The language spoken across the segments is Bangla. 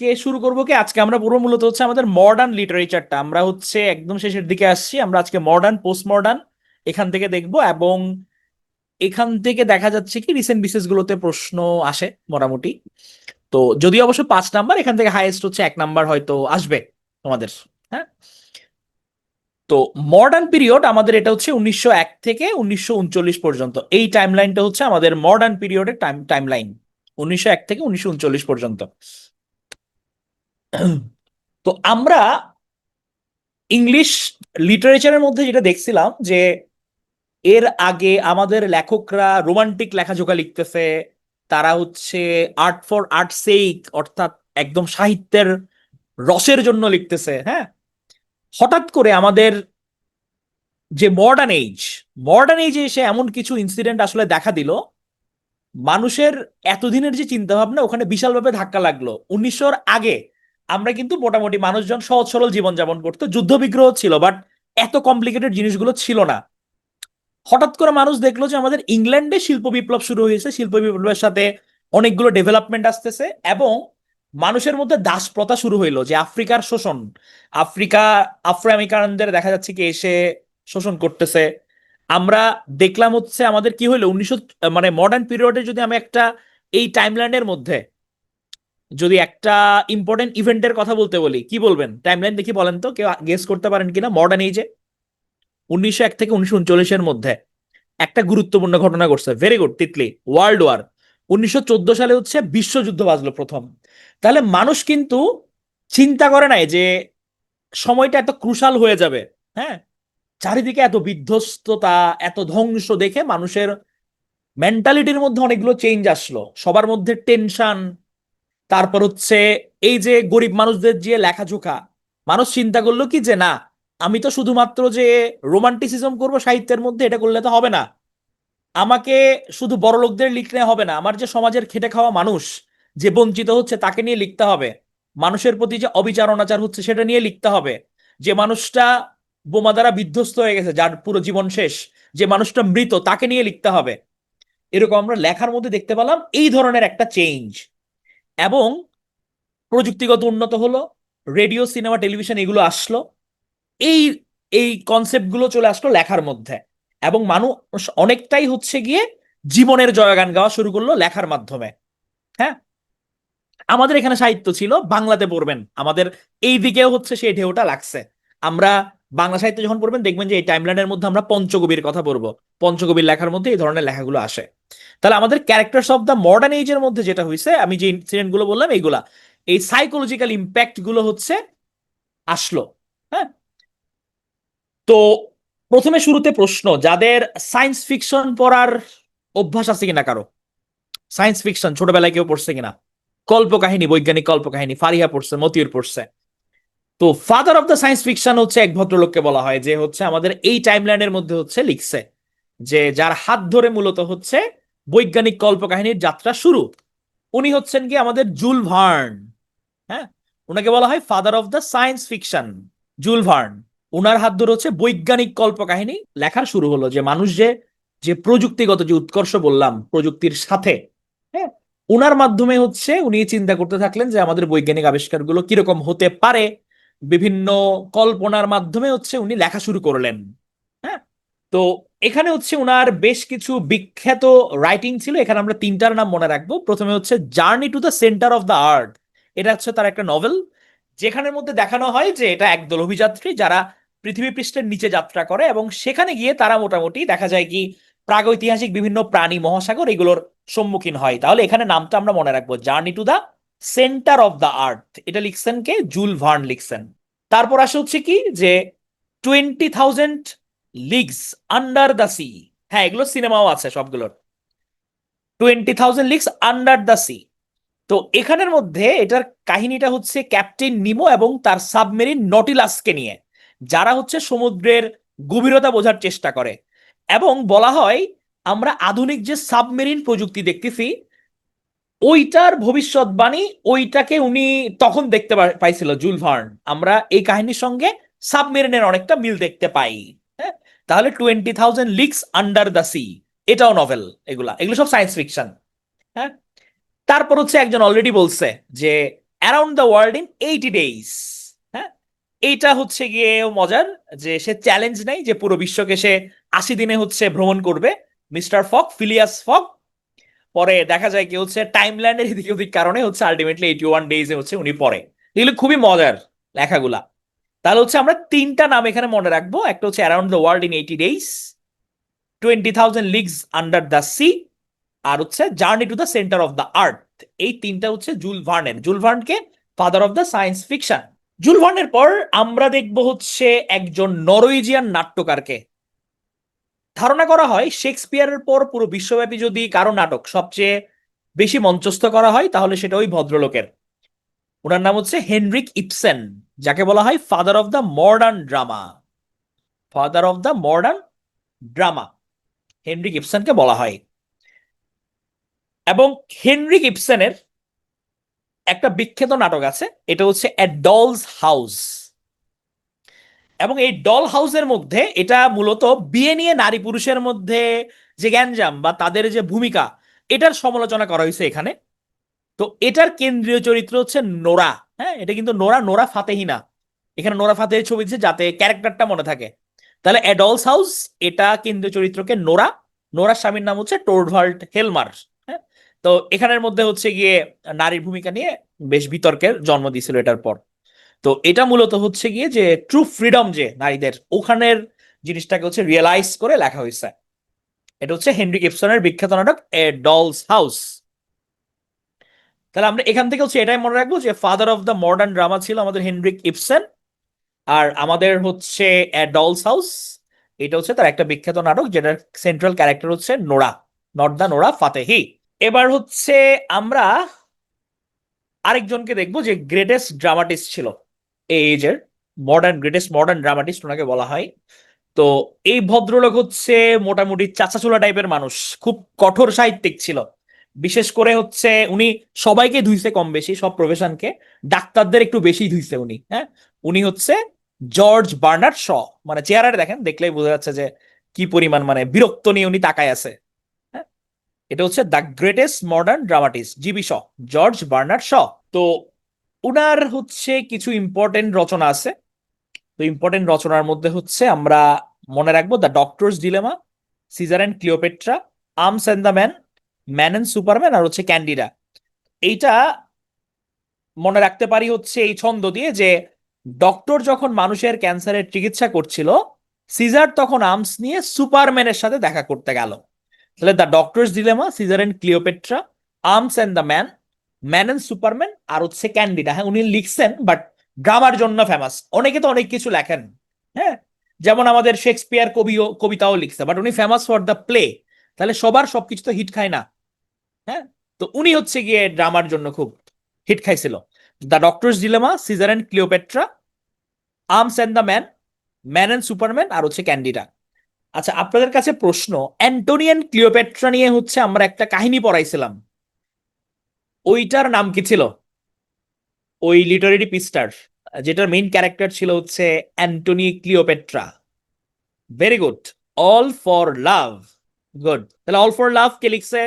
আজকে শুরু করবো কি, আজকে আমরা পুরো মূলত হচ্ছে আমাদের মডার্ন লিটারেচারটা আমরা হচ্ছে একদম শেষের দিকে আসছি। আমরা আজকে মডার্ন পোস্ট মডার্ন এখান থেকে দেখবো, এবং এখান থেকে দেখা যাচ্ছে কি রিসেন্ট বিসিএস গুলোতে প্রশ্ন আসে মোটামুটি। তো যদিও অবশ্য 5 নাম্বার, এখান থেকে হাইয়েস্ট হচ্ছে 1 নাম্বার হয়তো আসবে তোমাদের। হ্যাঁ, তো মডার্ন পিরিয়ড আমাদের এটা হচ্ছে 1901 থেকে 1939 পর্যন্ত। এই টাইম লাইনটা হচ্ছে আমাদের মডার্ন পিরিয়ডের টাইম লাইন, 1901 থেকে 1939 পর্যন্ত। তো আমরা ইংলিশ লিটারেচারের মধ্যে যেটা দেখছিলাম যে এর আগে আমাদের লেখকরা রোমান্টিক লেখাজোখা লিখতেছে, তারা হচ্ছে আর্ট ফর আর্ট সেইক, অর্থাৎ একদম সাহিত্যের রসের জন্য লিখতেছে। হ্যাঁ, হঠাৎ করে আমাদের যে মডার্ন এইজে এসে এমন কিছু ইনসিডেন্ট আসলে দেখা দিল, মানুষের এতদিনের যে চিন্তা ভাবনা ওখানে বিশালভাবে ধাক্কা লাগলো। 1900-র আগে আমরা কিন্তু মোটামুটি মানুষজন সহজ সরল জীবনযাপন করতো, যুদ্ধ বিগ্রহ ছিল, বাট এত কমপ্লিকেটেড জিনিসগুলো ছিল না। হঠাৎ করে মানুষ দেখলো যে আমাদের ইংল্যান্ডে শিল্প বিপ্লব শুরু হয়েছে, শিল্প বিপ্লবের সাথে অনেকগুলো ডেভেলপমেন্ট আসতেছে, এবং মানুষের মধ্যে দাস প্রথা শুরু হইলো, যে আফ্রিকার শোষণ, আফ্রিকা আফ্রো আমেরিকানদের দেখা যাচ্ছে কি এসে শোষণ করতেছে। আমরা দেখলাম হচ্ছে আমাদের কি হইলো 1900, মানে মডার্ন পিরিয়ডে যদি আমি একটা এই টাইমলাইনের মধ্যে যদি একটা ইম্পর্টেন্ট ইভেন্টের কথা বলতে বলি, কি বলবেন? টাইমলাইন দেখি বলেন তো, কেউ গেস করতে পারেন কিনা? মডার্ন এইজে 1901 থেকে 1939-এর মধ্যে একটা গুরুত্বপূর্ণ ঘটনা ঘটছে। Very good Titli, world war. 1914 সালে হচ্ছে বিশ্বযুদ্ধ বাজলো প্রথম। তাহলে মানুষ কিন্তু চিন্তা করে নাই যে সময়টা এত ক্রুশাল হয়ে যাবে। হ্যাঁ, চারিদিকে এত বিধ্বস্ততা, এত ধ্বংস দেখে মানুষের মেন্টালিটির মধ্যে অনেকগুলো চেঞ্জ আসলো, সবার মধ্যে টেনশন। তারপর হচ্ছে এই যে গরিব মানুষদের যে লেখাজোখা, মানুষ চিন্তা করলো কি যে না, আমি তো শুধুমাত্র যে রোমান্টিসিজম করব সাহিত্যের মধ্যে, এটা করলে তো হবে না। আমাকে শুধু বড় লোকদের লিখলে হবে না, আমার যে সমাজের খেটে খাওয়া মানুষ যে বঞ্চিত হচ্ছে তাকে নিয়ে লিখতে হবে। মানুষের প্রতি যে অবিচার অনাচার হচ্ছে সেটা নিয়ে লিখতে হবে। যে মানুষটা বোমা দ্বারা বিধ্বস্ত হয়ে গেছে, যার পুরো জীবন শেষ, যে মানুষটা মৃত, তাকে নিয়ে লিখতে হবে। এরকম আমরা লেখার মধ্যে দেখতে পেলাম এই ধরনের একটা চেঞ্জ। এবং প্রযুক্তিগত উন্নত হলো, রেডিও সিনেমা টেলিভিশন এগুলো আসলো, এই এই কনসেপ্ট গুলো চলে আসলো লেখার মধ্যে। এবং মানুষ অনেকটাই হচ্ছে গিয়ে জীবনের জয়গান গাওয়া শুরু করলো লেখার মাধ্যমে। হ্যাঁ, আমাদের এখানে সাহিত্য ছিল, বাংলাতে পড়বেন আমাদের এই দিকেও হচ্ছে সেই ঢেউটা লাগছে। আমরা বাংলা সাহিত্য যখন পড়বেন দেখবেন যে এই টাইমলাইনের মধ্যে আমরা পঞ্চকবির কথা পড়বো, পঞ্চকবির লেখার মধ্যে এই ধরনের লেখাগুলো আসে। তাহলে আমাদের ক্যারেক্টার্স অফ দ্য মডার্ন এজের মধ্যে যেটা হয়েছে, আমি যে ইনসিডেন্ট গুলো বললাম এইগুলা, এই সাইকোলজিক্যাল ইম্প্যাক্ট গুলো হচ্ছে আসলো। হ্যাঁ, তো প্রথমে শুরুতে প্রশ্ন, যাদের সায়েন্স ফিকশন পড়ার অভ্যাস আছে কিনা কারো? সায়েন্স ফিকশন ছোটবেলায় কেউ পড়ছে কিনা? কল্পকাহিনী, বৈজ্ঞানিক কল্পকাহিনী ফারিহা পড়ছে, মতিউর পড়ছে। তো father of the science fiction হচ্ছে এক ভদ্রলোককে বলা হয়, যে হচ্ছে আমাদের এই টাইমলাইনের মধ্যে হচ্ছে লিখছে, যে যার হাত ধরে মূলত হচ্ছে বৈজ্ঞানিক কল্পকাহিনীর যাত্রা শুরু। উনি হচ্ছেন কি আমাদের জুল ভার্ন। হ্যাঁ, ওনাকে বলা হয় father of the science fiction, Jules Verne. ওনার হাত ধরে হচ্ছে বৈজ্ঞানিক কল্পকাহিনী লেখার শুরু হলো, যে মানুষ যে যে প্রযুক্তিগত যে উৎকর্ষ বললাম প্রযুক্তির সাথে, হ্যাঁ, ওনার মাধ্যমে হচ্ছে উনি চিন্তা করতে থাকলেন যে আমাদের বৈজ্ঞানিক আবিষ্কারগুলো কিরকম হতে পারে। বিভিন্ন কল্পনার মাধ্যমে হচ্ছে উনি লেখা শুরু করলেন। হ্যাঁ, তো এখানে হচ্ছে উনার বেশ কিছু বিখ্যাত রাইটিং ছিল, এখানে আমরা তিনটার নাম মনে রাখবো। প্রথমে হচ্ছে journey to the centre of the আর্থ, এটা হচ্ছে তার একটা নভেল, যেখানের মধ্যে দেখানো হয় যে এটা একদল অভিযাত্রী যারা পৃথিবী পৃষ্ঠের নিচে যাত্রা করে, এবং সেখানে গিয়ে তারা মোটামুটি দেখা যায় কি প্রাগৈতিহাসিক বিভিন্ন প্রাণী, মহাসাগর এগুলোর সম্মুখীন হয়। তাহলে এখানে নামটা আমরা মনে রাখবো, journey to the centre of the আর্থ। এটা লিখছেন কে? জুল ভার্ন লিখছেন। তারপর আসে হচ্ছে কি যে 20,000 লিগস আন্ডার দ্য সি। হ্যাঁ, এগুলো সিনেমাও আছে সবগুলোর। 20,000 লিগস আন্ডার দ্য সি। তো এখানের মধ্যে এটার কাহিনীটা হচ্ছে ক্যাপ্টেন নিমো এবং তার সাবমেরিন নটিলাসকে নিয়ে, যারা হচ্ছে সমুদ্রের গভীরতা বোঝার চেষ্টা করে। এবং বলা হয় আমরা আধুনিক যে সাবমেরিন প্রযুক্তি দেখতেছি ওইটার ভবিষ্যৎবাণী, ওইটাকে উনি তখন দেখতে পাইছিল জুল ভার্ন। আমরা এই কাহিনীর সঙ্গে সাবমেরিনের অনেকটা মিল দেখতে পাই। হ্যাঁ, তাহলে 20,000 লিগস আন্ডার দ্য সি এটাও নভেল। এগুলো সব সায়েন্স ফিকশন। হ্যাঁ, তারপর হচ্ছে একজন অলরেডি বলছে যে around the world in 80 days. হ্যাঁ, এইটা হচ্ছে গিয়ে মজার যে সে চ্যালেঞ্জ নেই যে পুরো বিশ্বকে সে 80 দিনে হচ্ছে ভ্রমণ করবে। মিস্টার ফক, ফিলিয়াস ফক, পরে দেখা যায় কি হচ্ছে টাইমল্যান্ডের এদিক ওদিক কারণে হচ্ছে আলটিমেটলি 81 ডেজে হচ্ছে উনি পড়ে। এগুলো খুবই মজার লেখাগুলা। তাহলে হচ্ছে আমরা তিনটা নাম এখানে মনে রাখবো, একটা হচ্ছে around the world in 80 days, 20,000 leagues under the sea, আর হচ্ছে journey to the centre of the earth. এই তিনটা হচ্ছে জুল ভার্নের। জুল ভার্নকে father of the science fiction. Jules ভার্নের পর আমরা দেখব হচ্ছে একজন নরওয়েজিয়ান নাট্যকারকে। ধারণা করা হয় শেক্সপিয়ারের পর পুরো বিশ্বব্যাপী যদি কারো নাটক সবচেয়ে বেশি মঞ্চস্থ করা হয় তাহলে সেটা ওই ভদ্রলোকের। ওনার নাম হচ্ছে হেনরিক ইপসেন, যাকে বলা হয় father of the modern drama. Father of the modern drama Henrik ইপসেনকে বলা হয়। এবং হেনরিক ইপসেনের একটা বিখ্যাত নাটক আছে, এটা হচ্ছে এ ডলস হাউস। এবং এই ডল হাউসের মধ্যে এটা মূলত বিয়ে নিয়ে নারী পুরুষের মধ্যে যে গ্যাঞ্জাম বা তাদের যে ভূমিকা, এটার সমালোচনা করা হয়েছে এখানে। তো এটার কেন্দ্রীয় চরিত্র হচ্ছে নোরা। হ্যাঁ, এটা কিন্তু নোরা নোরা ফাতেহি না, এখানে নোরা ফাতেহি ছবি দিচ্ছে যাতে ক্যারেক্টারটা মনে থাকে। তাহলে অ্যাডলস হাউস, এটা কেন্দ্রীয় চরিত্রকে নোরা, নোরার স্বামীর নাম হচ্ছে টোরভাল্ড হেলমার। হ্যাঁ, তো এখানের মধ্যে হচ্ছে গিয়ে নারীর ভূমিকা নিয়ে বেশ বিতর্কের জন্ম দিয়েছিল এটার পর। তো এটা মূলত হচ্ছে গিয়ে যে ট্রু ফ্রিডম যে নারীদের, ওখানের জিনিসটাকে হচ্ছে রিয়েলাইজ করে লেখা হয়েছে। এটা হচ্ছে হেনরিক ইপসনের বিখ্যাত নাটক এ ডলস হাউস। তাহলে আমরা এখান থেকে হচ্ছে এটাই মনে রাখবো যে father of the modern drama ছিল আমাদের হেনরিক ইপসেন, আর আমাদের হচ্ছে এ ডলস হাউস, এটা হচ্ছে তার একটা বিখ্যাত নাটক যেটার সেন্ট্রাল ক্যারেক্টার হচ্ছে Nora, not the Nora Fatehi. এবার হচ্ছে আমরা আরেকজনকে দেখবো যে গ্রেটেস্ট ড্রামাটিস্ট ছিল এই এজের, গ্রেটেস্ট মডার্ন ড্রামাটিস্ট ওনাকে বলা হয়। তো এই ভদ্রলোক হচ্ছে মোটামুটি চাচাচোলা টাইপের মানুষ, খুব কঠোর সাহিত্যিক ছিল। বিশেষ করে হচ্ছে উনি সবাইকে ধুইছে কম বেশি, সব প্রফেশনকে, ডাক্তারদের একটু বেশি ধুইছে উনি। হ্যাঁ, উনি হচ্ছে জর্জ বার্নার্ড শ। মানে চেহারাটা দেখেন, দেখলেই বোঝা যাচ্ছে যে কি পরিমাণ মানে বিরক্ত নিয়ে উনি তাকায় আছে। হ্যাঁ, এটা হচ্ছে the greatest modern dramatist G B Shaw, George Bernard Shaw. তো উনার হচ্ছে কিছু ইম্পর্টেন্ট রচনা আছে। তো ইম্পর্টেন্ট রচনার মধ্যে হচ্ছে আমরা মনে রাখবো the doctor's dilemma, Caesar and Cleopatra, arms and the man, man and superman, আর হচ্ছে ক্যান্ডিডা। এইটা মনে রাখতে পারি হচ্ছে এই ছন্দ দিয়ে যে ডক্টর যখন মানুষের ক্যান্সারের চিকিৎসা করছিল, সিজার তখন আর্মস নিয়ে সুপারম্যানের সাথে দেখা করতে গেল। তাহলে the doctor's dilemma, Caesar and Cleopatra, arms and the man, man and superman, আর হচ্ছে ক্যান্ডিডা। হ্যাঁ, উনি লিখছেন বাট ড্রামার জন্য ফেমাস। অনেকে তো অনেক কিছু লেখেন, হ্যাঁ, যেমন আমাদের শেক্সপিয়ার কবিতাও লিখছে, বাট উনি ফেমাস ফর দ্য প্লে। তাহলে সবার সবকিছু তো হিট খায় না। হ্যাঁ, তো উনি হচ্ছে গিয়ে ড্রামার জন্য খুব হিট খাইছিল। The doctor's dilemma, Caesar and Cleopatra, arms and the man, man and superman, আর হচ্ছে ক্যান্ডিডা। আচ্ছা, আপনাদের কাছে প্রশ্ন, অ্যান্টোনিয়ান ক্লিওপেট্রা নিয়ে হচ্ছে আমরা একটা কাহিনী পড়াইছিলাম, ওইটার নাম কি ছিল? ওই লিটারেরি পিসটার যেটার মেইন ক্যারেক্টার ছিল হচ্ছে Antony Cleopatra. Very good, all for love. Good, তাহলে অল ফর লাভ কে লিখছে?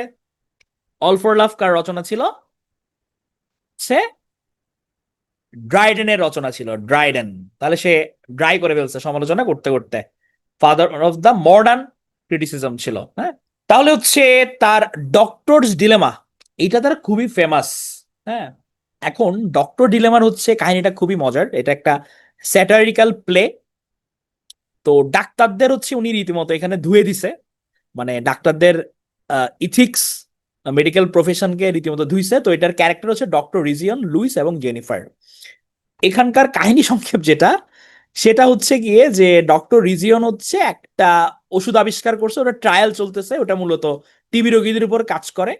অল ফর লাভ কার রচনা ছিল? সে ড্রাইডেনের রচনা ছিল, ড্রাইডেন। তাহলে সে ড্রাই করে ফেলছে সমালোচনা করতে করতে। Father of the modern criticism ছিল। হ্যাঁ, তাহলে হচ্ছে তার ডক্টরস ডিলেমা, এটা তার খুবই ফেমাস। হ্যাঁ, এখন ডক্টর ডিলেমার হচ্ছে কাহিনীটা খুবই মজার। এটা একটা স্যাটারিক্যাল প্লে। তো ডাক্তারদের হচ্ছে উনি রীতিমতো এখানে ধুয়ে দিছে, মানে ডাক্তারদের ইথিক্স, মেডিকেল প্রফেশনকে রীতিমতো ধুইছে। তো এটার ক্যারেক্টার হচ্ছে ডক্টর রিজিয়ন, লুইস এবং জেনিফার। এখানকার কাহিনী সংক্ষেপ যেটা, সেটা হচ্ছে গিয়ে যে ডক্টর রিজিয়ন হচ্ছে একটা ওষুধ আবিষ্কার করছে, ওটা ট্রায়াল চলতেছে, ওটা মূলত টিবি রোগীদের উপর কাজ করে।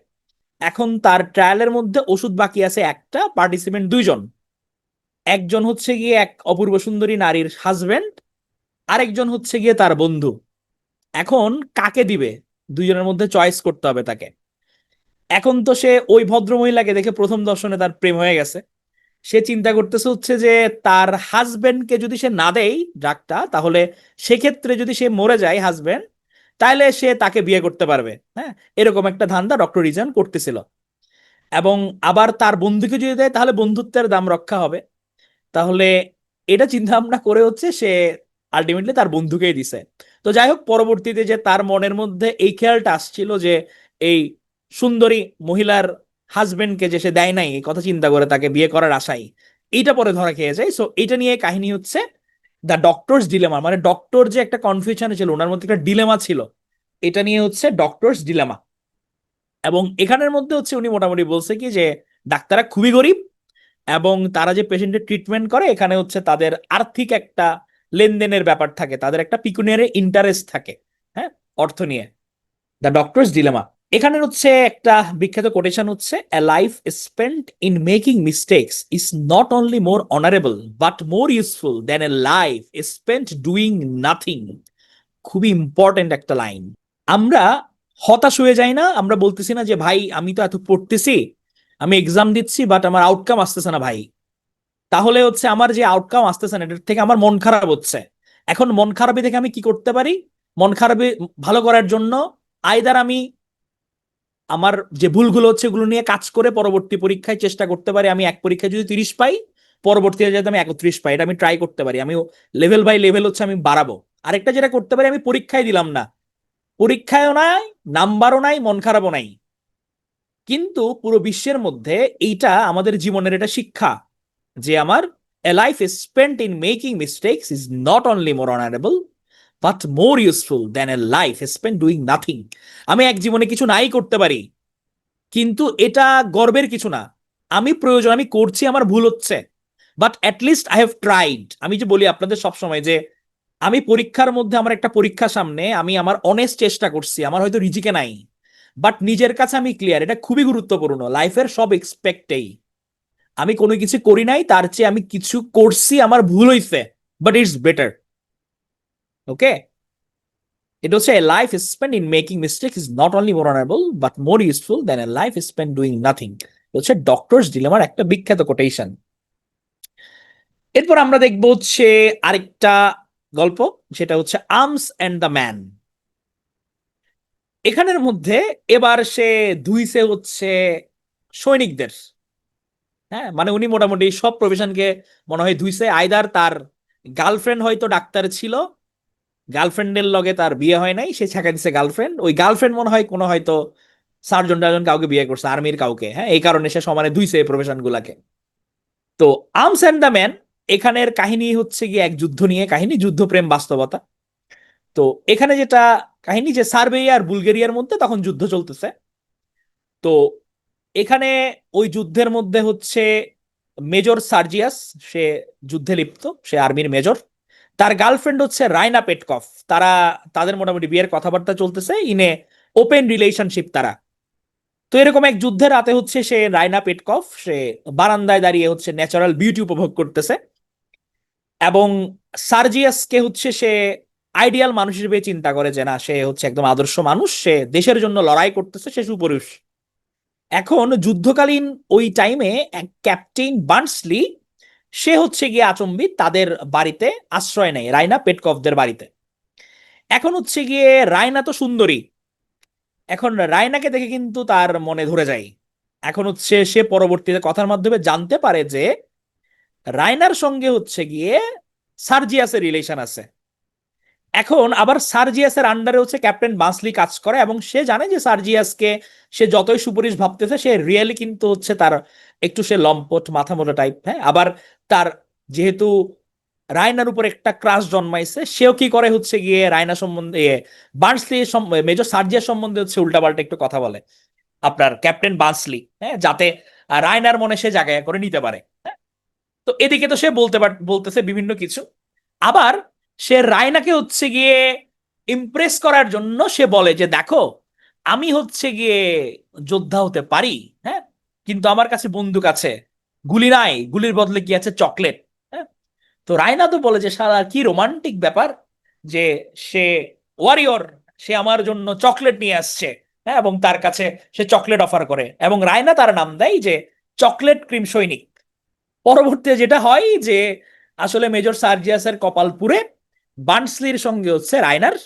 এখন তার ট্রায়ালের মধ্যে ওষুধ বাকি আছে একটা, পার্টিসিপেন্ট দুইজন। একজন হচ্ছে গিয়ে এক অপূর্ব সুন্দরী নারীর হাজবেন্ড, আরেকজন হচ্ছে গিয়ে তার বন্ধু। এখন কাকে দিবে, দুইজনের মধ্যে চয়েস করতে হবে তাকে। এখন তো সে ওই ভদ্র মহিলাকে দেখে প্রথম দর্শনে তার প্রেম হয়ে গেছে। সে চিন্তা করতেছে হচ্ছে যে তার হাজবেন্ডকে যদি সে না দেয় ড্রাগটা, তাহলে সেক্ষেত্রে যদি সে মরে যায় হাজবেন্ড, তাহলে সে তাকে বিয়ে করতে পারবে। হ্যাঁ, এরকম একটা ধান্দা ডক্টর রিজন করতেছিল। এবং আবার তার বন্ধুকে যদি দেয় তাহলে বন্ধুত্বের দাম রক্ষা হবে। তাহলে এটা চিন্তা ভাবনা করে হচ্ছে সে আলটিমেটলি তার বন্ধুকেই দিছে। তো যাই হোক, পরবর্তীতে যে তার মনের মধ্যে এই খেয়ালটা আসছিল যে এই সুন্দরী মহিলার হাজবেন্ডকে যে সে দেয় নাই, এই কথা চিন্তা করে তাকে বিয়ে করার আশায়, এইটা পরে ধরা খেয়ে যায়। সো এইটা নিয়ে কাহিনী হচ্ছে দ্য ডক্টরস ডিলেমা, মানে ডক্টর যে একটা কনফিউশন ছিল, ওনার মধ্যে একটা ডিলেমা ছিল, এটা নিয়ে হচ্ছে ডক্টরস ডিলেমা। এবং এখানের মধ্যে হচ্ছে উনি মোটামুটি বলছে কি যে ডাক্তাররা খুবই গরিব, এবং তারা যে পেশেন্টের ট্রিটমেন্ট করে এখানে হচ্ছে তাদের আর্থিক একটা লেনদেনের ব্যাপার থাকে, তাদের একটা পিকুনিয়ারি ইন্টারেস্ট থাকে, হ্যাঁ, অর্থ নিয়ে। দ্য ডক্টরস ডিলেমা, এখানে হচ্ছে একটা বিখ্যাত কোটেশন হচ্ছে, a life spent in making mistakes is not only more honourable but more useful than a life spent doing nothing. খুবই ইম্পর্টেন্ট একটা লাইন। আমরা হতাশ হয়ে যাই না, আমরা বলতেছি না যে ভাই আমি তো এত পড়তেছি, আমি এক্সাম দিচ্ছি বাট আমার আউটকাম আসতেছে না ভাই, তাহলে হচ্ছে আমার যে আউটকাম আসতেছে না এটার থেকে আমার মন খারাপ হচ্ছে। এখন মন খারাপই থেকে আমি কি করতে পারি? মন খারাপে ভালো করার জন্য আইদার আমি আমার যে ভুলগুলো হচ্ছে এগুলো নিয়ে কাজ করে পরবর্তী পরীক্ষায় চেষ্টা করতে পারি, আমি এক পরীক্ষায় যদি 30 পাই, পরবর্তীতে যাতে আমি 31 পাই, এটা আমি ট্রাই করতে পারি, আমি লেভেল বাই লেভেল হচ্ছে আমি বাড়াবো। আরেকটা যেটা করতে পারি, আমি পরীক্ষায় দিলাম না, পরীক্ষায়ও নাই, নাম্বারও নাই, মন খারাপও নাই, কিন্তু পুরো বিশ্বের মধ্যে এইটা আমাদের জীবনের এটা শিক্ষা যে আমার a life is spent in making mistakes is not only more honorable but more useful than a life spent doing nothing. আমি এক জীবনে কিছু নাই করতে পারি, কিন্তু এটা গর্বের কিছু না। আমি প্রয়োজন আমি করছি, আমার ভুল হচ্ছে, but at least I have tried. আমি যে বলি আপনাদের সবসময় যে আমি পরীক্ষার মধ্যে, আমার একটা পরীক্ষা সামনে, আমি আমার অনেস্ট চেষ্টা করছি, আমার হয়তো রিজিকে নাই, বাট নিজের কাছে আমি ক্লিয়ার, এটা খুবই গুরুত্বপূর্ণ লাইফের সব এক্সপেক্টেই। আমি কোনো কিছু করি নাই, তার চেয়ে আমি কিছু করছি, আমার ভুল হইছে, বাট ইটস বেটার। ওকে, এটা হচ্ছে a life spend in making mistake is not only more honourable but more useful than a life spend doing nothing. হচ্ছে ডক্টরস ডিলেমার একটা বিখ্যাত কোটেশন। এরপর আমরা দেখবো হচ্ছে আরেকটা গল্প, যেটা হচ্ছে আর্মস এন্ড দ্য ম্যান। এখানের মধ্যে এবার সে ধুইছে হচ্ছে সৈনিকদের, হ্যাঁ, মানে উনি মোটামুটি সব প্রফেশনকে মনে হয় ধুইছে। আইদার তার গার্লফ্রেন্ড হয়তো ডাক্তার ছিল, গার্লফ্রেন্ডের লগে তার বিয়ে হয় নাই, সে ছেঁকা দিছে গার্লফ্রেন্ড, ওই গার্লফ্রেন্ড মনে হয় কোনো হয়তো সার্জন টার্জন কাউকে বিয়ে করছে, আর্মির কাউকে, হ্যাঁ, এই কারণে সে সমানে ধুইছে এই প্রফেশন গুলাকে। তো আর্মস এন্ড দ্য ম্যান, এখানের কাহিনী হচ্ছে গিয়ে এক যুদ্ধ নিয়ে কাহিনী, যুদ্ধপ্রেম বাস্তবতা। তো এখানে যেটা কাহিনী যে সার্বিয়া আর বুলগেরিয়ার মধ্যে তখন যুদ্ধ চলতেছে। তো এখানে ওই যুদ্ধের মধ্যে হচ্ছে মেজর সার্জিয়াস, সে যুদ্ধে লিপ্ত, সে আর্মির মেজর, তার গার্লফ্রেন্ড হচ্ছে রায়না পেটকফ। তারা, তাদের মোটামুটি বিয়ের কথাবার্তা চলতেছে, ইনে ওপেন রিলেশনশিপ তারা। তো এরকম এক যুদ্ধের রাতে হচ্ছে সে রায়না পেটকফ সে বারান্দায় দাঁড়িয়ে হচ্ছে ন্যাচারাল বিউটি উপভোগ করতেছে, এবং সার্জিয়াসকে হচ্ছে সে আইডিয়াল মানুষ হিসেবে চিন্তা করে যে না, সে হচ্ছে একদম আদর্শ মানুষ, সে দেশের জন্য লড়াই করতেছে, সে সুপুরুষ। এখন যুদ্ধকালীন ওই টাইমে এক ক্যাপ্টেন বার্নসলি, সে হচ্ছে গিয়ে আচম্বিত তাদের বাড়িতে আশ্রয় নেয়, রায়না পেটকফদের বাড়িতে। এখন হচ্ছে গিয়ে রায়না তো সুন্দরী, এখন রায়নাকে দেখে কিন্তু তার মনে ধরে যায়। এখন হচ্ছে সে পরবর্তীতে কথার মাধ্যমে জানতে পারে যে রায়নার সঙ্গে হচ্ছে গিয়ে সার্জিয়াসের রিলেশন আছে। এখন আবার সার্জিয়াসের আন্ডারে হচ্ছে ক্যাপ্টেন বাসলি কাজ করে, এবং সে জানে যে সার্জিয়াসকে সে যতই সুপরিশ ভাবতেছে, সে রিয়েলি কিন্তু হচ্ছে তার একটু সে লম্পট মাথা মোটা টাইপ, হ্যাঁ। আবার তার যেহেতু রায়নার উপর একটা ক্রাশ জন্মাইছে, সেও কি করে হচ্ছে গিয়ে রায়না সম্বন্ধে বার্নসলি মেজর সার্জিয়াস সম্বন্ধে হচ্ছে উল্টাপাল্টা একটু কথা বলে আপনার ক্যাপ্টেন বার্নসলি, হ্যাঁ, যাতে রায়নার মনে সে জায়গায় করে নিতে পারে, হ্যাঁ। তো এদিকে তো সে বলতেছে বিভিন্ন কিছু, আবার সে রায়নাকে হচ্ছে গিয়ে ইমপ্রেস করার জন্য সে বলে যে দেখো, আমি হচ্ছে গিয়ে যোদ্ধা হতে পারি, হ্যাঁ, কিন্তু আমার কাছে বন্দুক আছে, গুলি নাই, গুলির বদলে কি আছে, চকলেট, হ্যাঁ। তো রায়না তো বলে যে সারা কি রোমান্টিক ব্যাপার, যে সে ওয়ারিয়র, সে আমার জন্য চকলেট নিয়ে আসছে, হ্যাঁ, এবং তার কাছে সে চকলেট অফার করে, এবং রায়না তার নাম দেয় যে চকলেট ক্রিম সৈনিক। পরবর্তীতে যেটা হয় যে আসলে মেজর সার্জিয়াসের কপাল পুড়ে বার্নসলির সঙ্গে হচ্ছে রায়নার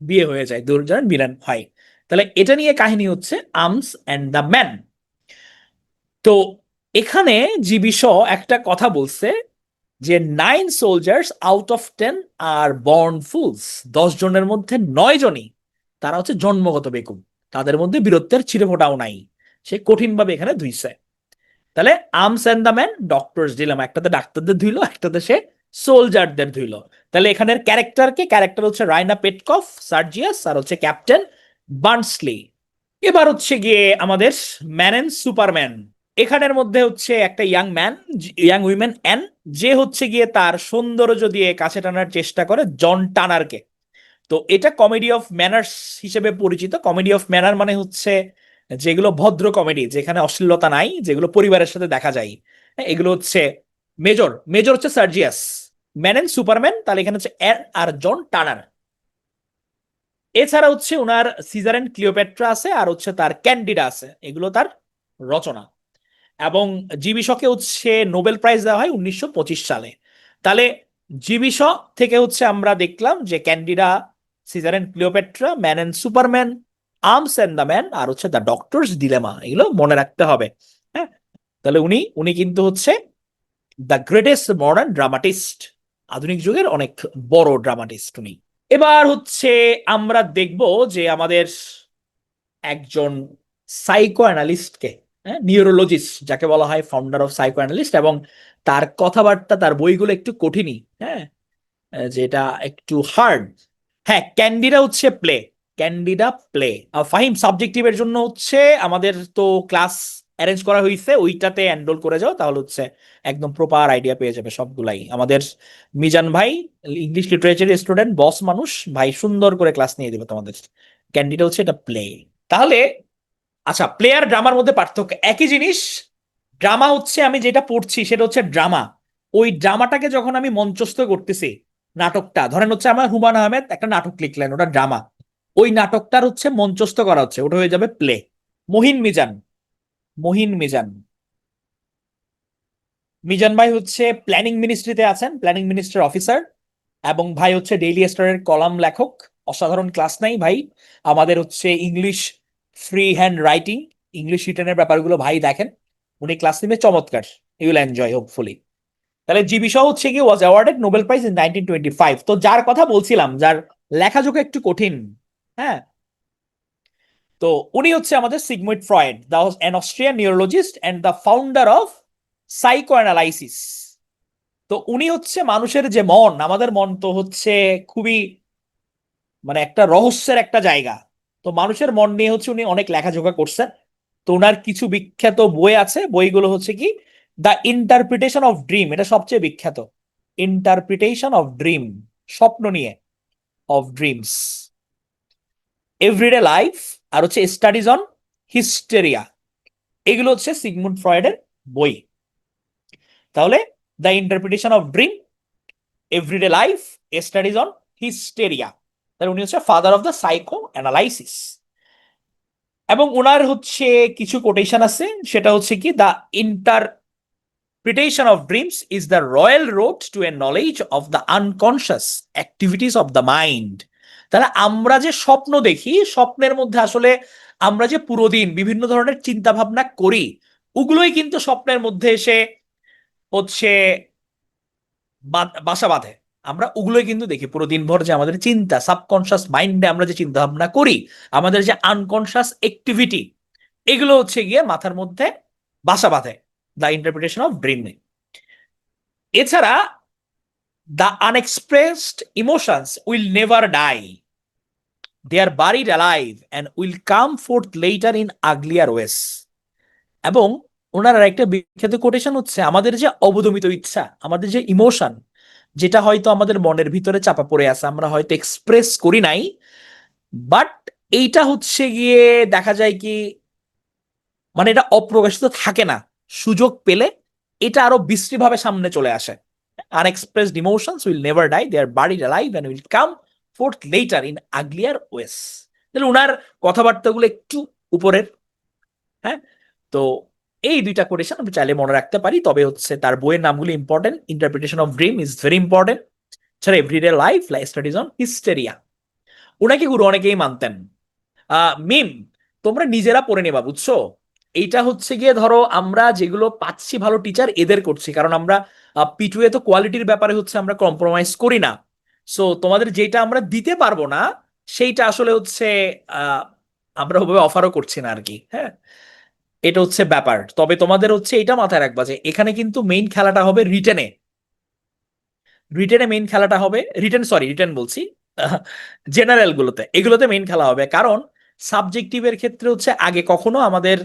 বিয়ে হয়ে যায়, দুজন ভিলেন হয়। তাহলে এটা নিয়ে কাহিনী হচ্ছে আর্মস এন্ড দ্য ম্যান। তো এখানে জীবিষ একটা কথা বলছে যে 9 soldiers out of 10 আর বর্ন ফুলস, 10 জনের মধ্যে 9 জনই তারা হচ্ছে জন্মগত বেকুব, তাদের মধ্যে বীরত্বের ছিটেফোঁটাও নাই। সে কঠিনভাবে এখানে ধুইছে। তাহলে arms and the man, doctors দিলাম, একটাতে ডাক্তারদের ধুইলো, একটাতে সে সোলজারদের ধুইলো। তাহলে এখানের ক্যারেক্টার হচ্ছে রাইনা পেটকফ, সার্জিয়াস, আর হচ্ছে ক্যাপ্টেন বার্নসলি। এবার হচ্ছে গিয়ে আমাদের ম্যান এন্ড সুপারম্যান। এখানের মধ্যে হচ্ছে একটা ইয়াং উইমেন অ্যান, যে হচ্ছে গিয়ে তার সৌন্দর্য দিয়ে কাছে টানার চেষ্টা করে জন টানারকে। তো এটা কমেডি অফ ম্যানার্স হিসেবে পরিচিত। কমেডি অফ ম্যানার মানে হচ্ছে যেগুলো ভদ্র কমেডি, যেখানে অশ্লীলতা নাই, যেগুলো পরিবারের সাথে দেখা যায়, হ্যাঁ, এগুলো হচ্ছে মেজর। মেজর হচ্ছে সার্জিয়াস। ম্যান এন্ড সুপারম্যান, তাহলে এখানে হচ্ছে অ্যান আর জন টানার। এছাড়া হচ্ছে ওনার সিজার এন্ড ক্লিওপেট্রা আছে, আর হচ্ছে তার ক্যান্ডিডা আছে, এগুলো তার রচনা। এবং জীবিশকে হচ্ছে নোবেল প্রাইজ দেওয়া হয় 1925 সালে। তাহলে জীবিশ থেকে হচ্ছে আমরা দেখলাম যে Candida, Caesar and Cleopatra, man and superman, arms and the man, আর হচ্ছে দ্য ডক্টরস ডিলেমা, এগুলো মনে রাখতে হবে। হ্যাঁ, তাহলে উনি উনি কিন্তু হচ্ছে দ্য গ্রেটেস্ট মডার্ন ড্রামাটিস্ট, আধুনিক যুগের অনেক বড় ড্রামাটিস্ট উনি। এবার হচ্ছে আমরা দেখব যে আমাদের একজন সাইকো অ্যানালিস্টকে, হ্যাঁ, নিউরোলজিস্ট যাকে বলা হয়, ফাউন্ডার অফ সাইকো অ্যানালিস্ট, এবং তার কথাবার্তা, তার বইগুলো একটু কঠিনই, হ্যাঁ, যেটা একটু হার্ড। হ্যাঁ, ক্যান্ডিডা হচ্ছে প্লে, ক্যান্ডিডা প্লে। ফাহিম সাবজেক্টিভের জন্য হচ্ছে আমাদের তো ক্লাস অ্যারেঞ্জ করা হয়েছে, ওইটাতে এনরোল করে যাও, তাহলে হচ্ছে একদম প্রপার আইডিয়া পেয়ে যাবে সবগুলাই। আমাদের মিজান ভাই ইংলিশ লিটারেচার স্টুডেন্ট, বস মানুষ ভাই, সুন্দর করে ক্লাস নিয়ে দেবে তোমাদের। ক্যান্ডিডা হচ্ছে এটা প্লে। তাহলে আচ্ছা, প্লেয়ার ড্রামার মধ্যে পার্থক্য একই জিনিস। ড্রামা হচ্ছে আমি যেটা পড়ছি সেটা হচ্ছে ড্রামা। ওই ড্রামাটাকে যখন আমি মঞ্চস্থ করতেছি, নাটকটা ধরেন হচ্ছে আমার হুমায়ুন আহমেদ একটা নাটক লিখলেন, ওটা ড্রামা। ওই নাটকটার হচ্ছে মঞ্চস্থ করা হচ্ছে, ওটা হয়ে যাবে প্লে। মহিন মিজান, মহিন মিজান, মিজান ভাই হচ্ছে প্ল্যানিং মিনিস্ট্রিতে আছেন, প্ল্যানিং মিনিস্ট্রির অফিসার। এবং ভাই হচ্ছে ডেইলি স্টারের কলাম লেখক, অসাধারণ ক্লাস নাই ভাই। আমাদের হচ্ছে English free handwriting, English রিটেনের ব্যাপারগুলো ভাই দেখেন, উনি ক্লাস নিবে চমৎকার। You will enjoy hopefully. তাহলে জিবি শাহ হচ্ছে কি was awarded Nobel prize in 1925। তো যার কথা বলছিলাম, যার লেখাযোগ্য একটু কঠিন, হ্যাঁ, তো উনি হচ্ছে আমাদের Sigmund Freud, the an Austrian neurologist and the founder of psychoanalysis. তো উনি হচ্ছে মানুষের যে মন, আমাদের মন তো হচ্ছে খুবই মানে একটা রহস্যের একটা জায়গা। তো মানুষের মন নিয়ে হচ্ছে উনি অনেক লেখাজোখা করছেন। তো ওনার কিছু বিখ্যাত বই আছে, বইগুলো হচ্ছে কি দ্য ইন্টারপ্রিটেশন অফ ড্রিম, এটা সবচেয়ে বিখ্যাত। ইন্টারপ্রিটেশন অফ ড্রিম, স্বপ্ন নিয়ে, অফ ড্রিমস, এভরিডে লাইফ, আর হচ্ছে স্টাডিজ অন হিস্টেরিয়া। এগুলো হচ্ছে সিগমুন্ড ফ্রয়েডের বই। তাহলে the interpretation of dream, everyday life, studies on hysteria, তাহলে উনি হচ্ছে father of the psycho analysis. এবং ওনার হচ্ছে কিছু কোটেশন আছে, সেটা হচ্ছে কি the interpretation of dreams is the royal road to a knowledge of the unconscious activities of the mind. তাহলে আমরা যে স্বপ্ন দেখি, স্বপ্নের মধ্যে আসলে আমরা যে পুরো দিন বিভিন্ন ধরনের চিন্তা ভাবনা করি, ওগুলোই কিন্তু স্বপ্নের মধ্যে এসে হচ্ছে বাসা বাঁধে। আমরা ওগুলোই কিন্তু দেখি পুরো দিনভর, যে আমাদের চিন্তা, সাবকনশিয়াস মাইন্ডে আমরা যে চিন্তা ভাবনা করি, আমাদের যে আনকনশিয়াস অ্যাক্টিভিটি, এগুলো হচ্ছে গিয়ে মাথার মধ্যে বাসা বাঁধে, দ্য ইন্টারপ্রিটেশন অফ ড্রিম। এছাড়া the unexpressed emotions will never die, they are buried alive and will come forth later in uglier ways. এবং ওনার একটা বিখ্যাত কোটেশন হচ্ছে আমাদের যে অবদমিত ইচ্ছা, আমাদের যে ইমোশন, যেটা হয়তো আমাদের মনের ভিতরে চাপা পড়ে আছে, আমরা হয়তো এক্সপ্রেস করি নাই, বাট এইটা হচ্ছে গিয়ে দেখা যায় কি মানে এটা অপ্রকাশিত থাকে না, সুযোগ পেলে এটা আরো বিশ্রীভাবে সামনে চলে আসে। Unexpressed emotions will never die, they are buried alive and will come forth later in uglier ways. তাহলে ওনার কথাবার্তাগুলো একটু উপরের, হ্যাঁ। তো এই দুইটা কোটেশন আমি চাইলে মনে রাখতে পারি, তবে হচ্ছে তার বইয়ের নামগুলো important. Interpretation of dream is very important. ছাড়া everyday life, life studies on hysteria, ওনাকে গুরু অনেকেই মানতেন। মিম, তোমরা নিজেরা পড়ে নেবা, বুঝছো? এইটা হচ্ছে গিয়ে ধরো আমরা যেগুলো পাচ্ছি ভালো টিচার এদের করছি, কারণ আমরা পিটুয়ে তো কোয়ালিটির ব্যাপারে হচ্ছে আমরা কম্প্রোমাইজ করি না। সো তোমাদের যেটা আমরা দিতে পারবো না সেইটা আসলে হচ্ছে আহ, আমরা ওভাবে অফারও করছি না আর কি। হ্যাঁ, এটা হচ্ছে ব্যাপার। তবে তোমাদের হচ্ছে এটা মাথায় রাখবা যে এখানে কিন্তু মেইন খেলাটা হবে রিটেনে। রিটেনে মেইন খেলাটা হবে, রিটেন বলছি, জেনারেল গুলোতে, এগুলোতে মেইন খেলা হবে। কারণ সাবজেক্টিভের ক্ষেত্রে হচ্ছে আগে কখনো আমাদের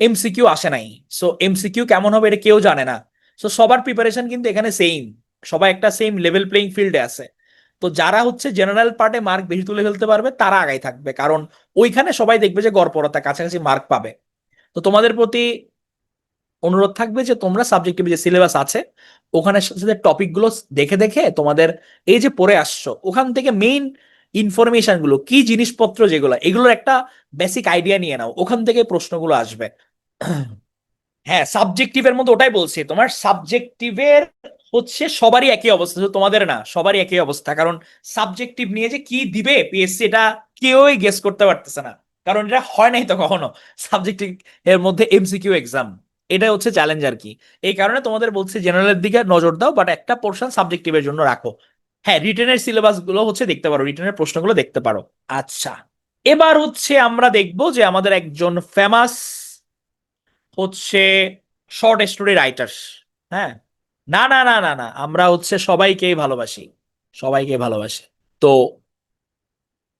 এমসিকিউ আসে নাই। সো এমসিকিউ কেমন হবে এটা কেউ জানে না। সো সবার প্রিপারেশন কিন্তু এখানে সেম, সবাই একটা সেম লেভেল প্লেইং ফিল্ডে আছে। তো যারা হচ্ছে জেনারেল পার্টে মার্ক বেশি তুলে ফেলতে পারবে তারা আগাই থাকবে, কারণ ওইখানে সবাই দেখবে যে গড়পড়তা কাছাকাছি মার্ক পাবে। তো তোমাদের প্রতি অনুরোধ থাকবে যে তোমরা সাবজেক্টিভ যে সিলেবাস আছে ওখানে সাথে টপিক গুলো দেখে দেখে তোমাদের এই যে পড়ে আসছো ওখান থেকে মেইন ইনফরমেশন গুলো কি জিনিসপত্র যেগুলো এগুলোর একটা বেসিক আইডিয়া নিয়ে নাও, ওখান থেকে প্রশ্নগুলো আসবে। হ্যাঁ, সাবজেক্টিভের মধ্যে ওটাই বলছি, তোমার সাবজেক্টিভের হচ্ছে সবারই একই অবস্থা, শুধু তোমাদের না, সবারই একই অবস্থা। কারণ সাবজেক্টিভ নিয়ে যে কি দিবে পিএসসি এটা কেউই গেস করতে পারতেছে না, কারণ এটা হয় নাই তো কখনো সাবজেক্টিভ এর মধ্যে এমসিকিউ এক্সাম। এটা হচ্ছে চ্যালেঞ্জ আর কি। এই কারণে তোমাদের বলছি জেনারেলের দিকে নজর দাও, বাট একটা পোর্শন সাবজেক্টিভের জন্য রাখো। হ্যাঁ, রিটেনের সিলেবাস গুলো হচ্ছে দেখতে পারো, রিটেনের প্রশ্নগুলো দেখতে পারো। আচ্ছা, এবার হচ্ছে আমরা দেখবো যে আমাদের একজন ফেমাস হচ্ছে শর্ট স্টোরি রাইটার। হ্যাঁ, না না না না না, আমরা হচ্ছে সবাইকেই ভালোবাসি, সবাইকে ভালোবাসি। তো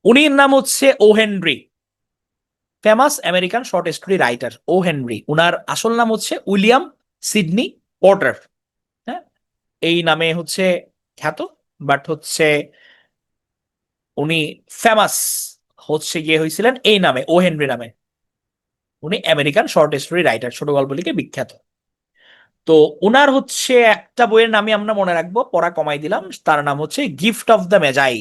উনির নাম হচ্ছে O Henry, famous American short story writer O Henry. উনার আসল নাম হচ্ছে উইলিয়াম সিডনি পর্টার। হ্যাঁ, এই নামে হচ্ছে খ্যাত, বাট হচ্ছে উনি ফেমাস হচ্ছে গিয়ে হয়েছিলেন এই নামে, ও হেনরি নামে। উনি আমেরিকান শর্ট স্টোরি রাইটার, ছোট গল্প লিখে বিখ্যাত। তো উনার হচ্ছে একটা বইয়ের নামই আমরা মনে রাখবো, পড়া কমাই দিলাম, তার নাম হচ্ছে গিফট অফ দ্য মেজাই।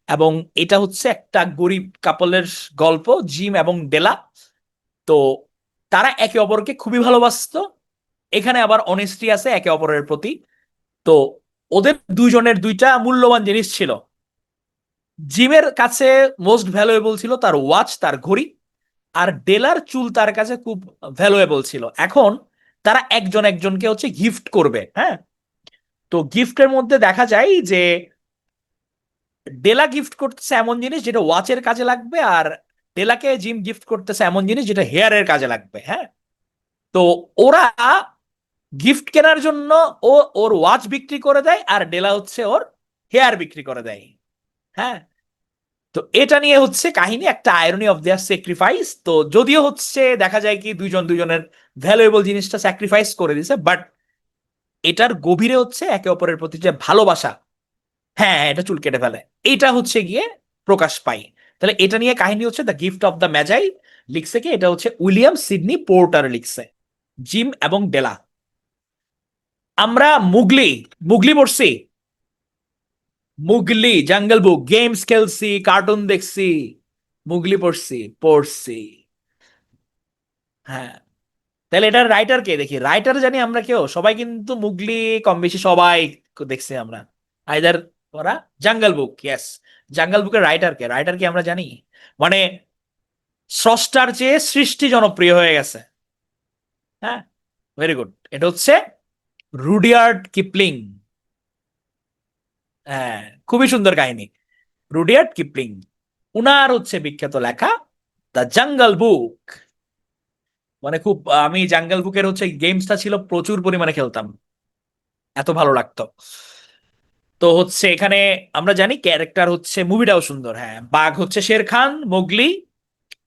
এবং এটা হচ্ছে একটা গরিব কাপলের গল্প, জিম এবং ডেলা। তো তারা একে অপরকে খুবই ভালোবাসতো, এখানে আবার অনেস্টি আছে একে অপরের প্রতি। তো ওদের দুইজনের দুইটা মূল্যবান জিনিস ছিল। জিমের কাছে মোস্ট ভ্যালুয়েবল ছিল তার ওয়াচ, তার ঘড়ি। আর ডেলার চুল তার কাছে খুব ভ্যালুয়েবল ছিল। এখন তারা একজন একজনকে হচ্ছে গিফট করবে। হ্যাঁ, তো গিফটের মধ্যে দেখা যায় যে ডেলা গিফট করতেছে এমন জিনিস যেটা ওয়াচের কাজে লাগবে, আর ডেলাকে জিম গিফট করতেছে এমন জিনিস যেটা হেয়ারের কাজে লাগবে। হ্যাঁ, তো ওরা গিফট কেনার জন্য ও ওর ওয়াচ বিক্রি করে দেয়, আর ডেলা হচ্ছে ওর হেয়ার বিক্রি করে দেয়। হ্যাঁ, তো এটা নিয়ে হচ্ছে কাহিনী, একটা আয়রনি অফ দেয়ার স্যাক্রিফাইস। তো যদিও হচ্ছে দেখা যায় কি দুইজন দুইজনের ভ্যালুয়েবল জিনিসটা স্যাক্রিফাইস করে দিছে, বাট এটার গভীরে হচ্ছে একে অপরের প্রতি যে ভালোবাসা, হ্যাঁ হ্যাঁ, এটা চুল কেটে ফেলে, এটা হচ্ছে গিয়ে প্রকাশ পায়। তাহলে এটা নিয়ে কাহিনী হচ্ছে দ্য গিফট অফ দ্য ম্যাজাই। লিখছে কি, এটা হচ্ছে উইলিয়াম সিডনি পোর্টার লিখছে, জিম এবং ডেলা। আমরা মুগলি, মুগলি পড়ছি, মুগলি জাঙ্গল বুক, গেমস খেলছি, কার্টুন দেখছি, মুগলি পড়ছি। হ্যাঁ, তাহলে এটার রাইটার কে দেখি, রাইটার জানি আমরা কেউ সবাই, কিন্তু মুগলি কম বেশি সবাই দেখছি আমরা। আইদার ওরা জাঙ্গল বুক, ইয়েস, জাঙ্গল বুকের রাইটার কে, রাইটার কি আমরা জানি, মানে স্রষ্টার চেয়ে সৃষ্টি জনপ্রিয় হয়ে গেছে। হ্যাঁ, ভেরি গুড, এটা হচ্ছে রুডিয়ার্ড কিপলিং। হ্যাঁ, খুবই সুন্দর কাহিনী, রুডিয়ার্ড কিপলিং। উনার হচ্ছে বিখ্যাত লেখা দ্য জাঙ্গল বুক। মানে খুব, আমি জাঙ্গল বুকের হচ্ছে গেমসটা ছিল প্রচুর পরিমাণে খেলতাম, এত ভালো লাগতো। তো হচ্ছে এখানে আমরা জানি ক্যারেক্টার হচ্ছে, মুভিটাও সুন্দর। হ্যাঁ, বাঘ হচ্ছে শের খান, মোগলি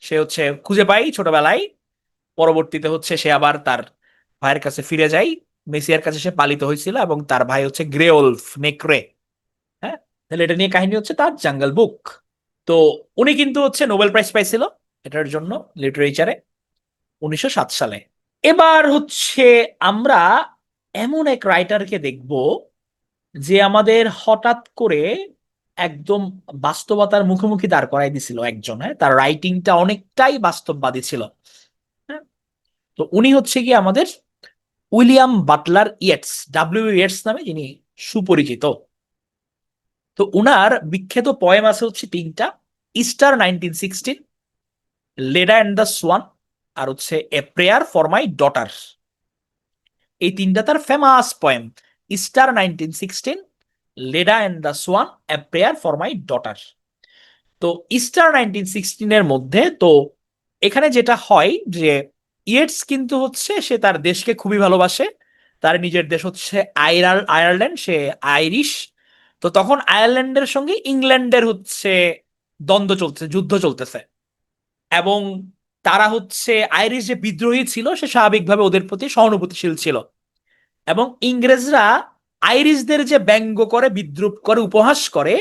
সে হচ্ছে খুঁজে পাই ছোটবেলায়, পরবর্তীতে হচ্ছে সে আবার তার ভাইয়ের কাছে ফিরে যায়, মেসিয়ার কাছে সে পালিত হয়েছিল, এবং তার ভাই হচ্ছে গ্রে ওলফ, নেকড়ে। হ্যাঁ, তাহলে এটা নিয়ে কাহিনী হচ্ছে তার জাঙ্গল বুক। তো উনি কিন্তু হচ্ছে নোবেল প্রাইজ পাইছিল এটার জন্য, লিটারেচারে, 1907 সালে। এবার হচ্ছে আমরা এমন এক রাইটারকে দেখব যে আমাদের হঠাৎ করে একদম বাস্তবতার মুখোমুখি দাঁড় করাই দিছিল একজন। হ্যাঁ, তার রাইটিংটা অনেকটাই বাস্তববাদী ছিল। হ্যাঁ, তো উনি হচ্ছে কি আমাদের উইলিয়াম বাটলার ইয়েটস, ইয়েটস নামে যিনি সুপরিচিত। তো উনার বিখ্যাত পোয়েম আছে হচ্ছে তিনটা: Easter 1916, Leda and the swan, আর হচ্ছে a prayer for my daughter. এই তিনটা তার famous poem. Easter 1916, Leda and the swan, a prayer for my daughter. তো ইস্টার 1916-এর মধ্যে তো এখানে যেটা হয় যে ইয়েটস কিন্তু হচ্ছে সে তার দেশকে খুবই ভালোবাসে। তার নিজের দেশ হচ্ছে আয়ারল্যান্ড, সে আইরিশ। তো তখন আয়ারল্যান্ডের সঙ্গে ইংল্যান্ডের হচ্ছে দ্বন্দ্ব চলছে, যুদ্ধ চলতেছে। এবং তারা হচ্ছে আইরিশ যে বিদ্রোহী ছিল সে স্বাভাবিকভাবে ওদের প্রতি সহানুভূতিশীল ছিল। এবং ইংরেজরা আইরিশদের যে ব্যঙ্গ করে, বিদ্রুপ করে, উপহাস করে,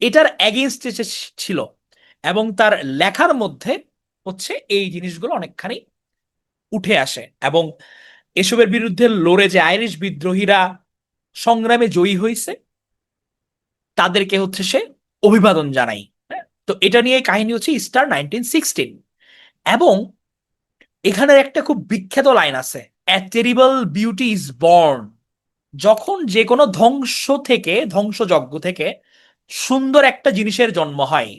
এটার এগেইনস্টে ছিল। এবং তার লেখার মধ্যে হচ্ছে এই জিনিসগুলো অনেকখানি উঠে আসে। এবং এসবের বিরুদ্ধে লড়ে যে আইরিশ বিদ্রোহীরা সংগ্রামে জয়ী হয়েছে তাদেরকে হচ্ছে সে অভিবাদন জানাই। হ্যাঁ? তো এটা নিয়ে কাহিনী হচ্ছে ইস্টার 1916। এবং এখানের একটা খুব বিখ্যাত লাইন আছে, এ টেরিবল বিউটি ইজ বর্ন। যখন যে কোনো ধ্বংস থেকে, ধ্বংসযজ্ঞ থেকে সুন্দর একটা জিনিসের জন্ম হয়,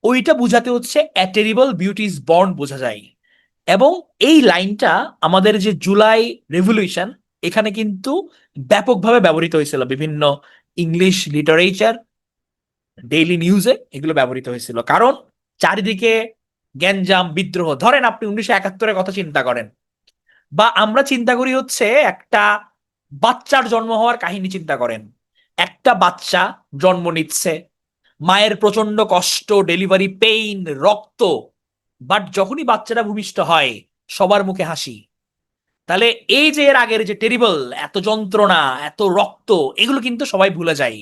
ওইটা বুঝাতে হচ্ছে a terrible beauty is born বোঝা যায়। এবং এই লাইনটা আমাদের যে জুলাই রেভলিউশন, এখানে কিন্তু ব্যাপকভাবে ব্যবহৃত হয়েছিল বিভিন্ন ইংলিশ লিটারেচার, ডেইলি নিউজে এগুলো ব্যবহৃত হয়েছিল। কারণ চারিদিকে গ্যাঞ্জাম, বিদ্রোহ। ধরেন আপনি 1971-এর কথা চিন্তা করেন, বা আমরা চিন্তা করি হচ্ছে একটা বাচ্চার জন্ম হওয়ার কাহিনী চিন্তা করেন। একটা বাচ্চা জন্ম নিচ্ছে, মায়ের প্রচন্ড কষ্ট, ডেলিভারি পেইন, রক্ত। বাট যখনই বাচ্চাটা ভূমিষ্ঠ হয় সবার মুখে হাসি। তাহলে এই যে এর আগের যে টেরিবল, এত যন্ত্রণা, এত রক্ত, এগুলো কিন্তু সবাই ভুলে যায়।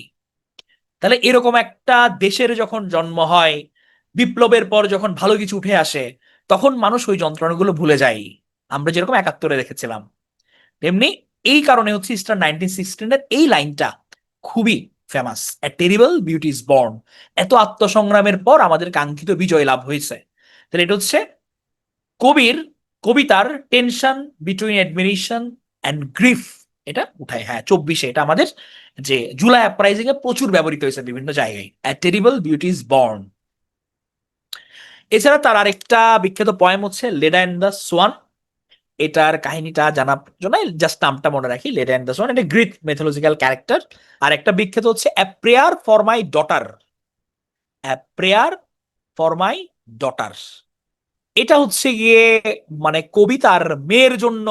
তাহলে এরকম একটা দেশের যখন জন্ম হয়, বিপ্লবের পর যখন ভালো কিছু উঠে আসে, তখন মানুষ ওই যন্ত্রণাগুলো ভুলে যায়। আমরা যেরকম 71-এ দেখেছিলাম তেমনি এই কারণে হচ্ছে ইস্টার 1916-এর এই লাইনটা খুবই famous, A terrible beauty is born. এত আত্মসংগ্রামের পর আমাদের কাঙ্ক্ষিত বিজয় লাভ হয়েছে। তাহলে এটা হচ্ছে কবির কবিতার tension between admiration and grief, এটা উঠায়। হ্যাঁ, 24-এ এটা আমাদের যে জুলাই আপরাইজিং এ প্রচুর ব্যবহৃত হয়েছে বিভিন্ন জায়গায়, এ টেরিবল বিউটি ইজ বর্ন। এছাড়া তার আরেকটা বিখ্যাত পয়েম হচ্ছে লেডা অ্যান্ড দ্য সোয়ান। এটার কাহিনীটা জানার জন্য জাস্ট নামটা মনে রাখি, লেডা অ্যান্ড দ্য সোয়ান। এটা গ্রিক মেথোলজিক্যাল ক্যারেক্টার। আর একটা বিখ্যাত হচ্ছে a prayer for my daughter, A prayer for my daughter. এটা হচ্ছে গিয়ে মানে কবি তার মেয়ের জন্য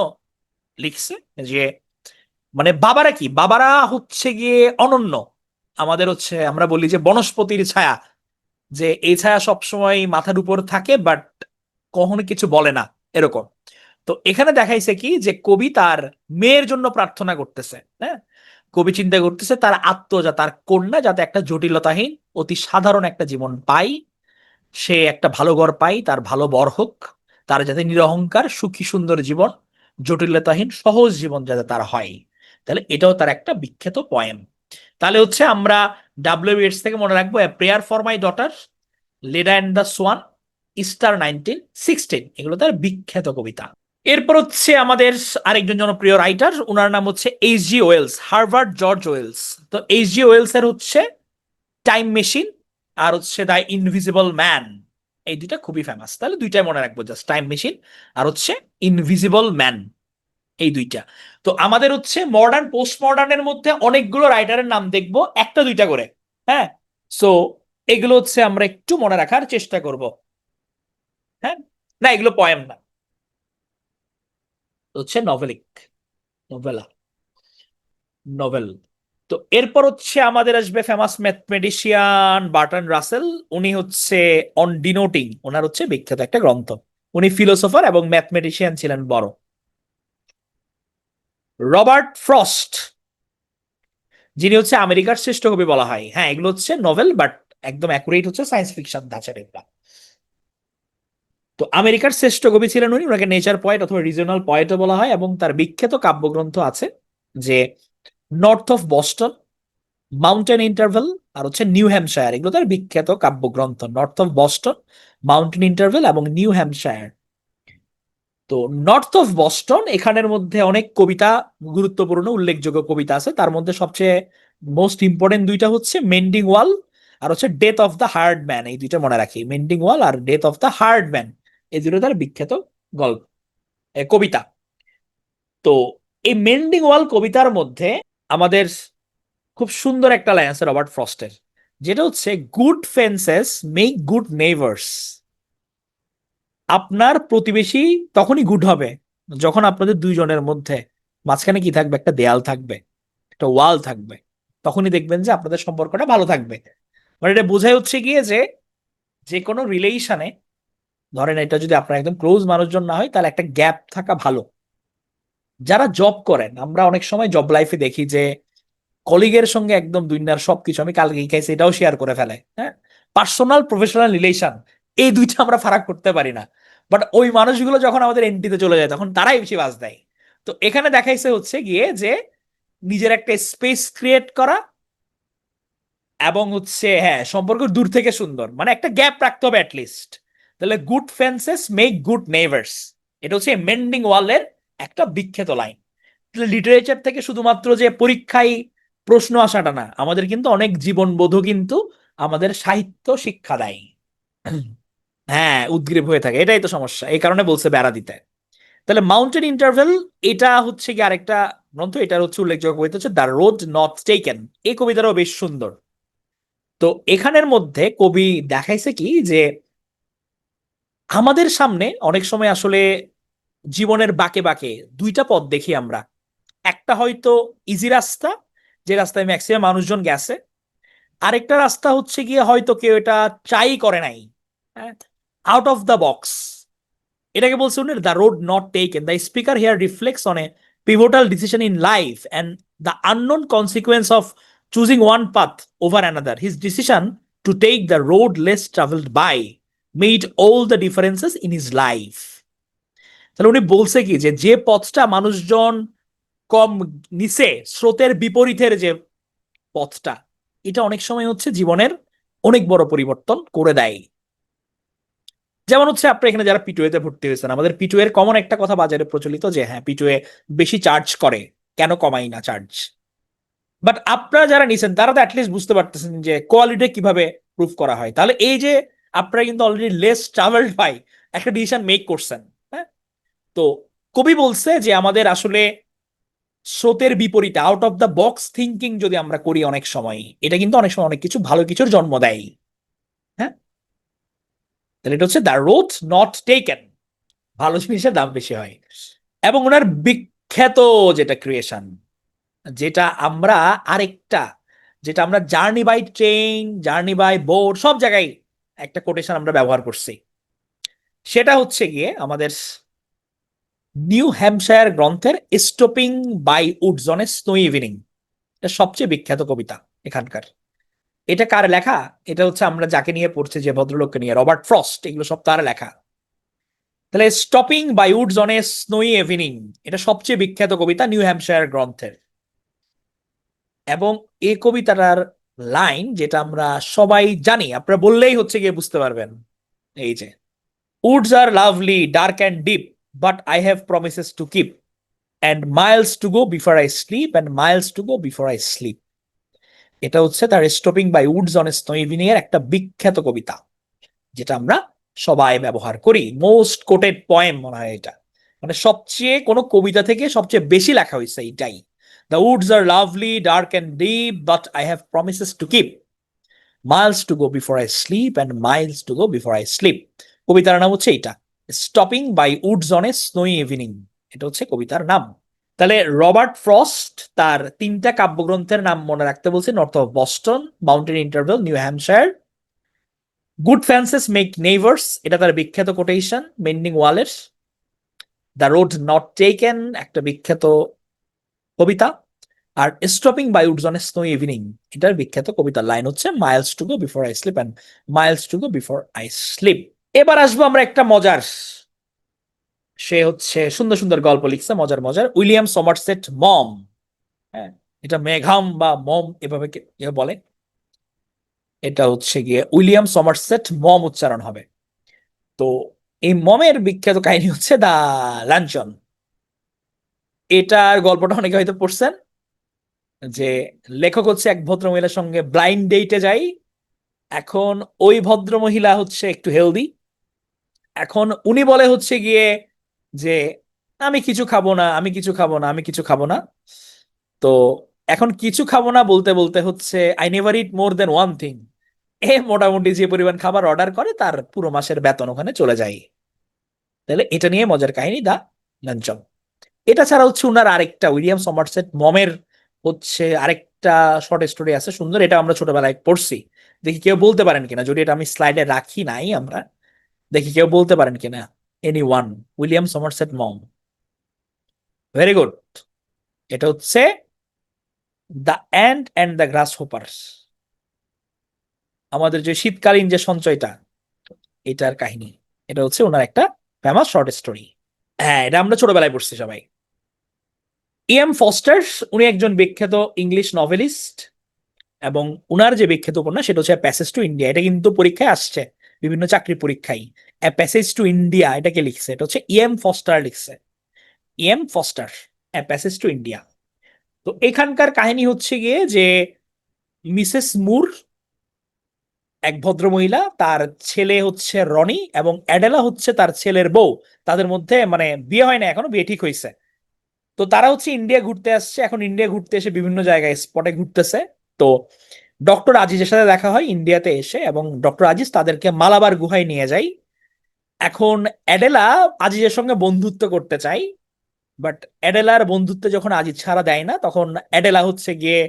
লিখছে। যে মানে বাবারা কি, বাবারা হচ্ছে গিয়ে অনন্য। আমাদের হচ্ছে আমরা বলি যে বনস্পতির ছায়া, যে এই ছায়া সবসময় মাথার উপর থাকে বাট কখনো কিছু বলে না, এরকম। তো এখানে দেখাইছে কি যে কবি তার মেয়ের জন্য প্রার্থনা করতেছে। হ্যাঁ, কবি চিন্তা করতেছে তার আত্মজা, তার কন্যা যাতে একটা জটিলতাহীন অতি সাধারণ একটা জীবন পাই, সে একটা ভালো ঘর পাই, তার ভালো বর হোক, তার যাতে নিরহংকার সুখী সুন্দর জীবন, জটিলতাহীন সহজ জীবন যাতে তার হয়। তাহলে এটাও তার একটা বিখ্যাত পয়েম। তাহলে হচ্ছে আমরা ডাব্লিউ.বি.ইয়েটস থেকে মনে রাখবো, a prayer for my daughter, Leda and the swan, Easter 1916, এগুলো তার বিখ্যাত কবিতা। এরপর হচ্ছে আমাদের আরেকজন জনপ্রিয় রাইটার, ওনার নাম হচ্ছে H G. Wells, Harvard George Wells. তো এইচ.জি. ওয়েলস এর হচ্ছে টাইম মেশিন আর হচ্ছে দ্য ইনভিজিবল ম্যান, এই দুইটা খুবই ফেমাস। তাহলে দুইটাই মনে রাখবো, জাস্ট টাইম মেশিন আর হচ্ছে ইনভিজিবল ম্যান, এই দুইটা। তো আমাদের হচ্ছে মডার্ন পোস্ট মডার্নের মধ্যে অনেকগুলো রাইটারের নাম দেখবো, একটা দুইটা করে। হ্যাঁ, সো এগুলো হচ্ছে আমরা একটু মনে রাখার চেষ্টা করব। হ্যাঁ, না এগুলো পয়েম না, হচ্ছে নভেলিক, নোভেলা, নোভেল। তো এরপর হচ্ছে আমাদের আসবে ফেমাস ম্যাথমেটিশিয়ান বার্টন রাসেল। উনি হচ্ছে অন ডিনোটিং, ওনার হচ্ছে বিখ্যাত একটা গ্রন্থ। উনি ফিলোসোফার এবং ম্যাথমেটিশিয়ান ছিলেন বড়। রবার্ট ফ্রস্ট, যিনি হচ্ছে আমেরিকার শ্রেষ্ঠ কবি বলা হয়। হ্যাঁ, এগুলো হচ্ছে নোভেল বাট একদম অ্যাকুরেট হচ্ছে সায়েন্স ফিকশন ধাঁচের এগুলা। তো আমেরিকার শ্রেষ্ঠ কবি ছিলেন উনি, ওনাকে নেচার পয়েট অথবা রিজনাল পয়েটও বলা হয়। এবং তার বিখ্যাত কাব্যগ্রন্থ আছে যে North of Boston, Mountain Interval আর হচ্ছে নিউ হ্যাম্পশায়ার। এগুলো তার বিখ্যাত কাব্যগ্রন্থ, North of Boston, Mountain Interval এবং নিউ হ্যাম্পশায়ার। তো নর্থ অফ বস্টন, এখানের মধ্যে অনেক কবিতা, গুরুত্বপূর্ণ উল্লেখযোগ্য কবিতা আছে। তার মধ্যে সবচেয়ে মোস্ট ইম্পর্টেন্ট দুইটা হচ্ছে মেন্ডিং ওয়াল আর হচ্ছে death of the hard man. এই দুইটা মনে রাখি, মেন্ডিং ওয়াল আর death of the hard man, এই দুটো তার বিখ্যাত গল্প, কবিতা। তো এই মেন্ডিং ওয়াল কবিতার মধ্যে আমাদের খুব সুন্দর একটা লাইন আছে রবার্ট ফ্রস্টের, যেটা হচ্ছে good fences make good neighbours. আপনার প্রতিবেশী তখনই গুড হবে যখন আপনাদের দুইজনের মধ্যে মাঝখানে কি থাকবে, একটা দেয়াল থাকবে, একটা ওয়াল থাকবে। তখনই দেখবেন যে আপনাদের সম্পর্কটা ভালো থাকবে। মানে এটা বোঝাই হচ্ছে গিয়ে যে যে কোনো রিলেশনে, ধরেন এটা যদি আপনার একদম ক্লোজ মানুষজন না হয়, তাহলে একটা গ্যাপ থাকা ভালো। যারা জব করেন, আমরা অনেক সময় জব লাইফে দেখি যে কলিগের সঙ্গে একদম দুনিয়ার সবকিছু, আমি কালকে কি খাইছি এটাও শেয়ার করে ফেলে। হ্যাঁ, পার্সোনাল প্রফেশনাল রিলেশন, এই দুইটা আমরা ফারাক করতে পারি না। বাট ওই মানুষগুলো যখন আমাদের এন্ট্রিতে চলে যায় তখন তারাই বেশি বাজ দেয়। তো এখানে দেখাইছে হচ্ছে গিয়ে যে নিজের একটা স্পেস ক্রিয়েট করা, এবং হচ্ছে হ্যাঁ সম্পর্ক দূর থেকে সুন্দর, মানে একটা গ্যাপ রাখতে হবে অ্যাটলিস্ট। তাহলে good fences make good neighbours, এটা হচ্ছে মেন্ডিং ওয়ালের একটা বিখ্যাত লাইন। লিটারেচার থেকে শুধুমাত্র যে পরীক্ষায় প্রশ্ন আসাটা না, আমাদের কিন্তু অনেক জীবনবোধও কিন্তু আমাদের সাহিত্য শিক্ষা দেয়। হ্যাঁ, উদ্গ্রীব হয়ে থাকে, এটাই তো সমস্যা, এই কারণে বলছে বেড়া দিতে। তাহলে মাউন্টেন ইন্টারভেল, এটা হচ্ছে কি আরেকটা গ্রন্থ, এটার হচ্ছে উল্লেখযোগ্য কবিতা হচ্ছে দ্য রোড নট টেকেন। এই কবিতাটাও বেশ সুন্দর। তো এখানের মধ্যে কবি দেখাইছে কি যে আমাদের সামনে অনেক সময় আসলে জীবনের বাঁকে বাঁকে দুইটা পথ দেখি আমরা। একটা হয়তো ইজি রাস্তা, যে রাস্তায় ম্যাক্সিমাম মানুষজন গেছে। আরেকটা রাস্তা হচ্ছে গিয়ে হয়তো কেউ এটা ট্রাই করে নাই, আউট অফ দ্য বক্স। এটাকে বলছে উনি the road not taken. The speaker here reflects on a pivotal decision in life and the unknown consequence of choosing one path over another. His decision to take the road less travelled by made all the differences in his life. তাহলে উনি বলছে কি যে যে পথটা মানুষজন কম নিছে, স্রোতের বিপরীতের যে পথটা, এটা অনেক সময় হচ্ছে জীবনের অনেক বড় পরিবর্তন করে দেয়। যেমন হচ্ছে আপনি এখানে যারা পিটুয়েতে ভর্তি হয়েছেন, আমাদের পিটুয়ের কমন একটা কথা বাজারে প্রচলিত যে হ্যাঁ পিটুয়ে বেশি চার্জ করে, কেন কমাই না চার্জ। বাট আপনারা যারা নিছেন তারা তো অ্যাটলিস্ট বুঝতে পারতেছেন যে কোয়ালিটি কিভাবে প্রুফ করা হয়। তাহলে এই যে আপনারা কিন্তু অলরেডি লেস ট্রাভেলড বাই একটা ডিসিশন মেক করছেন। হ্যাঁ, তো কবি বলছে যে আমাদের আসলে স্রোতের বিপরীতে out of the box thinking যদি আমরা করি অনেক সময়, এটা কিন্তু অনেক সময় অনেক কিছু ভালো কিছুর জন্ম দেয়। হ্যাঁ, তাহলে এটা হচ্ছে দ্য রোড নট টেকেন, ভালো জিনিসের দাম বেশি হয়। এবং ওনার বিখ্যাত যেটা ক্রিয়েশন, যেটা আমরা আরেকটা, যেটা আমরা journey by train, journey by boat, সব জায়গায় একটা কোটেশন আমরা ব্যবহার করছি, সেটা হচ্ছে গিয়ে আমাদের নিউ হ্যাম্পশায়ার গ্রন্থের stopping by woods on a snow evening. এটা সবচেয়ে বিখ্যাত কবিতা এখানকার। এটা কার লেখা? এটা হচ্ছে আমরা যাকে নিয়ে পড়ছি, যে ভদ্রলোককে নিয়ে, রবার্ট ফ্রস্ট, এগুলো সব তার লেখা। তাহলে stopping by woods on a snowy evening, এটা সবচেয়ে বিখ্যাত কবিতা নিউ হ্যাম্পশায়ার গ্রন্থের। এবং এই কবিতাটার লাইন যেটা আমরা সবাই জানি, আপনারা বললেই হচ্ছে গিয়ে বুঝতে পারবেন, এই যে woods are lovely dark and deep but I have promises to keep and miles to go before I sleep and miles to go before I sleep. এটা হচ্ছে তার stopping by woods on snow evening এর একটা বিখ্যাত কবিতা, যেটা আমরা সবাই ব্যবহার করি। মোস্ট কোটেড পয়েম মনে হয় এটা, মানে সবচেয়ে কোনো কবিতা থেকে সবচেয়ে বেশি লেখা হয়েছে এইটাই। The woods are lovely dark and deep but I have promises to keep miles to go before I sleep and miles to go before I sleep. কবিতার নাম হচ্ছে এইটা, stopping by woods on a snowy evening, এটা হচ্ছে কবিতার নাম। তাহলে রবার্ট ফ্রস্ট তার তিনটা কাব্যগ্রন্থের নাম মনে রাখতে বলছে, north of Boston, Mountain interval, new Hampshire. Good fences make neighbours, এটা তার বিখ্যাত কোটেশন মেন্ডিং ওয়ালের। দ্য রোড নট টেকেন একটা বিখ্যাত কবিতা। আর stopping by woods on a snow evening, এটার বিখ্যাত কবিতার লাইন হচ্ছে miles to go before I sleep and miles to go before I sleep. এবার আসবো আমরা একটা মজার, সে হচ্ছে সুন্দর সুন্দর গল্প লিখছে, মজার মজার, উইলিয়াম সমারসেট মম। হ্যাঁ, এটা মেঘাম বা মম এভাবে বলে, এটা হচ্ছে গিয়ে উইলিয়াম সমারসেট মম উচ্চারণ হবে। তো এই মমের বিখ্যাত কাহিনী হচ্ছে দা লাঞ্চন। এটার গল্পটা অনেকে হয়তো পড়ছেন, যে লেখক হচ্ছে এক ভদ্র মহিলার সঙ্গে ব্লাইন্ড ডেটে যায়। এখন ওই ভদ্র মহিলা হচ্ছে একটু হেলদি, এখন উনি বলে হচ্ছে গিয়ে যে আমি কিছু খাবো না, আমি কিছু খাবো না, আমি কিছু খাবো না। তো এখন কিছু খাবো না বলতে বলতে হচ্ছে I never eat more than one thing, এ মোটামুটি যে পরিমাণ খাবার অর্ডার করে তার পুরো মাসের বেতন ওখানে চলে যায়। তাহলে এটা নিয়ে মজার কাহিনী দা লাঞ্চন। এটা ছাড়া হচ্ছে উনার আরেকটা উইলিয়াম সমারসেট মমের হচ্ছে আরেকটা শর্ট স্টোরি আছে সুন্দর, এটা আমরা ছোটবেলায় পড়ছি। দেখি কেউ বলতে পারেন কিনা, যদি এটা আমি স্লাইডে রাখি নাই আমরা, দেখি কেউ বলতে পারেন কিনা। Any one, William Somerset Maugham. Very good. এটা হচ্ছে the ant and the grasshoppers, আমাদের যে শীতকালীন যে সঞ্চয়টা, এটার কাহিনী। এটা হচ্ছে ওনার একটা ফেমাস শর্ট স্টোরি। হ্যাঁ, এটা আমরা ছোটবেলায় পড়ছি সবাই। এম ফস্টার, উনি একজন বিখ্যাত ইংলিশ নভেলিস্ট, এবং উনার যে বিখ্যাত উপন্যাস সেটা হচ্ছে প্যাসেজ টু ইন্ডিয়া। এটা কিন্তু পরীক্ষায় আসছে, বিভিন্ন চাকরি পরীক্ষায়। প্যাসেজ টু ইন্ডিয়া এটাকে লিখছে, এটা হচ্ছে এম ফস্টার লিখছে। M Forster, passage to India. তো এখানকার কাহিনী হচ্ছে গিয়ে যে মিসেস মুর, এক ভদ্রমহিলা, তার ছেলে হচ্ছে রনি এবং অ্যাডেলা হচ্ছে তার ছেলের বউ। তাদের মধ্যে মানে বিয়ে হয় না এখনো, বিয়ে ঠিক হয়েছে। তো তারা হচ্ছে ইন্ডিয়া ঘুরতে আসছে, এখন ইন্ডিয়া ঘুরতে এসে বিভিন্ন জায়গায় স্পটে ঘুরতেছে। তো ডক্টর আজিজের সাথে দেখা হয় ইন্ডিয়াতে এসে, এবং ডক্টর আজিজ তাদেরকে মালাবার গুহায় নিয়ে যায়। এখন অ্যাডেলা আজিজের সঙ্গে বন্ধুত্ব করতে চায়, বাট অ্যাডেলার বন্ধুত্বে যখন আজিজ ছাড়া দেয় না, তখন অ্যাডেলা হচ্ছে গিয়ে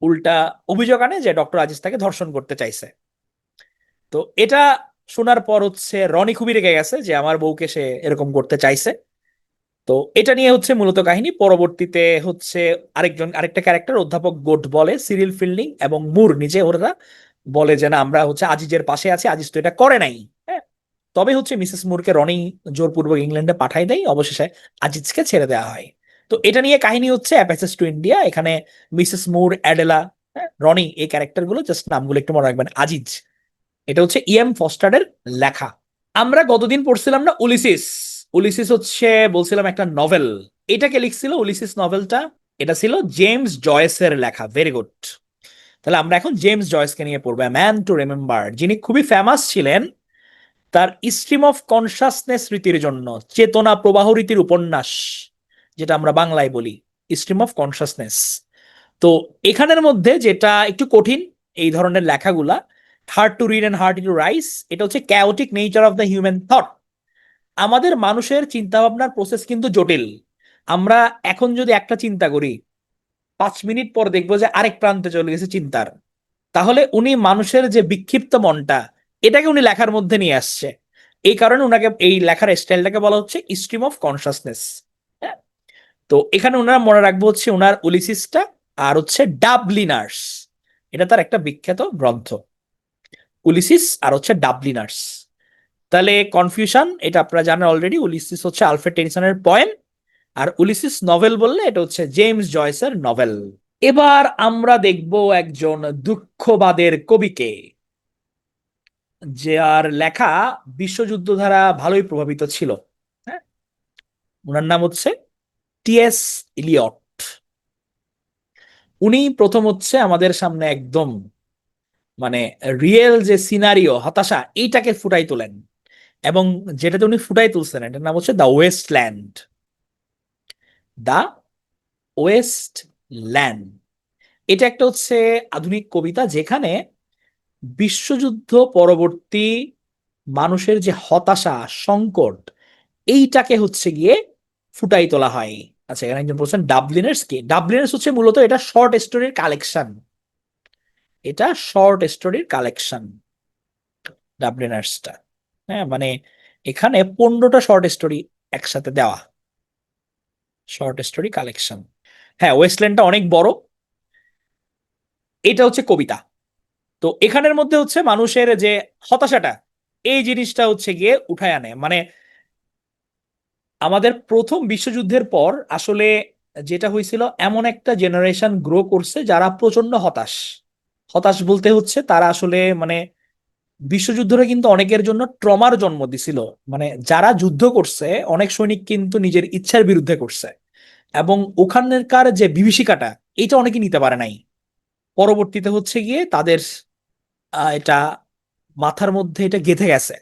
উল্টা অভিযোগ আনে যে ডক্টর আজিজ তাকে ধর্ষণ করতে চাইছে। তো এটা শোনার পর হচ্ছে রনি খুবই রেগে গেছে যে আমার বউকে সে এরকম করতে চাইছে। তো এটা নিয়ে হচ্ছে মূলত কাহিনী। পরবর্তীতে হচ্ছে আরেকটা ক্যারেক্টার অধ্যাপক গোট বলে, সিরিল ফিল্ডিং এবং মুর নিজে ওরা বলে যে না, আমরা হচ্ছে আজিজের পাশে আছি, আজিজ তো এটা করে নাই। হ্যাঁ, তবে হচ্ছে মিসেস মুরকে রনি জোরপূর্বক ইংল্যান্ডে পাঠাই দেয়, অবশেষে আজিজকে ছেড়ে দেওয়া হয়। তো এটা নিয়ে কাহিনী হচ্ছে অ্যাপেসেস টু ইন্ডিয়া। এখানে মিসেস মুর, অ্যাডেলা, রনি, এই ক্যারেক্টার গুলো জাস্ট নামগুলো একটু মনে রাখবেন। আজিজ, এটা হচ্ছে ইএম ফস্টারের লেখা। আমরা গতদিন পড়ছিলাম না উলিসিস। উলিসিস হচ্ছে বলছিলাম একটা নভেল। এটাকে লিখছিল উলিসিস নভেলটা, এটা ছিল জেমস জয়েসের লেখা। Very good. তাহলে আমরা এখন জেমস জয়েসকে নিয়ে পড়বো, ম্যান টু রিমেম্বার, যিনি খুবই ফেমাস ছিলেন তার স্ট্রিম অফ কনসাসনেস রীতির জন্য, চেতনা প্রবাহ রীতির উপন্যাস, যেটা আমরা বাংলায় বলি স্ট্রিম অফ কনসাসনেস। তো এখানের মধ্যে যেটা একটু কঠিন এই ধরনের লেখাগুলা, hard to read and hard to rise, এটা হচ্ছে chaotic nature of the human thought. আমাদের মানুষের চিন্তা ভাবনার প্রসেস কিন্তু জটিল। আমরা এখন যদি একটা চিন্তা করি, 5 মিনিট পর দেখবো যে আরেক প্রান্তে চলে গেছে চিন্তার। তাহলে উনি মানুষের যে বিক্ষিপ্ত মনটা, এটাকে উনি লেখার মধ্যে নিয়ে আসছে। এই কারণে উনাকে এই লেখার স্টাইলটাকে বলা হচ্ছে স্ট্রিম অফ কনসাসনেস। হ্যাঁ, তো এখানে ওনারা মনে রাখবো হচ্ছে ওনার উলিসিসটা, আর হচ্ছে ডাবলিনার্স, এটা তার একটা বিখ্যাত গ্রন্থ। উলিসিস আর হচ্ছে ডাবলিনার্স। তাহলে কনফিউশন এটা আপনারা জানেন অলরেডি, উলিসিস হচ্ছে আলফ্রেড টেনিসনের পোয়েম, আর উলিসিস নভেল বললে এটা হচ্ছে জেমস জয়েসের নভেল। এবার আমরা দেখব একজন দুঃখবাদের কবিকে, যার লেখা বিশ্বযুদ্ধ দ্বারা ভালোই প্রভাবিত ছিল। হ্যাঁ, ওনার নাম হচ্ছে টিএস ইলিয়ট। উনি প্রথম হচ্ছে আমাদের সামনে একদম মানে রিয়েল যে সিনারিও, হতাশা, এইটাকে ফুটাই তোলেন। এবং যেটাতে উনি ফুটাই তুলছেন এটার নাম হচ্ছে the West land. The West land, এটা একটা হচ্ছে আধুনিক কবিতা, যেখানে বিশ্বযুদ্ধ পরবর্তী মানুষের যে হতাশা, সংকট, এইটাকে হচ্ছে গিয়ে ফুটাই তোলা হয়। আচ্ছা, এখানে একজন বলছেন ডাবলিনার্স কি? ডাবলিনার্স হচ্ছে মূলত এটা শর্ট স্টোরির কালেকশন, এটা শর্ট স্টোরির কালেকশন ডাবলিনার্সটা। হ্যাঁ, মানে এখানে 15টা শর্ট স্টোরি একসাথে দেওয়া, শর্ট স্টোরি কালেকশন। হ্যাঁ, ওয়েস্টল্যান্ডটা অনেক বড়। এটা হচ্ছে কবিতা। তো এখানের মধ্যে হচ্ছে মানুষের যে হতাশাটা, এই জিনিসটা হচ্ছে গিয়ে উঠায় আনে। মানে আমাদের প্রথম বিশ্বযুদ্ধের পর আসলে যেটা হয়েছিল, এমন একটা জেনারেশন গ্রো করছে যারা প্রচন্ড হতাশ। হতাশ বলতে হচ্ছে তারা আসলে মানে বিশ্বযুদ্ধটা কিন্তু অনেকের জন্য ট্রমার জন্ম দিছিল। মানে যারা যুদ্ধ করছে, অনেক সৈনিক কিন্তু নিজের ইচ্ছার বিরুদ্ধে করছে, এবং ওখানকার যে বিভীষিকাটা, এটা অনেকে নিতে পারে নাই। পরবর্তীতে হচ্ছে গিয়ে তাদের এটা মাথার মধ্যে এটা গেঁথে গেছে।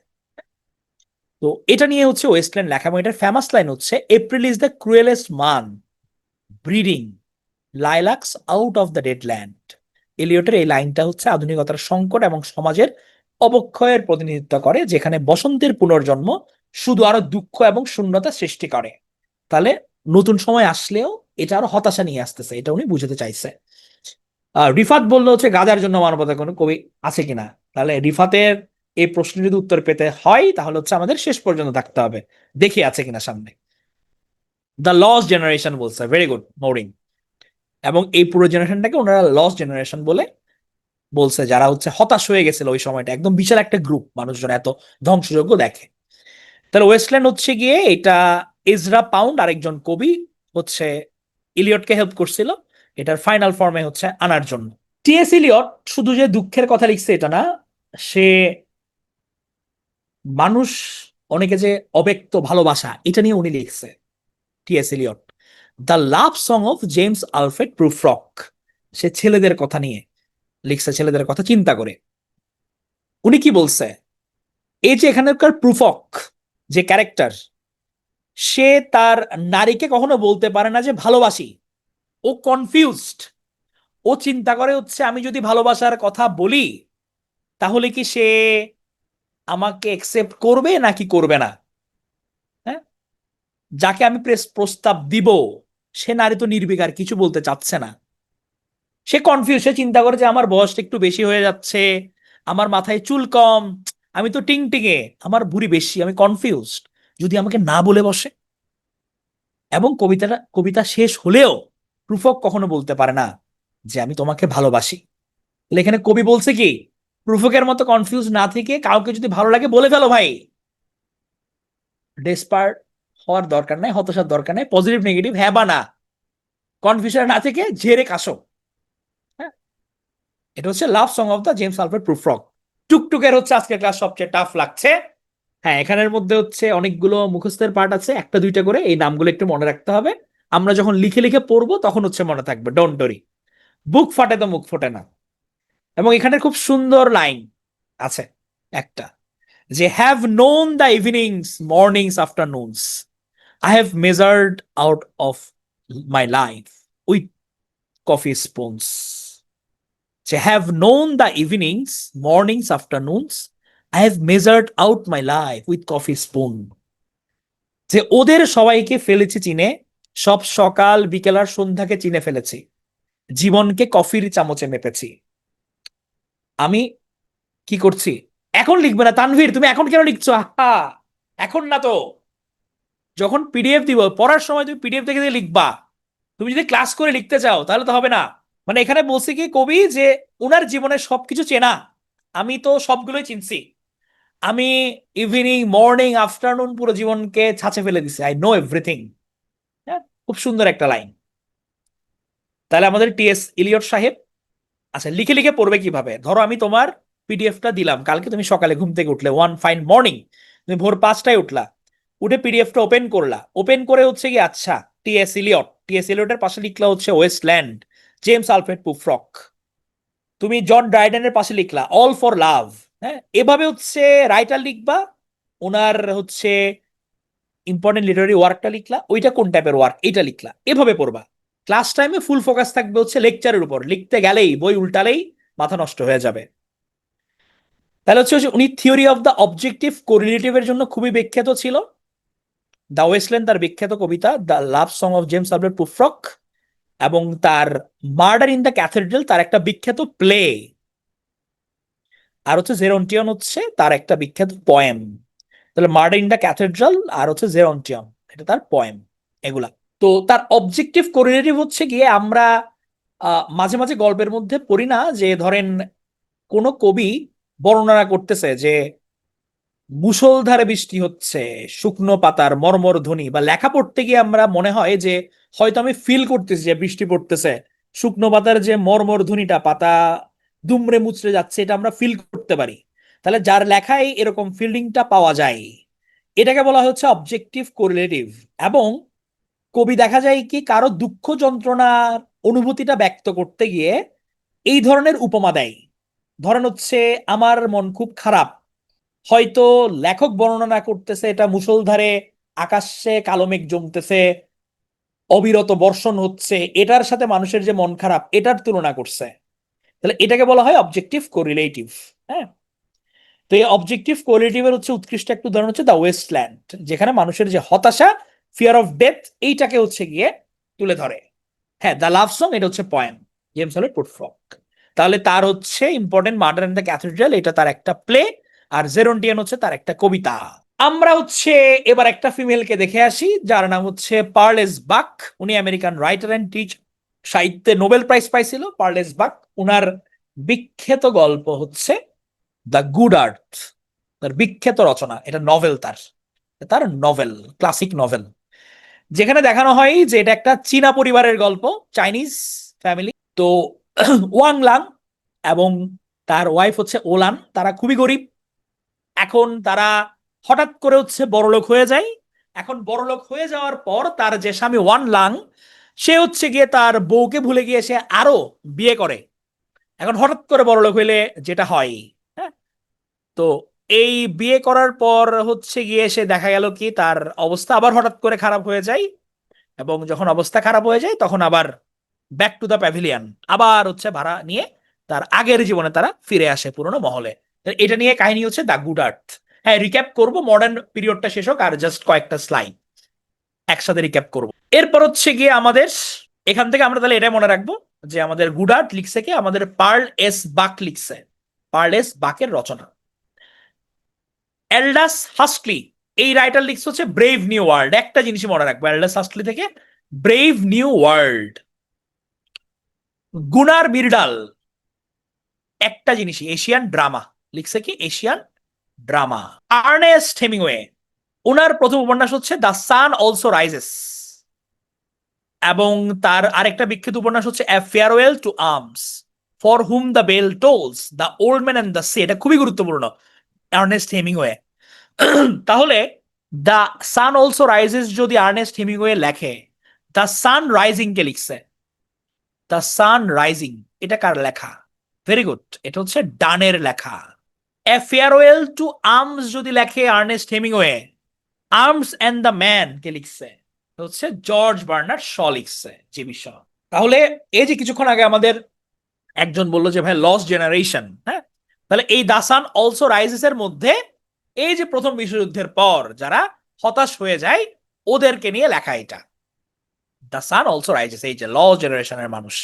তো এটা নিয়ে হচ্ছে ওয়েস্টল্যান্ড লেখা, এবং এটার ফেমাস লাইন হচ্ছে, April is the cruellest month, breeding lilacs out of the dead land. এলিয়টের এই লাইনটা হচ্ছে আধুনিকতার সংকট এবং সমাজের অবক্ষয়ের প্রতিনিধিত্ব করে, যেখানে বসন্তের পুনর্জন্ম শুধু আরো দুঃখ এবং শূন্যতা সৃষ্টি করে। তাহলে নতুন সময় আসলেও এটা আরো হতাশা নিয়ে আসতেছে, এটা উনি বুঝাতে চাইছে। রিফাত বললো হচ্ছে গাজার জন্য মানবতার কোনো কবি আছে কিনা। তাহলে রিফাতের এই প্রশ্নের যদি উত্তর পেতে হয় তাহলে হচ্ছে আমাদের শেষ পর্যন্ত থাকতে হবে, দেখি আছে কিনা সামনে। দ্য লস্ট জেনারেশন বলছে, ভেরি গুড মৌরিং। এবং এই পুরো জেনারেশনটাকে ওনারা লস্ট জেনারেশন বলে বলছে, যারা হচ্ছে হতাশ হয়ে গেছিল ওই সময়টা, একদম বিশাল একটা গ্রুপ মানুষজন এত ধ্বংসযজ্ঞ দেখে। তাহলে ওয়েস্টল্যান্ড হচ্ছে গিয়ে এটা ইজরা পাউন্ড আরেকজন কবি হচ্ছে ইলিয়টকে হেল্প করছিল এটার ফাইনাল ফর্মে হচ্ছে আনার জন্য। টিএস ইলিয়ট শুধু যে দুঃখের কথা লিখছে এটা না, সে মানুষ, অনেকে যে অব্যক্ত ভালোবাসা, এটা নিয়ে উনি লিখছে T S Eliot. The love song of James Alfred Prufrock, সে ছেলেদের কথা নিয়ে লিখছে, ছেলেদের কথা চিন্তা করে। উনি কি বলছে, এই যে এখানকার প্রুফক যে ক্যারেক্টার, সে তার নারীকে কখনো বলতে পারে না যে ভালোবাসি, ও কনফিউজড। ও চিন্তা করে হচ্ছে আমি যদি ভালোবাসার কথা বলি তাহলে কি সে আমাকে একসেপ্ট করবে নাকি করবে না। হ্যাঁ, যাকে আমি প্রস্তাব দিব সে নারী তো নির্বিকার, কিছু বলতে চাচ্ছে না, সে কনফিউজ। সে চিন্তা করে যে আমার বয়সটা একটু বেশি হয়ে যাচ্ছে, আমার মাথায় চুল কম, আমি তো টিংটিঙে, আমার ভুঁড়ি বেশি, আমি কনফিউজড, যদি আমাকে না বলে বসে। এবং কবিতা শেষ হলেও প্রুফক কখনো বলতে পারে না যে আমি তোমাকে ভালোবাসি। তাহলে এখানে কবি বলছে কি, প্রুফকের মতো কনফিউজ না থেকে কাউকে যদি ভালো লাগে বলে ফেলো ভাই, ডেসপার্ট হওয়ার দরকার নাই, হতাশার দরকার নাই, পজিটিভ নেগেটিভ হ্যাঁ বা না, কনফিউশন না থেকে ঝেড়ে কাশো। হ্যাঁ, এটা হচ্ছে love song of the James Alfred Prufrock. টুকটুকের হচ্ছে আজকে ক্লাস সবচেয়ে টাফ লাগছে। হ্যাঁ, এখানের মধ্যে হচ্ছে অনেকগুলো মুখস্থের পার্ট আছে, একটা দুইটা করে, এই নামগুলো একটু মনে রাখতে হবে। আমরা যখন লিখে লিখে পড়বো তখন হচ্ছে মনে থাকবে, ডোন্ট ওরি। বুক ফাটে তো মুখ ফোটে না। এবং এখানে খুব সুন্দর লাইন আছে একটা, যে have known the evenings mornings afternoons, I have measured out of my life with coffee spoons. যে have known the evenings mornings afternoons, I have measured out my life with coffee spoon. যে ওদের সবাইকে ফেলেছি চিনে, সব সকাল বিকেল আর সন্ধ্যাকে চিনে ফেলেছি, জীবনকে কফির চামচে মেপেছি। আমি কি করছি, এখন লিখবে না তানভীর, তুমি এখন কেন লিখছো, আহা এখন না তো, যখন পিডিএফ দিব পড়ার সময় তুমি পিডিএফ দেখে দিয়ে লিখবা। তুমি যদি ক্লাস করে লিখতে চাও তাহলে তো হবে না। মানে এখানে বলছি কি কবি, যে ওনার জীবনের সবকিছু চেনা, আমি তো সবগুলোই চিনছি, আমি ইভিনিং মর্নিং আফটারনুন পুরো জীবনকে ছাঁচে ফেলে দিছি, আই নো এভরিথিং। হ্যাঁ, খুব সুন্দর একটা লাইন। তাহলে আমাদের টিএস ইলিয়ট সাহেব, আচ্ছা লিখে লিখে পড়বে কিভাবে, ধরো আমি তোমার পিডিএফটা দিলাম কালকে, তুমি সকালে ঘুম থেকে উঠলে, ওয়ান ফাইন মর্নিং, তুমি ভোর 5টায় উঠলা, উঠে পিডিএফটা ওপেন করলা, ওপেন করে হচ্ছে কি, আচ্ছা টিএস ইলিয়টের পাশে লিখলা হচ্ছে ওয়েস্টল্যান্ড, জেমস আলফ্রেড পুফ্রক। তুমি জন ড্রাইডেনের পাশে লিখলা অল ফর লাভ। হ্যাঁ, এভাবে হচ্ছে রাইটার লিখবা, ওনার হচ্ছে ইম্পর্টেন্ট লিটারারি ওয়ার্কটা লিখলা, ওইটা কোন টাইপের ওয়ার্ক এটা লিখলা, এভাবে পড়বা। ক্লাস টাইমে ফুল ফোকাস থাকবে হচ্ছে লেকচারের উপর, লিখতে গেলেই বই উল্টালেই মাথা নষ্ট হয়ে যাবে। তাহলে হচ্ছে উনি থিওরি অফ দ্য অবজেক্টিভ কোরিলেটিভের জন্য খুবই বিখ্যাত ছিল। দ্য ওয়েস্টল্যান্ড তার বিখ্যাত কবিতা, the love song of James Alfred Prufrock, এবং তার মার্ডার ইন দ্য ক্যাথেড্রাল তার একটা বিখ্যাত প্লে, আর হচ্ছে জেরন্টিয়ন হচ্ছে তার একটা বিখ্যাত পয়েম। তাহলে মার্ডার ইন দ্য ক্যাথেড্রাল আর হচ্ছে জেরন্টিয়ন, এটা তার পয়েম এগুলা। তো তার অবজেক্টিভ কোরিলেটিভ হচ্ছে গিয়ে, আমরা মাঝে মাঝে গল্পের মধ্যে পড়ি না, যে ধরেন কোন কবি বর্ণনা করতেছে যে মুষলধারে বৃষ্টি হচ্ছে, শুকনো পাতার মর্মর ধ্বনি, বা লেখা পড়তে গিয়ে আমরা মনে হয় যে হয়তো আমি ফিল করতেছি যে বৃষ্টি পড়তেছে, শুকনো পাতার যে মর্মর ধ্বনিটা, পাতা দুমড়ে মুচড়ে যাচ্ছে, এটা আমরা ফিল করতে পারি। তাহলে যার লেখায় এরকম ফিল্ডিংটা পাওয়া যায়, এটাকে বলা হচ্ছে অবজেক্টিভ কোরিলেটিভ। এবং কবি দেখা যায় কি কারো দুঃখ যন্ত্রণার অনুভূতিটা ব্যক্ত করতে গিয়ে এই ধরনের উপমা দেয়। ধরেন হচ্ছে আমার মন খুব খারাপ, হয়তো লেখক বর্ণনা করতেছে এটা মুষলধারে আকাশে কালো মেঘ জমতেছে, অবিরত বর্ষণ হচ্ছে, এটার সাথে মানুষের যে মন খারাপ এটার তুলনা করছে, তাহলে এটাকে বলা হয় অবজেক্টিভ কোরিলেটিভ। হ্যাঁ, তো এই অবজেক্টিভ কোরিলেটিভের হচ্ছে উৎকৃষ্ট একটা উদাহরণ হচ্ছে দ্য ওয়েস্টল্যান্ড, যেখানে মানুষের যে হতাশা, ফিয়ার অফ ডেথ, এইটাকে হচ্ছে গিয়ে তুলে ধরে। হ্যাঁ, দ্য লাভ সং এটা হচ্ছে পয়েম, জেমস হলের পোর্টফ্রক। তাহলে তার হচ্ছে important murder in the cathedral, এটা তার একটা প্লে, আর জেরন্টিয়ান হচ্ছে তার একটা কবিতা। আমরা হচ্ছে এবার একটা ফিমেলকে দেখে আসি যার নাম হচ্ছে পার্লেস বাক। উনি আমেরিকান রাইটার অ্যান্ড টিচ, সাহিত্যে নোবেল প্রাইজ পাইছিল পার্লেস বাক। উনার বিখ্যাত গল্প হচ্ছে দ্য গুড আর্থ, তার বিখ্যাত রচনা, এটা নভেল, তার তার নভেল, ক্লাসিক নভেল, যেখানে দেখানো হয় যে এটা একটা চীনা পরিবারের গল্প, চাইনিজ ফ্যামিলি। তো ওয়াং লাং এবং তার ওয়াইফ হচ্ছে ওলান, তারা খুবই গরিব। এখন তারা হঠাৎ করে হচ্ছে বড়লোক হয়ে যায়। এখন বড়লোক হয়ে যাওয়ার পর তার যে স্বামী ওয়ান লাং, সে হচ্ছে গিয়ে তার বউকে ভুলে গিয়ে সে আরো বিয়ে করে। এখন হঠাৎ করে বড়লোক হইলে যেটা হয়, হ্যাঁ, তো এই বিয়ে করার পর হচ্ছে গিয়ে সে দেখা গেল কি তার অবস্থা আবার হঠাৎ করে খারাপ হয়ে যায়। এবং যখন অবস্থা খারাপ হয়ে যায় তখন আবার ব্যাক টু দ্য প্যাভিলিয়ন, আবার হচ্ছে ভাড়া নিয়ে তার আগের জীবনে তারা ফিরে আসে পুরোনো মহলে। এটা নিয়ে কাহিনী হচ্ছে দ্য গুড আর্থ। হ্যাঁ, রিক্যাপ করব, মডার্ন পিরিয়ডটা শেষ হোক আর জাস্ট কয়েকটা স্লাইড একসাথে রিক্যাপ করব। এরপর হচ্ছে গিয়ে আমাদের এখান থেকে আমরা তাহলে এটাই মনে রাখবো যে আমাদের গুড আর্ট লিখছে কি, আমাদের পার্ল এস বাক লিখছে, পার্ল এস বাকের রচনা। এল্ডাস হাস্টলি, এই রাইটার লিখছে হচ্ছে ব্রেভ নিউ ওয়ার্ল্ড। একটা জিনিসই মনে রাখবো এল্ডাস হাস্টলি থেকে, ব্রেভ নিউ ওয়ার্ল্ড। গুনার মির্ডাল, একটা জিনিসই, এশিয়ান ড্রামা, লিখছে কি এশিয়ান ড্রামা। আর্নেস্ট হেমিংওয়ে, ওনার প্রথম উপন্যাস হচ্ছে দ্য সান অলসো রাইজেস, এবং তার আরেকটা বিখ্যাত উপন্যাস হচ্ছে a farewell to arms, for whom the bell tolls, the old man and the sea, এটা খুবই গুরুত্বপূর্ণ, আর্নেস্ট হেমিংওয়ে। তাহলে দ্য সান অলসো রাইজেস যদি আর্নেস্ট হেমিংওয়ে লেখে, দ্য সান রাইজিং কে লিখছে, দ্য সান রাইজিং এটা কার লেখা? ভেরি গুড, এটা হচ্ছে ডানের লেখা। এ ফেয়ারওয়েল টু আর্মস যদি লেখে Ernest Hemingway, arms and the man কে লিখছে হচ্ছে জর্জ বার্নার্ড শ লিখছে, জিমি শ। তাহলে এই যে কিছুক্ষণ আগে আমাদের একজন বললো যে ভাই লস্ট জেনারেশন, হ্যাঁ, তাহলে এই দাসান অলসো রাইজেস এর মধ্যে এই যে প্রথম বিশ্বযুদ্ধের পর যারা হতাশ হয়ে যায় ওদেরকে নিয়ে লেখা এটা, দ্য সান অলসো রাইজেস। এই যে লস্ট জেনারেশনের মানুষ,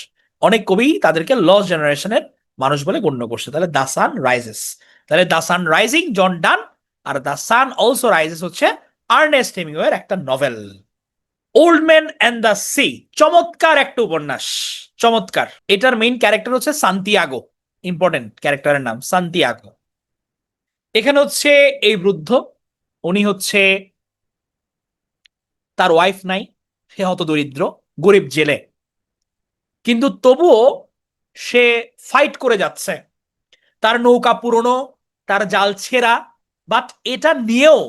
অনেক কবি তাদেরকে লস্ট জেনারেশনের মানুষ বলে গণ্য করছে। তাহলে দ্য সান রাইজেস, তাহলে the sun rising John Donne, আর দ্য সান অলসো রাইজেস হচ্ছে আর্নেস্ট হেমিংওয়ের একটা novel. Old man and the sea, চমৎকার একটা উপন্যাস, চমৎকার। এটার মেইন ক্যারেক্টার হচ্ছে সান্তিয়াগো, ইম্পর্টেন্ট ক্যারেক্টারের নাম সান্তিয়াগো। এখানে হচ্ছে এই বৃদ্ধ, উনি হচ্ছে তার ওয়াইফ নাই, সে হত দরিদ্র গরিব জেলে, কিন্তু তবুও সে ফাইট করে যাচ্ছে। তার নৌকা পুরনো, তার জাল ছেঁড়া, বাট এটা নিয়েও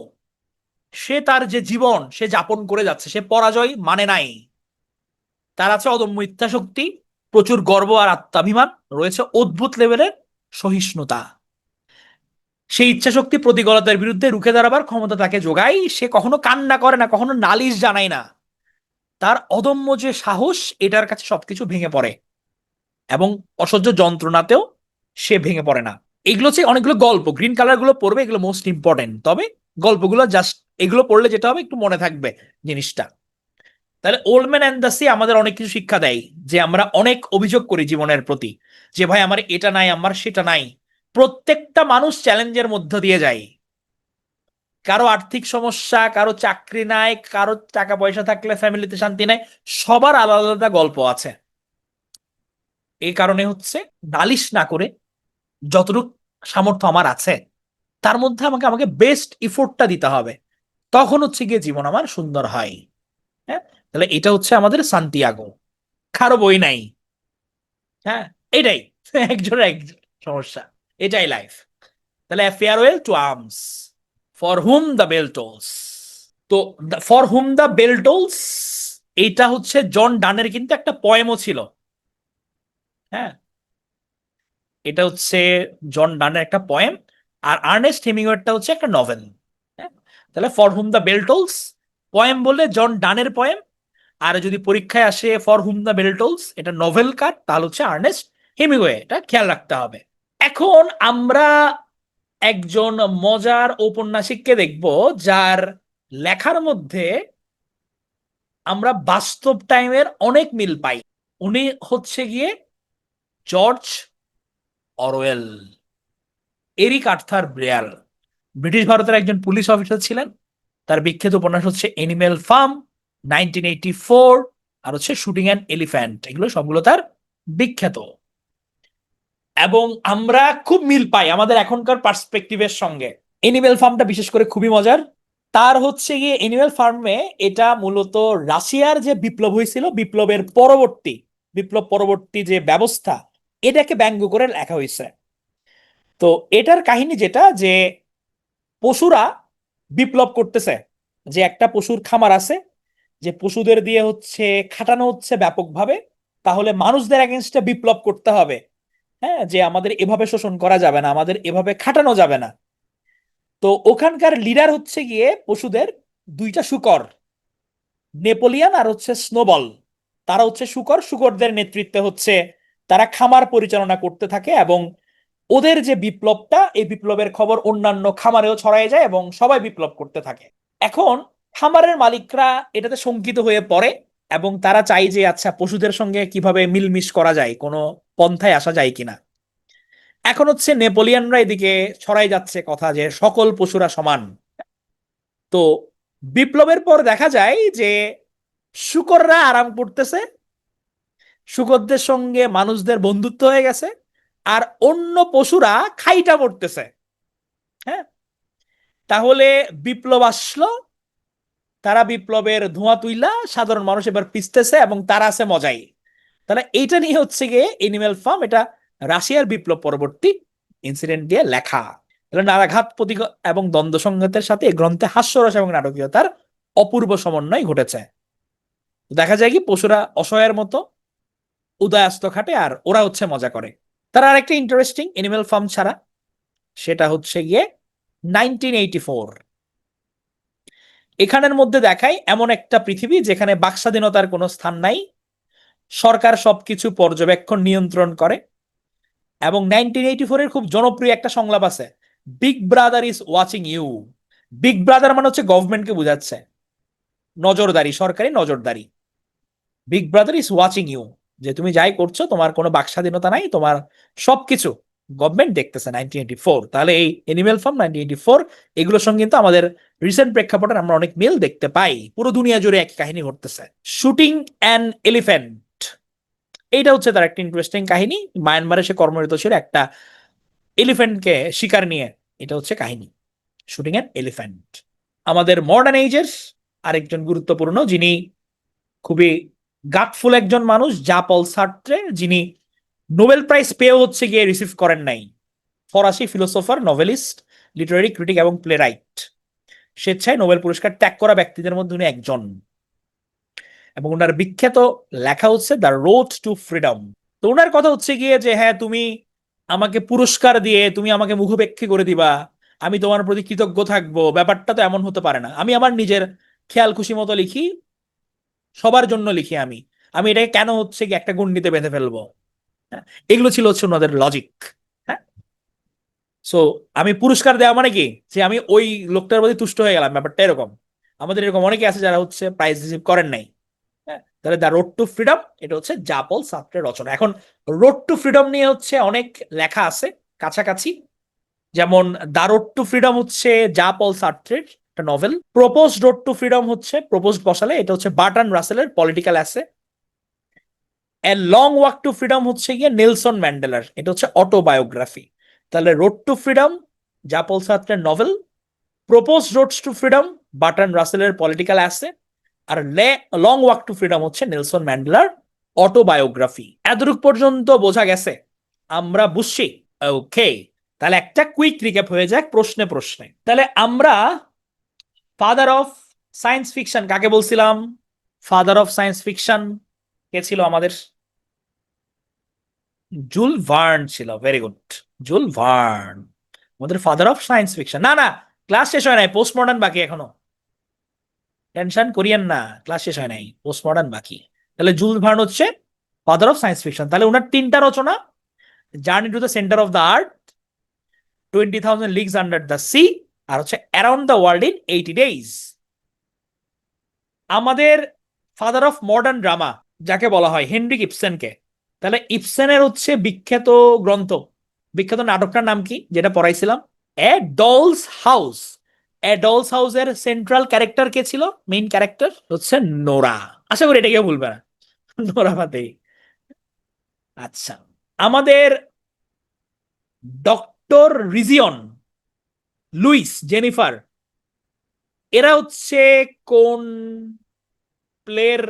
সে তার যে জীবন সে যাপন করে যাচ্ছে, সে পরাজয় মানে নাই। তার আছে অদম্য ইচ্ছা শক্তি, প্রচুর গর্ব আর আত্মাভিমান, রয়েছে অদ্ভুত লেভেলের সহিষ্ণুতা। সেই ইচ্ছা শক্তি প্রতিকূলতার বিরুদ্ধে রুখে দাঁড়াবার ক্ষমতা তাকে যোগায়। সে কখনো কান্না করে না, কখনো নালিশ জানায় না। তার অদম্য যে সাহস, এটার কাছে সবকিছু ভেঙে পড়ে, এবং অসহ্য যন্ত্রণাতেও সে ভেঙে পড়ে না। এগুলো হচ্ছে অনেকগুলো গল্প, গ্রিন কালার গুলো পড়বে, এগুলো মোস্ট ইম্পর্টেন্ট। তবে গল্পগুলো জাস্ট এগুলো পড়লে যেটা হবে একটু মনে থাকবে জিনিসটা। তাহলে old man and the C আমাদের অনেক কিছু শিক্ষা দেয়, যে আমরা অনেক অভিযোগ করি জীবনের প্রতি, যে ভাই আমার এটা নাই, আমার সেটা নাই। প্রত্যেকটা মানুষ চ্যালেঞ্জের মধ্য দিয়ে যায়, কারো আর্থিক সমস্যা, কারো চাকরি নাই, কারো টাকা পয়সা থাকলে ফ্যামিলিতে শান্তি নাই, সবার আলাদা আলাদা গল্প আছে। এই কারণে হচ্ছে নালিশ না করে যতটুকু সামর্থ্য আমার আছে তার মধ্যে আমাকে আমাকে বেস্ট ইফোর্টটা দিতে হবে, তখন হচ্ছে গিয়ে জীবন আমার সুন্দর হয়। হ্যাঁ, তাহলে এটা হচ্ছে আমাদের সান্তিয়াগো। কারো বই নাই, হ্যাঁ, এটাই একজনের এক সমস্যা, এটাই লাইফ। তাহলে farewell to arms, for whom the bell tolls. তো for whom the bell tolls এইটা হচ্ছে জন ডানের কিন্তু একটা পয়েমও ছিল। হ্যাঁ, এটা হচ্ছে জন ডানের একটা পয়েম, আর আর্নেস্ট হেমিংওয়েটা হচ্ছে একটা নভেল। তাহলে for whom the bell tolls poem বললে জন ডানের পয়েম, আর যদি পরীক্ষায় আসে for whom the bell tolls এটা নভেল কার, তাহলে হচ্ছে আর্নেস্ট হেমিংওয়ে, এটা খেয়াল রাখতে হবে। এখন আমরা একজন মজার ঔপন্যাসিককে দেখব যার লেখার মধ্যে আমরা বাস্তব টাইমের অনেক মিল পাই। উনি হচ্ছে গিয়ে George Orwell, Eric Arthur Blair. British ভারতের একজন পুলিশ অফিসার ছিলেন। তার বিখ্যাত উপন্যাস হচ্ছে এনিম্যাল ফার্ম, 1984, আর হচ্ছে শুটিং অ্যান এলিফ্যান্ট, এগুলো সবগুলো তার বিখ্যাত। এবং আমরা খুব মিল পাই আমাদের এখনকার পার্সপেক্টিভের সঙ্গে। এনিম্যাল ফার্মটা বিশেষ করে খুবই মজার। তার হচ্ছে গিয়ে এনিম্যাল ফার্মে এটা মূলত রাশিয়ার যে বিপ্লব হয়েছিল, বিপ্লব পরবর্তী যে ব্যবস্থা, এটাকে ব্যঙ্গ করে লেখা হয়েছে। তো এটার কাহিনী যেটা, যে পশুরা বিপ্লব করতেছে, যে একটা পশুর খামার আছে, যে পশুদের দিয়ে হচ্ছে খাটানো হচ্ছে ব্যাপকভাবে, তাহলে মানুষদের এগেনস্টে বিপ্লব করতে হবে। হ্যাঁ, যে আমাদের এভাবে শোষণ করা যাবে না, আমাদের এভাবে খাটানো যাবে না। তো ওখানকার লিডার হচ্ছে গিয়ে পশুদের দুইটা শূকর, নেপোলিয়ান আর হচ্ছে স্নোবল। তারা হচ্ছে শুকরদের নেতৃত্বে হচ্ছে তারা খামার পরিচালনা করতে থাকে, এবং ওদের যে বিপ্লবটা, এই বিপ্লবের খবর অন্যান্য খামারেও ছড়ায় যায় এবং সবাই বিপ্লব করতে থাকে। এখন খামারের মালিকরা এটাতে শঙ্কিত হয়ে পড়ে, এবং তারা চায় যে আচ্ছা পশুদের সঙ্গে কিভাবে মিলমিশ করা যায়, কোনো পন্থায় আসা যায় কিনা। এখন হচ্ছে নেপোলিয়ানরা এদিকে ছড়াই যাচ্ছে কথা যে সকল পশুরা সমান। তো বিপ্লবের পর দেখা যায় যে শূকররা আরাম করতেছে, শূকরদের সঙ্গে মানুষদের বন্ধুত্ব হয়ে গেছে, আর অন্য পশুরা খাইটা পড়তেছে। হ্যাঁ, তাহলে বিপ্লব আসলো, তারা বিপ্লবের ধোঁয়া তুইলা সাধারণ মানুষ এবার পিছতেছে এবং তারা আছে মজাই। তাহলে এইটা নিয়ে হচ্ছে গিয়ে এনিম্যাল ফার্ম, এটা রাশিয়ার বিপ্লব পরবর্তী ইনসিডেন্ট দিয়ে লেখা। তাহলে নানাঘাত প্রতীক এবং দ্বন্দ্ব সংঘাতের সাথে এই গ্রন্থে হাস্যরস এবং নাটকীয়তার অপূর্ব সমন্বয় ঘটেছে। দেখা যায় কি পশুরা অসহায়ের মতো উদয়াস্ত খাটে আর ওরা হচ্ছে মজা করে। তার আরেকটা ইন্টারেস্টিং এনিম্যাল ফার্ম ছাড়া, সেটা হচ্ছে গিয়ে 1984। এখানের মধ্যে দেখায় এমন একটা পৃথিবী যেখানে বাকস্বাধীনতার কোনো স্থান নাই, সরকার সবকিছু পর্যবেক্ষণ নিয়ন্ত্রণ করে। এবং 1984 এর খুব জনপ্রিয় একটা সংলাপ আছে, big brother is watching you. Big brother মানে হচ্ছে গভর্নমেন্টকে বোঝাচ্ছে, নজরদারি, সরকারি নজরদারি। Big brother is watching you, যে তুমি যাই করছো তোমার কোনো বাকস্বাধীনতা নাই, তোমার সবকিছু গভর্নমেন্ট দেখতেছে। 1984, তাহলে এই এনিম্যাল ফার্ম, 1984, এগুলোর সঙ্গে কিন্তু আমাদের রিসেন্ট প্রেক্ষাপটে আমরা অনেক মিল দেখতে পাই। পুরো দুনিয়া জুড়ে একই কাহিনী ঘটতেছে। শুটিং অ্যান এলিফ্যান্ট, এইটা হচ্ছে তার একটা ইন্টারেস্টিং কাহিনী। মায়ানমারে সে কর্মরত ছিল একটা এলিফ্যান্টকে শিকার নিয়ে, এটা হচ্ছে কাহিনী শুটিং অ্যান এলিফ্যান্ট। আমাদের মডার্ন এজের আরেকজন গুরুত্বপূর্ণ, যিনি খুবই গাটফুল একজন মানুষ, জা পল সার্ত্রে, যিনি নোবেল প্রাইজ পেয়েও হচ্ছে গিয়ে রিসিভ করেন নাই। ফরাসি ফিলোসোফার, নভেলিস্ট, লিটারারি ক্রিটিক এবং প্লে রাইট। স্বেচ্ছায় নোবেল পুরস্কার ত্যাগ করা ব্যক্তিদের মধ্যে উনি একজন। এবং ওনার বিখ্যাত লেখা হচ্ছে দ্য রোড টু ফ্রিডম। তো ওনার কথা হচ্ছে গিয়ে যে হ্যাঁ, তুমি আমাকে পুরস্কার দিয়ে তুমি আমাকে মুখোপেক্ষী করে দিবা, আমি তোমার প্রতি কৃতজ্ঞ থাকবো, ব্যাপারটা তো এমন হতে পারে না। আমি আমার নিজের খেয়াল খুশি মতো লিখি, সবার জন্য লিখি, আমি আমি এটাকে কেন হচ্ছে কি একটা গণ্ডিতে বেঁধে ফেলবো। হ্যাঁ, এগুলো ছিল হচ্ছে ওনাদের লজিক। হ্যাঁ, সো আমি পুরস্কার দেওয়া মানে কি যে আমি ওই লোকটার প্রতি তুষ্ট হয়ে গেলাম, ব্যাপারটা এরকম। আমাদের এরকম অনেকে আছে যারা হচ্ছে প্রাইজ রিসিভ করেন নাই। হ্যাঁ, তাহলে দ্য রোড টু ফ্রিডম এটা হচ্ছে জাপল সার্ত্রের রচনা। এখন রোড টু ফ্রিডম নিয়ে হচ্ছে অনেক লেখা আছে কাছাকাছি। যেমন দ্য রোড টু ফ্রিডম হচ্ছে জাপল সার্ত্রের একটা novel. Propose road to freedom হচ্ছে, প্রপোজ বসালে এটা হচ্ছে বার্ট্রান্ড রাসেলের political essay. A long walk to freedom হচ্ছে গিয়ে নেলসন ম্যান্ডেলার, এটা হচ্ছে অটোবায়োগ্রাফি। তাহলে রোড টু ফ্রিডম জাপল সার্ত্রের novel, propose roads to freedom Bertrand রাসেলের পলিটিক্যাল অ্যাসে, আর লং ওয়াক টু ফ্রিডম হচ্ছে নেলসন ম্যান্ডেলার অটোবায়োগ্রাফি। এতটুক পর্যন্ত বোঝা গেছে, আমরা বুঝছি। ওকে, তাহলে একটা কুইক রিক্যাপ হয়ে যাক প্রশ্নে প্রশ্নে। তাহলে আমরা ফাদার অফ সায়েন্স ফিকশন কাকে বলছিলাম? ফাদার অফ সায়েন্স ফিকশন কে ছিল আমাদের? জুল ভার্ন ছিল। Very good, joule Verne. আমাদের ফাদার অফ সায়েন্স ফিকশন। না না, ক্লাস শেষ হয় নাই, পোস্ট মডার্ন বাকি এখনো, টেনশন করিয়েন না, ক্লাস শেষ হয় নাই, পোস্ট মডার্ন বাকি। তাহলে জুলস ভার্ন হচ্ছে ফাদার অফ সায়েন্স ফিকশন। তাহলে ওনার তিনটা রচনা, journey to the centre of the earth, 20,000 leagues under the sea, আর হচ্ছে around the world in 80 days. আমাদের ফাদার অফ মডার্ন ড্রামা যাকে বলা হয় হেনরিক ইপসেনকে, তাহলে ইপসেনের হচ্ছে বিখ্যাত গ্রন্থ, বিখ্যাত নাটকটার নাম কি যেটা পড়াইছিলাম? এ ডলস হাউস। এ ডলস হাউসের সেন্ট্রাল ক্যারেক্টার কে ছিল? মেইন ক্যারেক্টার হচ্ছে নোরা। আশা করি এটা কেউ ভুলবে না, নোরা ফাতেহি। আচ্ছা, আমাদের ডক্টর রিজিয়ন, লুইস, জেনিফার, এরা হচ্ছে কোন প্লের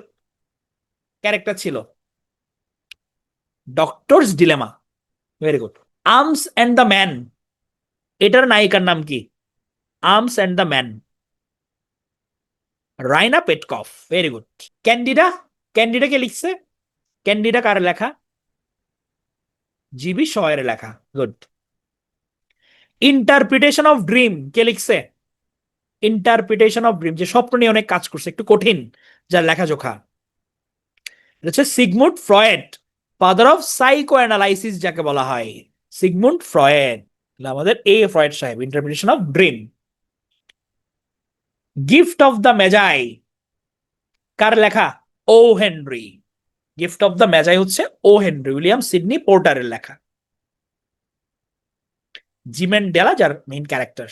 ক্যারেক্টার ছিল? Doctor's dilemma. Very good. Arms and the man, এটার নায়িকার নাম কি? Arms and the man, Raina Petkoff. Very good. Candida, Candida কে লিখছে? ক্যান্ডিডা কার লেখা? জিবি শয়ের লেখা। গুড। ইন্টারপ্রিটেশন অফ ড্রিম কে লিখছে? ইন্টারপ্রিটেশন অফ ড্রিম, যে স্বপ্ন নিয়ে অনেক কাজ করছে, একটু কঠিন যার লেখাজোখা, এটা হচ্ছে Sigmund Freud, father of psychoanalysis যাকে বলা হয়, সিগমুন্ড ফ্রয়েড। আমাদের এ ফ্রয়েড সাহেব, interpretation of dream. Gift of the Magi কার লেখা? O Henry. Gift of the Magi হচ্ছে ও হেনরি, উইলিয়াম সিডনি পোর্টারের লেখা। জিমেন ডেলা যার মেইন ক্যারেক্টার।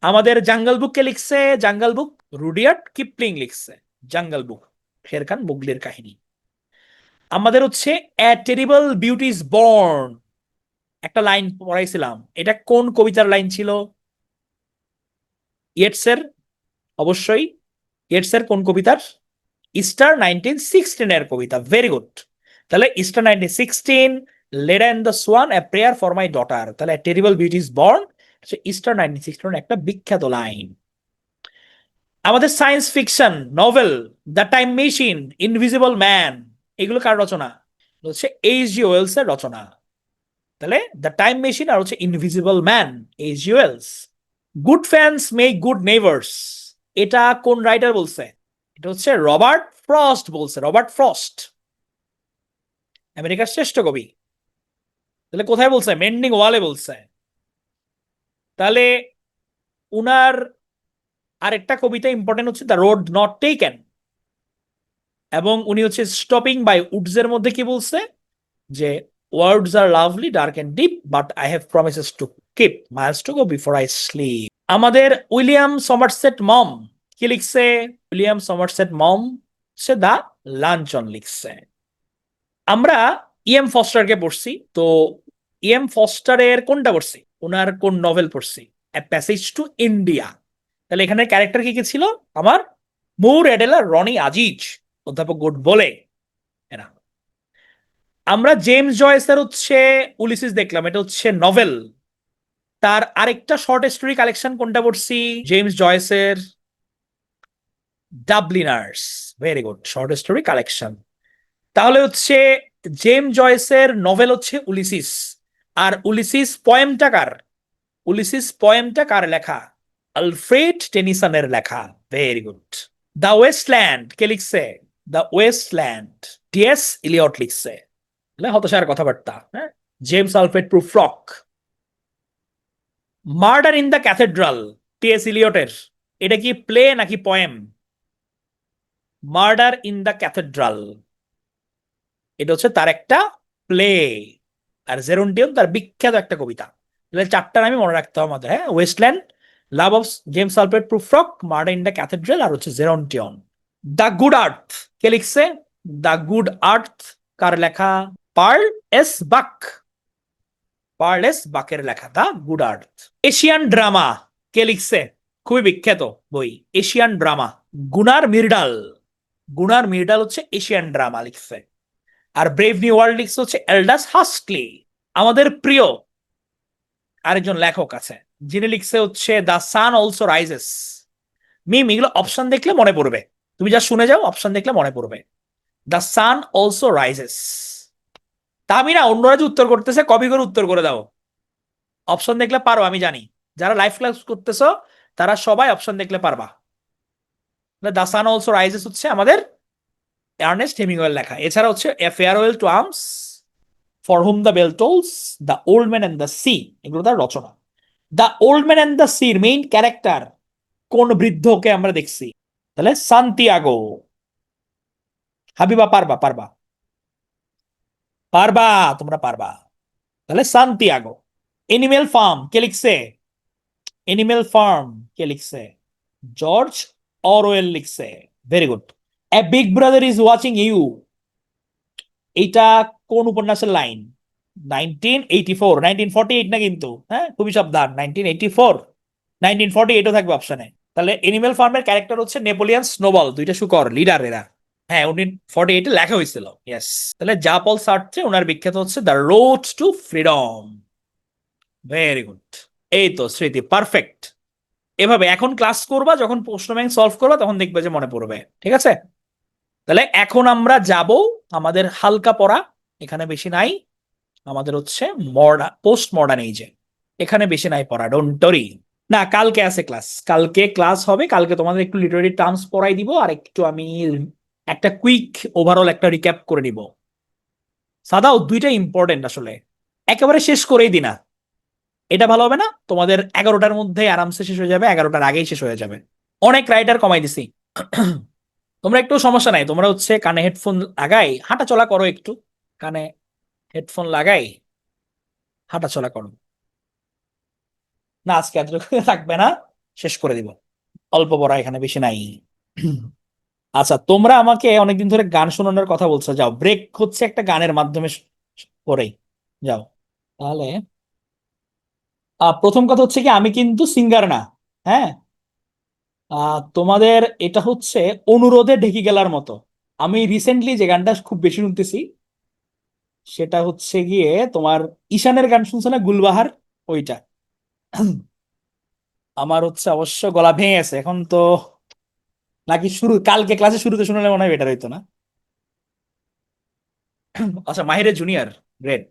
আমাদের জাঙ্গল বুক কে লিখছে? জাঙ্গল বুক রুডিয়ার্ড কিপলিং লিখছে। জাঙ্গল বুক শের খান মুগলির কাহিনী। আমাদের হচ্ছে a terrible beauty is born, একটা লাইন পড়াইছিলাম, এটা কোন কবিতার লাইন ছিল? ইয়েটসের, অবশ্যই। ইয়েটসের কোন কবিতার? ইস্টার 1916 এর কবিতা। Very good. তাহলে Easter 1916, Leda and the swan, a prayer for my daughter. তাহলে terrible beauty is born Easter 1916 একটা বিখ্যাত লাইন। আমাদের science fiction novel, the time machine, invisible man, এগুলো কার রচনা? হচ্ছে এইচ.জি. ওয়েলস এর রচনা। তাহলে দ্য টাইম মেশিন আর হচ্ছে invisible man, H G. Wells. Good fences make good neighbours, এটা কোন রাইটার বলছে? এটা হচ্ছে রবার্ট ফ্রস্ট বলছে, রবার্ট ফ্রস্ট, আমেরিকার শ্রেষ্ঠ কবি। তাহলে কোথায় বলছে? মেন্ডিং ওয়ালে বলছে। তাহলে উনার আরেকটা কবিতা ইম্পর্টেন্ট হচ্ছে দ্য রোড নট টেকেন, এবং উনি হচ্ছে স্টপিং বাই উডস এর মধ্যে কি বলছে? যে woods are lovely dark and deep but I have promises to keep, miles to go before I sleep. আমাদের উইলিয়াম সমারসেট মম কি লিখছে? উইলিয়াম সমারসেট মম সে দা লাঞ্চন লিখছে। আমরা ইএম ফস্টারকে পড়ছি, তো ইএম ফস্টারের কোনটা পড়ছি? ওনার কোন নভেল পড়ছি? A passage to India. তাহলে এখানে ক্যারেক্টার কি কি ছিল আমার? মুর এডেলা, রনি আজিজ, অধ্যাপক গুড বলে এরা। আমরা জেমস জয়েসের হচ্ছে উলিসিস দেখলাম, এটা হচ্ছে নভেল। তার আরেকটা শর্ট স্টোরি কালেকশন কোনটা পড়ছি? জেমস জয়েসের Dubliners. Very good, short story collection. তাহলে হচ্ছে জেমস জয়েসের নভেল হচ্ছে উলিসিস, আর উলিসিস পয়েমটা কার? উলিসিস পয়েমটা কার লেখা? আলফ্রেড টেনিসনের লেখা। Very good. দ্য ওয়েস্টল্যান্ড কে লিখছে? দ্য ওয়েস্টল্যান্ড টিএস ইলিয়ট লিখছে। হতাশার কথাবার্তা, হ্যাঁ, James Alfred Prufrock. Murder in the cathedral TS ইলিয়টের, এটা কি প্লে নাকি poem? Murder in the cathedral এটা হচ্ছে তার একটা প্লে, আর জেরন্টিয়ন তার বিখ্যাত একটা কবিতা। তাহলে চারটার আমি মনে রাখতে হবে আমাদের, হ্যাঁ, Waste Land, love of James Alfred Prufrock, murder in the cathedral, আর হচ্ছে জেরন্টিয়ন। দ্য গুড আর্থ কে লিখছে? দ্য গুড আর্থ কার লেখা? Pearl S Buck, Pearl S বাকের লেখা the good earth. Asian drama কে লিখছে? খুবই বিখ্যাত বই এশিয়ান ড্রামা, গুনার মির্ডাল। গুনার মির্ডাল হচ্ছে এশিয়ান ড্রামা লিখছে। আর ব্রেভ নিউ ওয়ার্ল্ড লিখছে হচ্ছে এলডাস হাস্কলি। আমাদের প্রিয় আরেকজন লেখক আছে যিনি লিখছে হচ্ছে দ্য সান অলসো রাইজেস। মিম, এগুলো অপশন দেখলে মনে পড়বে, তুমি যা শুনে যাও অপশন দেখলে মনে পড়বে। The sun also rises. তা আমি না, অন্যরা যে উত্তর করতেছে কপি করে উত্তর করে দাও। অপশন দেখলে পারো, আমি জানি। যারা লাইভ ক্লাস করতেছো তারা সবাই অপশন দেখলে পারবা। দ্য সান অলসো রাইজেস হচ্ছে আমাদের আর্নেস্ট হেমিংওয়ের লেখা। এছাড়া হচ্ছে a farewell to arms, for whom the bell tolls, the old man and the sea, এগুলো তার রচনা। The old man and the সির মেইন ক্যারেক্টার কোন বৃদ্ধকে আমরা দেখছি? তাহলে সান্তিয়াগো। হাবিবা পারবা, পারবা, পারবা, তোমরা পারবা। তাহলে সান্তিয়াগো। এনিমেল ফার্ম কে লিখছে? এনিমেল ফার্ম কে লিখছে? জর্জ অরওয়েল লিখছে। Very good. এ big brother is watching you, এইটা কোন উপন্যাসের লাইন? 1984, 1948 না কিন্তু, হ্যাঁ খুবই সাবধান, 1984, 1948ও থাকবে অপশনে। তাহলে এনিমেল ফার্মের ক্যারেক্টার হচ্ছে নেপোলিয়ান স্নোবল, দুইটা শুকর লিডার এরা। হ্যাঁ 1948 লেখা হয়েছিল, ইয়েস। তাহলে জা পল সার্ত্রে, ওনার বিখ্যাত হচ্ছে the road to freedom. Very good. এই তো স্মৃতি, পারফেক্ট। এভাবে এখন ক্লাস করবা, যখন প্রশ্ন ব্যাংক সলভ করবা তখন দেখবে যে মনে পড়বে, ঠিক আছে? তাহলে এখন আমরা যাব আমাদের হালকা পড়া, এখানে বেশি নাই। আমাদের হচ্ছে মডার্ন, পোস্ট মডার্ন এইজে, এখানে বেশি নাই পড়া, ডোন্ট ওরি। না, কালকে আছে ক্লাস, কালকে ক্লাস হবে। কালকে তোমাদের একটু লিটারেরি টার্মস পড়াই দিব, আর একটু আমি একটা কুইক ওভারঅল একটা রিক্যাপ করে নিব। সাদাও দুইটা ইম্পর্টেন্ট আসলে, একেবারে শেষ করেই দিনা, এটা ভালো হবে না। তোমাদের 11টার মধ্যে আরামসে শেষ হয়ে যাবে, 11টার আগেই শেষ হয়ে যাবে। অনেক রাইটার কমাই দিছি। তোমরা একটু সমস্যা নাই, তোমরা হচ্ছে কানে হেডফোন লাগাই হাঁটা চলা করো একটু, কানে হেডফোন লাগাই হাঁটা চলা করো। না আজকে এত থাকবে না, শেষ করে দিব। অল্প পড়া, এখানে বেশি নাই। আচ্ছা, তোমরা আমাকে অনেকদিন ধরে গান শোনানোর কথা বলছো, যাও ব্রেক হচ্ছে একটা গানের মাধ্যমে করেই যাও। তাহলে প্রথম কথা হচ্ছে কি, আমি কিন্তু সিঙ্গার না, হ্যাঁ। তোমাদের এটা হচ্ছে অনুরোধে ঢেকে গেলার মতো। আমি রিসেন্টলি যে গানটা খুব বেশি শুনতেছি সেটা হচ্ছে গিয়ে তোমার ঈশানের গান, শুনছো না গুলবাহার? ওইটা। আমার হচ্ছে অবশ্য গলা ভেঙে গেছে এখন তো, নাকি শুরু কালকে ক্লাসে শুরুতে শোনালে মনে হয় বেটার হইতো না? আচ্ছা, মাহিরের জুনিয়র, গ্রেট।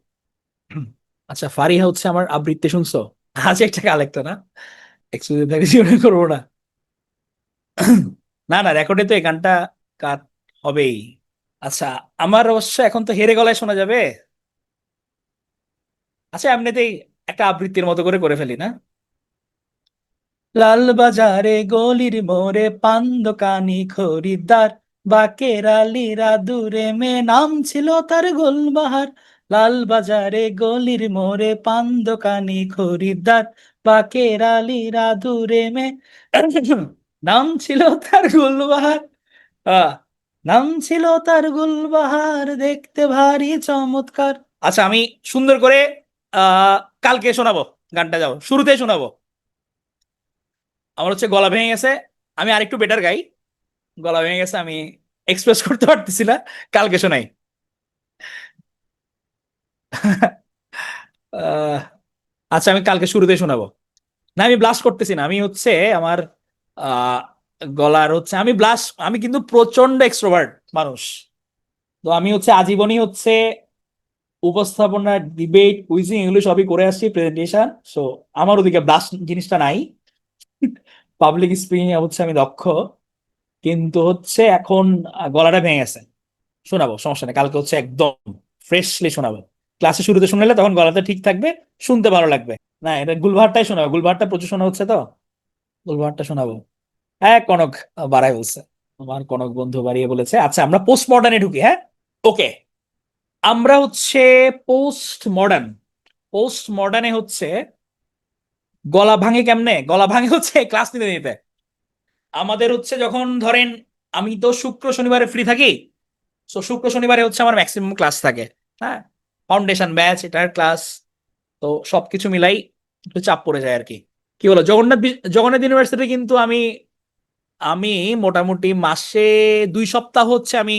আচ্ছা, ফারিহা হচ্ছে আমার আবৃত্তি, শুনছো? আজ একটা কালেক্ট না, এক্সক্লুসিভ থাকলে জীবনে করবো না। না না, রেকর্ডে তো এই গানটা কাট হবেই। আচ্ছা, আমার অবশ্য এখন তো হেরে গলায় শোনা যাবে। আচ্ছা, এমনিতেই একটা আবৃত্তির মতো করে করে ফেলি না? লাল বাজারে গলির মোড়ে পান দোকানি খরিদ্দার, বাকের আলীরা দূরে মে, নাম ছিল তার গুলবাহার। লাল বাজারে গলির মোড়ে পান দোকানি খরিদ্দার, বাকের আলীরা দূরে মে, নাম ছিল তার গুলবাহার। আহ নাম ছিল তার গুলবাহার, দেখতে ভারী চমৎকার। আচ্ছা, আমি সুন্দর করে আহ কালকে শোনাবো গানটা, যাও শুরুতেই শোনাবো। আমার হচ্ছে গলা ভেঙে গেছে, আমি আরেকটু বেটার গাই। গলা ভেঙে গেছে, আমি এক্সপ্রেস করতে পারতেছি না, কালকে শোনাই। আহ, আচ্ছা, আমি কালকে শুরুতে শোনাবো। না, আমি ব্লাস্ট করতেছি না, আমি হচ্ছে আমার আহ গলার হচ্ছে আমি ব্লাস্ট, আমি কিন্তু প্রচন্ড এক্সট্রোভার্ট মানুষ। তো আমি হচ্ছে আজীবনই হচ্ছে উপস্থাপনা, ডিবেট, কুইজিং এগুলো সবই করে আসছি, প্রেজেন্টেশন। সো আমার ওদিকে ব্লাস্ট জিনিসটা নাই। পাবলিক স্পিকিং এ হচ্ছে আমি দক্ষ, কিন্তু হচ্ছে এখন গলাটা ভেঙে গেছে। শোনাবো, সমস্যা নেই, কালকে হচ্ছে একদম ফ্রেশলি শোনাবো। ক্লাসে শুরুতে শুনলে তখন গলাটা ঠিক থাকবে, শুনতে ভালো লাগবে। না, এটা গুলবাহারটাই শোনাবো, গুলবাহারটা প্রচুর শোনা হচ্ছে তো, গুলবাহারটা শোনাবো। হ্যাঁ, কনক বাড়াই বলছে, আমার কনক বন্ধু বাড়িয়ে বলেছে। আচ্ছা, আমরা পোস্ট মডার্নে ঢুকি, হ্যাঁ। ওকে, আমরা হচ্ছে পোস্ট মডার্ন, পোস্ট মডার্নে হচ্ছে গলা ভাঙে কেমনে? গলা ভাঙে হচ্ছে ক্লাস নিতে নিতে। আমাদের হচ্ছে যখন ধরেন, আমি তো শুক্র শনিবারে ফ্রি থাকি, তো শুক্র শনিবারে হচ্ছে আমার ম্যাক্সিমাম ক্লাস থাকে, হ্যাঁ। ফাউন্ডেশন ব্যাচ, এটার ক্লাস, তো সবকিছু মিলাই একটু চাপ পড়ে যায় আর কি। কি বলো, জগন্নাথ ইউনিভার্সিটি কিন্তু আমি আমি মোটামুটি মাসে 2 সপ্তাহ হচ্ছে আমি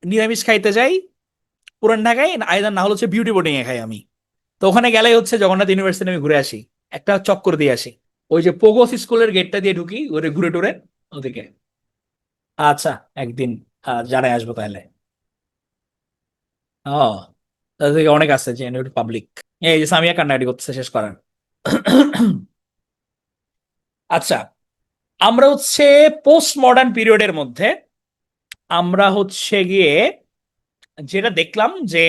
নিরামিষ খাইতে যাই পুরান ঢাকায়, আইদার না হলে হচ্ছে বিউটি বোর্ডিং এ খাই আমি। তো ওখানে গেলেই হচ্ছে জগন্নাথ ইউনিভার্সিটি আমি ঘুরে আসি, একটা চক্কর দিয়ে আসি। ওই যে পোগোস স্কুলের গেটটা দিয়ে ঢুকি, ওরে ঘুরে টুরে ওদিকে। আচ্ছা, একদিন জানাই আসবো তাহলে। ও, তাদের থেকে অনেক আছে যে পাবলিক। এই যে সামিয়া কান্নাকাটি করতেছে শেষ করার। আচ্ছা, আমরা হচ্ছে পোস্ট মডার্ন পিরিয়ডের মধ্যে আমরা হচ্ছে গিয়ে যেটা দেখলাম যে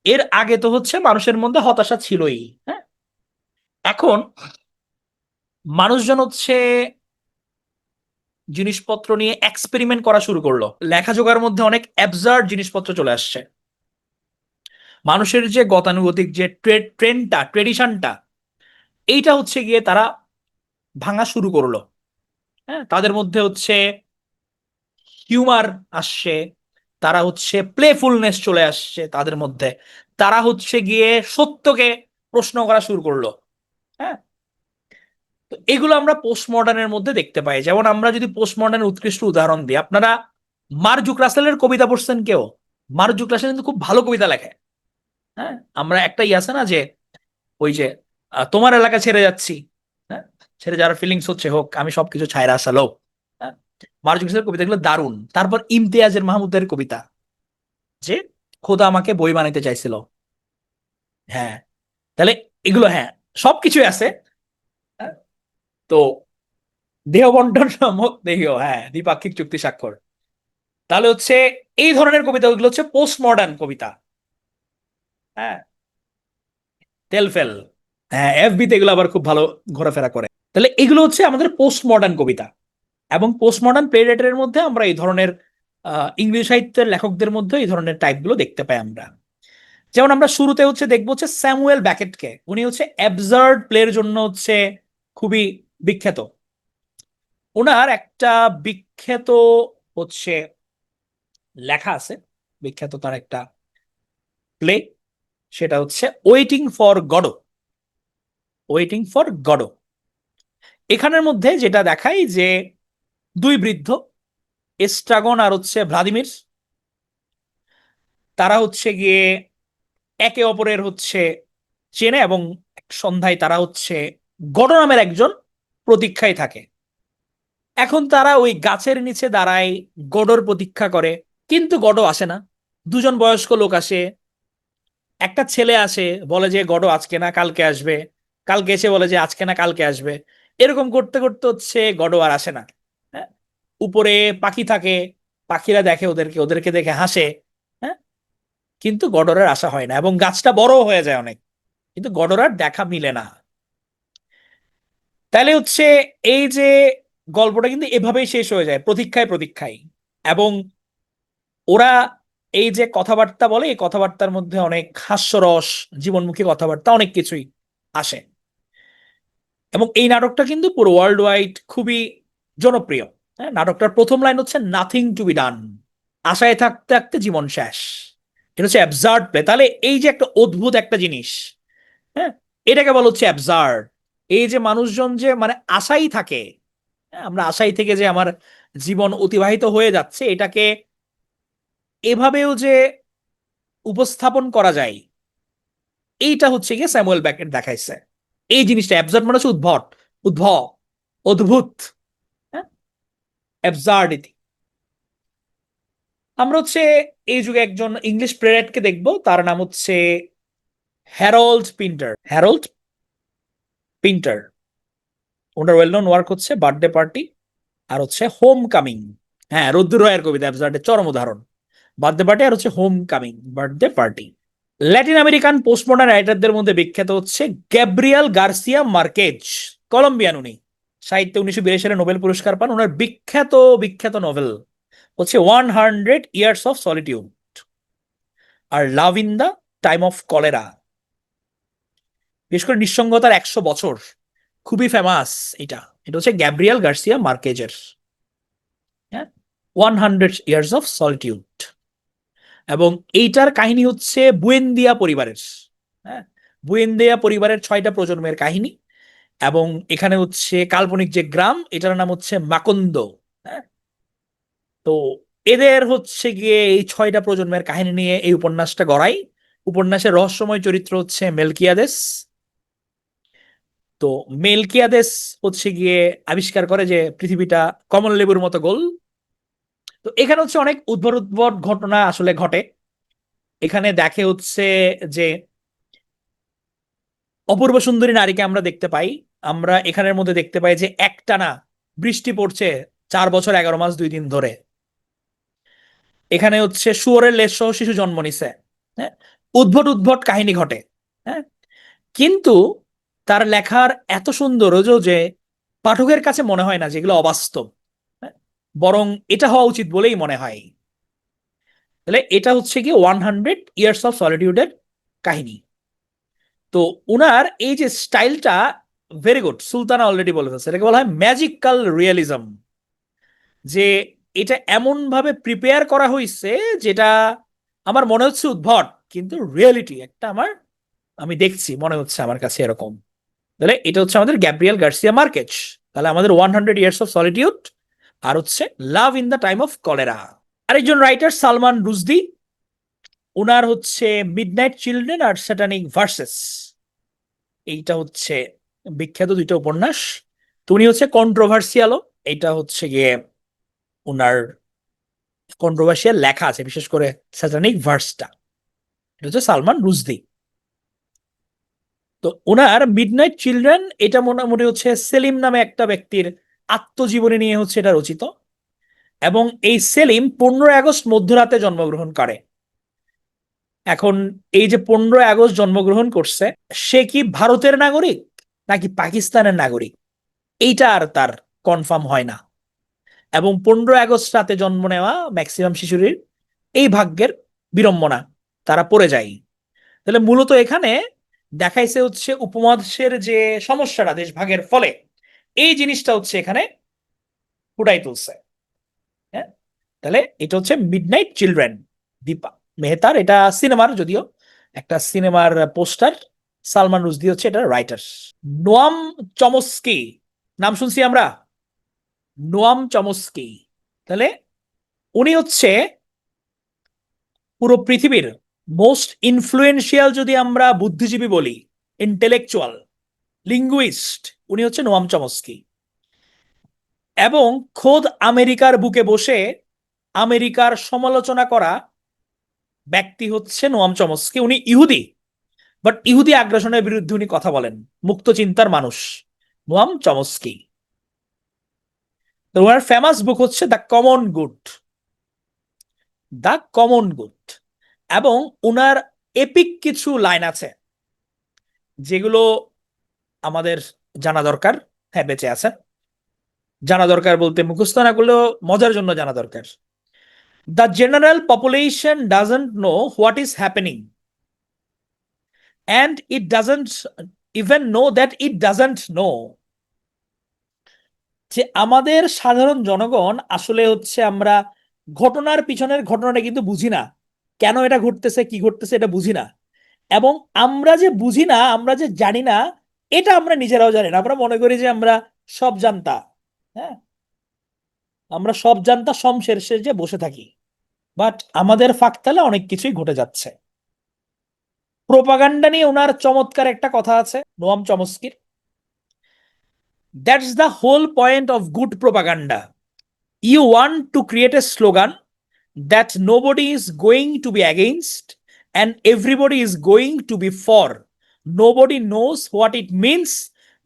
এর আগে তো হচ্ছে মানুষের মধ্যে হতাশা ছিলই, হ্যাঁ। এখন মানুষজন হচ্ছে জিনিসপত্র নিয়ে এক্সপেরিমেন্ট করা শুরু করলো, লেখাজোকার মধ্যে অনেক অ্যাবসার্ড জিনিসপত্র চলে আসছে। মানুষের যে গতানুগতিক যে ট্রেন্ডটা, ট্রেডিশনটা, এইটা হচ্ছে গিয়ে তারা ভাঙা শুরু করলো। হ্যাঁ, তাদের মধ্যে হচ্ছে হিউমার আসছে, তারা হচ্ছে প্লেফুলনেস চলে আসছে তাদের মধ্যে, তারা হচ্ছে গিয়ে সত্যকে প্রশ্ন করা শুরু করলো। হ্যাঁ, তো এগুলো আমরা পোস্ট মডার্নের মধ্যে দেখতে পাই। যেমন আমরা যদি পোস্ট মডার্নের উৎকৃষ্ট উদাহরণ দিই, আপনারা মার্জুক রাসেলের কবিতা পড়ছেন কেউ? মার্জুক রাসেল কিন্তু খুব ভালো কবিতা লেখে। হ্যাঁ, আমরা একটাই আছে না যে ওই যে তোমার এলাকা ছেড়ে যাচ্ছি, হ্যাঁ, ছেড়ে যাওয়ার ফিলিংস হচ্ছে হোক, আমি সবকিছু ছাইরা আসালো। হ্যাঁ, মার্জুক রাসেলের কবিতাগুলো দারুণ। তারপর ইমতিয়াজের মাহমুদের কবিতা, যে খোদা আমাকে বই বানাইতে চাইছিল। হ্যাঁ, তাহলে এগুলো, হ্যাঁ, সবকিছুই আছে। হ্যাঁ, তো দেহ বন্টন নামক দেহ, হ্যাঁ, দ্বিপাক্ষিক চুক্তি স্বাক্ষর, তাহলে হচ্ছে এই ধরনের কবিতাগুলো হচ্ছে পোস্ট মডার্ন কবিতা। হ্যাঁ, তেলফেল, হ্যাঁ, এফবি তে এগুলো আবার খুব ভালো ঘোরাফেরা করে। তাহলে এগুলো হচ্ছে আমাদের পোস্ট মডার্ন কবিতা। এবং পোস্ট মডার্ন প্লে রাইটারের মধ্যে আমরা এই ধরনের ইংরেজি সাহিত্যের লেখকদের মধ্যে এই ধরনের টাইপগুলো দেখতে পাই আমরা। যেমন আমরা শুরুতে হচ্ছে দেখবো হচ্ছে স্যামুয়েল ব্যাকেটকে, উনি হচ্ছে অ্যাবসার্ড প্লের জন্য হচ্ছে খুবই বিখ্যাত। ওনার একটা বিখ্যাত হচ্ছে লেখা আছে, বিখ্যাত তার একটা প্লে, সেটা হচ্ছে waiting for Godot. Waiting for Godot, এখানের মধ্যে যেটা দেখায় যে দুই বৃদ্ধ, এস্ট্রাগন আর হচ্ছে ভ্লাদিমির, তারা হচ্ছে গিয়ে একে অপরের হচ্ছে চেনে, এবং সন্ধ্যায় তারা হচ্ছে গডো নামের একজন প্রতীক্ষায় থাকে। এখন তারা ওই গাছের নিচে দাঁড়ায়, গডোর প্রতীক্ষা করে, কিন্তু গডো আসে না। দুজন বয়স্ক লোক আসে, একটা ছেলে আসে, বলে যে গডো আজকে না কালকে আসবে, কালকে এসে বলে যে আজকে না কালকে আসবে। এরকম করতে করতে হচ্ছে গডো আর আসে না। হ্যাঁ, উপরে পাখি থাকে, পাখিরা দেখে ওদেরকে, ওদেরকে দেখে হাসে। হ্যাঁ, কিন্তু গডরের আশা হয় না, এবং গাছটা বড় হয়ে যায় অনেক, কিন্তু গডরার দেখা মিলে না। তাহলে হচ্ছে এই যে গল্পটা কিন্তু এভাবেই শেষ হয়ে যায়, প্রতীক্ষায় প্রতীক্ষায়। এবং ওরা এই যে কথাবার্তা বলে, এই কথাবার্তার মধ্যে অনেক হাস্যরস, জীবনমুখী কথাবার্তা, অনেক কিছুই আসে। এবং এই নাটকটা কিন্তু পুরো ওয়ার্ল্ড ওয়াইড খুবই জনপ্রিয়। হ্যাঁ, নাটকটার প্রথম লাইন হচ্ছে নাথিং টু বি ডান, আশায় থাকতে থাকতে জীবন শেষ। এটা হচ্ছে অ্যাবসার্ড প্লে। তাহলে এই যে একটা অদ্ভুত একটা জিনিস, হ্যাঁ, এটাকে বলা হচ্ছে অ্যাবসার্ড। এই যে মানুষজন যে মানে আশাই থাকে, হ্যাঁ, আমরা আশাই থেকে যে আমার জীবন অতিবাহিত হয়ে যাচ্ছে, এটাকে এভাবেও যে উপস্থাপন করা যায়, এইটা হচ্ছে গিয়ে স্যামুয়েল ব্যাকেট দেখাইছে। এই জিনিসটা অ্যাবসার্ড মানে হচ্ছে উদ্ভট, উদ্ভব, অদ্ভুত। হ্যাঁ, অ্যাবসার্ডিটি। আমরা হচ্ছে এই যুগে একজন ইংলিশ প্লেরাইটকে দেখবো, তার নাম হচ্ছে হ্যারল্ড পিন্টার। হ্যারল্ড পিন্টার, ওনার ওয়েল নোন ওয়ার্ক হচ্ছে বার্থডে পার্টি আর হচ্ছে হোম কামিং। হ্যাঁ, রুদ্র রায়ের কবিতা অ্যাবসার্ডের চরম উদাহরণ, বার্থডে পার্টি আর হচ্ছে homecoming, birthday party. Latin American postmodern রাইটারদের মধ্যে বিখ্যাত হচ্ছে গ্যাব্রিয়াল গার্সিয়া মার্কেজ, কলম্বিয়ান উনি। সাহিত্যে 1982 সালে নোবেল পুরস্কার পান। ওনার বিখ্যাত বিখ্যাত নোবেল হচ্ছে 100 ইয়ার্স অফ সলিটিউড আর love in the time of cholera. বিশেষ করে নিঃসঙ্গতার 100 বছর, খুবই ফেমাস এটা। এটা হচ্ছে গ্যাব্রিয়াল গার্সিয়া মার্কেজের। হ্যাঁ, 100 ইয়ার্স অফ সলিটিউড। এবং এইটার কাহিনী হচ্ছে বুয়েন্দিয়া পরিবারের। হ্যাঁ, বুয়েন্দিয়া পরিবারের 6টা প্রজন্মের কাহিনী। এবং এখানে হচ্ছে কাল্পনিক যে গ্রাম, এটার নাম হচ্ছে মাকন্দ। হ্যাঁ, তো এদের হচ্ছে গিয়ে এই 6টা প্রজন্মের কাহিনী নিয়ে এই উপন্যাসটা গড়াই। উপন্যাসের রহস্যময় চরিত্র হচ্ছে মেলকিয়াদেস। তো মেলকিয়াদেস হচ্ছে গিয়ে আবিষ্কার করে যে পৃথিবীটা কমল লেবুর মতো গোল। তো এখানে হচ্ছে অনেক উদ্ভট উদ্ভট ঘটনা আসলে ঘটে। এখানে দেখে হচ্ছে যে অপূর্ব সুন্দরী নারীকে আমরা দেখতে পাই। আমরা এখানের মধ্যে দেখতে পাই যে একটানা বৃষ্টি পড়ছে 4 বছর 11 মাস 2 দিন ধরে। এখানে হচ্ছে শুয়োরের লেজ সহ শিশু জন্ম নিছে। হ্যাঁ, উদ্ভট উদ্ভট কাহিনী ঘটে। হ্যাঁ, কিন্তু তার লেখার এত সৌন্দর্য যে পাঠকের কাছে মনে হয় না যেগুলো অবাস্তব। হ্যাঁ, বরং এটা হওয়া উচিত বলেই মনে হয়। তাহলে এটা হচ্ছে কি 100 ইয়ার্স অফ সলিটিউডের কাহিনী। তো উনার এই যে স্টাইলটা ভেরি গুড, সুলতানা অলরেডি বলে ফেলছে, এটাকে বলা হয় ম্যাজিক্যাল রিয়েলিজম। যে এটা এমন ভাবে প্রিপেয়ার করা হয়েছে যেটা আমার মনে হচ্ছে উদ্ভট, কিন্তু রিয়েলিটি একটা আমি দেখছি মনে হচ্ছে আমার কাছে এরকম। তাহলে এটা হচ্ছে আমাদের গ্যাব্রিয়েল গার্সিয়া মার্কেজ। তাহলে আমাদের 100 ইয়ার্স অফ সলিটিউড আর হচ্ছে লাভ in the time of cholera. আরেকজন রাইটার সালমান রুশদি, ওনার হচ্ছে midnight children are satanic versus. এইটা হচ্ছে বিখ্যাত 2টা উপন্যাস। তো উনি হচ্ছে কন্ট্রোভার্সিয়ালও। এটা হচ্ছে গিয়ে ওনার কন্ট্রোভার্সিয়াল লেখা আছে, বিশেষ করে স্যাটানিক ভার্সটা। এটা হচ্ছে সালমান রুশদি। তো ওনার মিডনাইট চিলড্রেন এটা মোটামুটি হচ্ছে সেলিম নামে একটা ব্যক্তির আত্মজীবনী নিয়ে হচ্ছে এটা রচিত। এবং এই সেলিম 15 আগস্ট মধ্যরাতে জন্মগ্রহণ করে। এখন এই যে 15 আগস্ট জন্মগ্রহণ করছে, সে কি ভারতের নাগরিক নাকি পাকিস্তানের নাগরিক এইটা আর তার কনফার্ম হয় না। এবং 15 আগস্ট রাতে জন্ম নেওয়া ম্যাক্সিমাম শিশুরই এই ভাগ্যের বিড়ম্বনা, তারা পড়ে যায়। তাহলে মূলত এখানে দেখাইছে হচ্ছে উপমহাদেশের যে সমস্যাটা দেশ ভাগের ফলে, এই জিনিসটা হচ্ছে এখানে ফুটাই তুলছে। হ্যাঁ, তাহলে এটা হচ্ছে মিডনাইট চিলড্রেন, দীপা মেহতার। এটা সিনেমার, যদিও একটা সিনেমার পোস্টার। সালমান রুশদি হচ্ছে এটা রাইটার। নোয়াম চমস্কি নাম শুনছি আমরা, নোয়াম চমস্কি। তাহলে উনি হচ্ছে পুরো পৃথিবীর মোস্ট ইনফ্লুয়েন্সিয়াল, যদি আমরা বুদ্ধিজীবী বলি, ইন্টেলেকচুয়াল লিঙ্গুইস্ট, উনি হচ্ছে নোয়াম চমস্কি। এবং খোদ আমেরিকার বুকে বসে আমেরিকার সমালোচনা করা ব্যক্তি হচ্ছে নোয়াম চমস্কি। উনি ইহুদি, বাট ইহুদি আগ্রাসনের বিরুদ্ধে উনি কথা বলেন। মুক্ত চিন্তার মানুষ নোয়াম চমস্কি। তো ওনার ফেমাস বুক হচ্ছে the common good, the common good. এবং ওনার এপিক কিছু লাইন আছে যেগুলো আমাদের জানা দরকার। হ্যাঁ, বেঁচে আছে, জানা দরকার বলতে মুখস্থ না করলেও মজার জন্য জানা দরকার। The general population doesn't know what is happening, and it doesn't even know that it doesn't know. যে আমাদের সাধারণ জনগণ আসলে হচ্ছে আমরা ঘটনার পিছনের ঘটনাটা কিন্তু বুঝি না, কেন এটা ঘটতেছে কি ঘটতেছে এটা বুঝি না। এবং আমরা যে বুঝি না, আমরা যে জানি না, এটা আমরা নিজেরাও জানি না। আমরা মনে করি যে আমরা সব জানতা। হ্যাঁ, আমরা সব জানতা সম শেষে যে বসে থাকি, বাট আমাদের ফাঁকতালে অনেক কিছুই ঘটে যাচ্ছে। প্রোপাগান্ডা নিয়ে ওনার চমৎকার একটা কথা আছে নোয়াম চমস্কির। That's the whole point of good propaganda. You want to create a slogan that nobody is going to be against and everybody is going to be for. Nobody knows what it means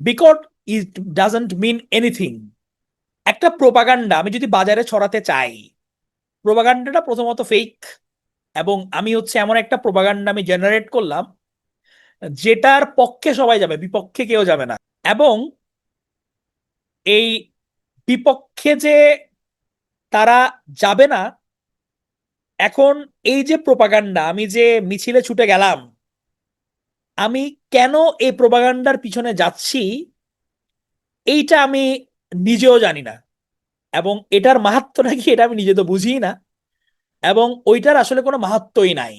because it doesn't mean anything. একটা প্রোপাগান্ডা আমি যদি বাজারে ছড়াতে চাই, প্রোপাগান্ডাটা প্রথমত ফেক। এবং আমি হচ্ছে এমন একটা প্রোপাগান্ডা আমি জেনারেট করলাম যেটার পক্ষে সবাই যাবে, বিপক্ষে কেউ যাবে না। এবং এই বিপক্ষে যে তারা যাবে না, এখন এই যে প্রোপাগান্ডা, আমি যে মিছিলে ছুটে গেলাম, আমি কেন এই প্রোপাগান্ডার পিছনে যাচ্ছি এইটা আমি নিজেও জানি না। এবং এটার মাহাত্ম্যটা কি এটা আমি নিজে তো বুঝি না। এবং ওইটার আসলে কোনো মাহাত্ম্যই নাই।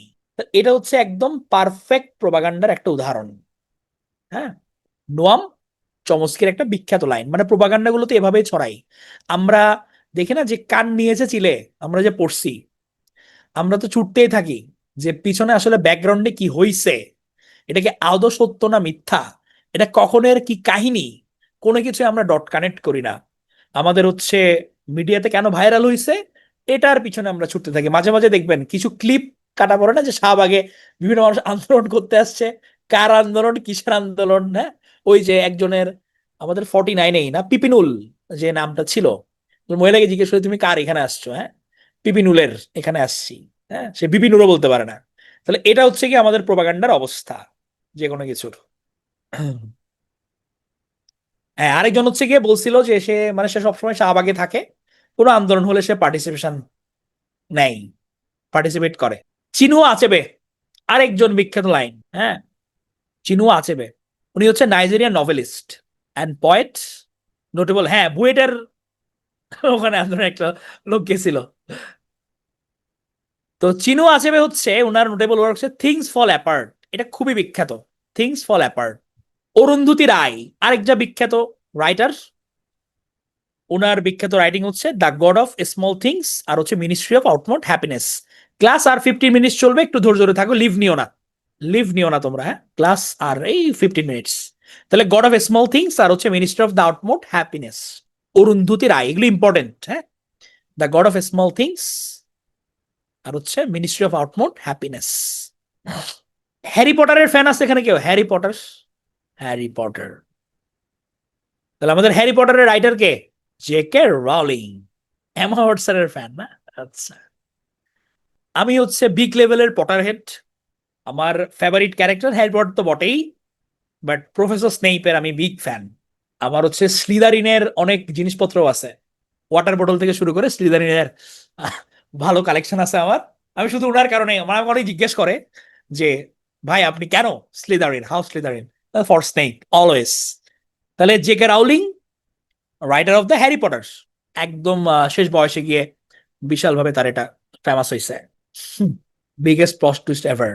এটা হচ্ছে একদম পারফেক্ট প্রোপাগান্ডার একটা উদাহরণ। হ্যাঁ, নোয়াম চমস্কির একটা বিখ্যাত লাইন, মানে প্রোপাগান্ডা গুলো তো এভাবেই ছড়াই। আমরা দেখি না যে কান নিয়েছে চিলে, আমরা যে পড়ছি, আমরা তো ছুটতেই থাকি যে পিছনে আসলে ব্যাকগ্রাউন্ডে কি হইছে, এটা কি আদৌ সত্য না মিথ্যা, এটা কখনের কি কাহিনী, কোনো কিছু আমরা ডট কানেক্ট করি না। আমাদের হচ্ছে মিডিয়াতে কেন ভাইরাল হইছে এটার পিছনে আমরা ছুটতে থাকি। মাঝে মাঝে দেখবেন কিছু ক্লিপ কাটা পড়ে না, যে শাহবাগে বিভিন্ন মানুষ আন্দোলন করতে আসছে, কার আন্দোলন, কিসের আন্দোলন? হ্যাঁ, ওই যে একজনের আমাদের 49-এই না, পিপিনুল যে নামটা ছিল, তো মহিলাকে জিজ্ঞেস করে তুমি কার এখানে আসছো, হ্যাঁ, পিপিনুলের এখানে আসছি। হ্যাঁ, সে পিপিনুলও বলতে পারে না। তাহলে এটা হচ্ছে কি আমাদের প্রোপাগান্ডার অবস্থা যে কোনো কিছুর। হ্যাঁ, আরেকজন হচ্ছে গিয়ে বলছিল যে সে মানে সে সবসময় শাহবাগে থাকে, কোনো আন্দোলন হলে সে পার্টিসিপেশন নেয়, পার্টিসিপেট করে। চিনুয়া আচেবে আরেকজন বিখ্যাত লাইন, হ্যাঁ, চিনুয়া আচেবে, উনি হচ্ছে Nigerian novelist and poet, notable. হ্যাঁ, বুয়েটের ওখানে আন্দোলন একটা লোক গেছিল। তো চিনুয়া আচেবে হচ্ছে ওনার নোটেবল ওয়ার্ক হচ্ছে থিংস ফল অ্যাপার্ট, এটা খুবই বিখ্যাত, things fall apart. Arundhati Roy আরেকটা বিখ্যাত রাইটার, ওনার বিখ্যাত রাইটিং হচ্ছে the god of small things আর হচ্ছে ministry of utmost happiness. Class আর 15 মিনিট চলবে, একটু ধৈর্য ধরে থাকো, লিভ নিও না, লিভ নিও না তোমরা, হ্যাঁ, ক্লাস আর এই 15 মিনিটস। তাহলে গড অফ স্মল থিংস আর হচ্ছে ministry of the utmost happiness, Arundhati Roy, এগুলো ইম্পর্টেন্ট, হ্যাঁ। The god of small things আর হচ্ছে ministry of utmost happiness. Harry পটারের ফ্যান আছে এখানে কেউ? হ্যারি পটার, হ্যারি পটার, তাহলে আমাদের হ্যারি পটারের রাইটার কে? J K Rowling. এমা ওয়াটসনের ফ্যান না? আচ্ছা। আমি হচ্ছে বিগ লেভেলের পটার হেড। আমার ফেভারিট ক্যারেক্টার হ্যারি পটার তো বটেই, বাট প্রফেসর স্নেইপের আমি বিগ ফ্যান। আমার হচ্ছে স্লিদারিনের অনেক জিনিসপত্র আছে, ওয়াটার বোতল থেকে শুরু করে স্লিদারিনের ভালো কালেকশন আছে আমার। আমি শুধু ওনার কারণে, আমার অনেক জিজ্ঞেস করে যে ভাই আপনি কেন Slytherin, how Slytherin? For snake always. তাহলে J K Rowling, writer of the Harry Potter, একদম শেষ বয়সে গিয়ে বিশালভাবে তার এটা ফেমাস হয়েছে, biggest plot twist ever.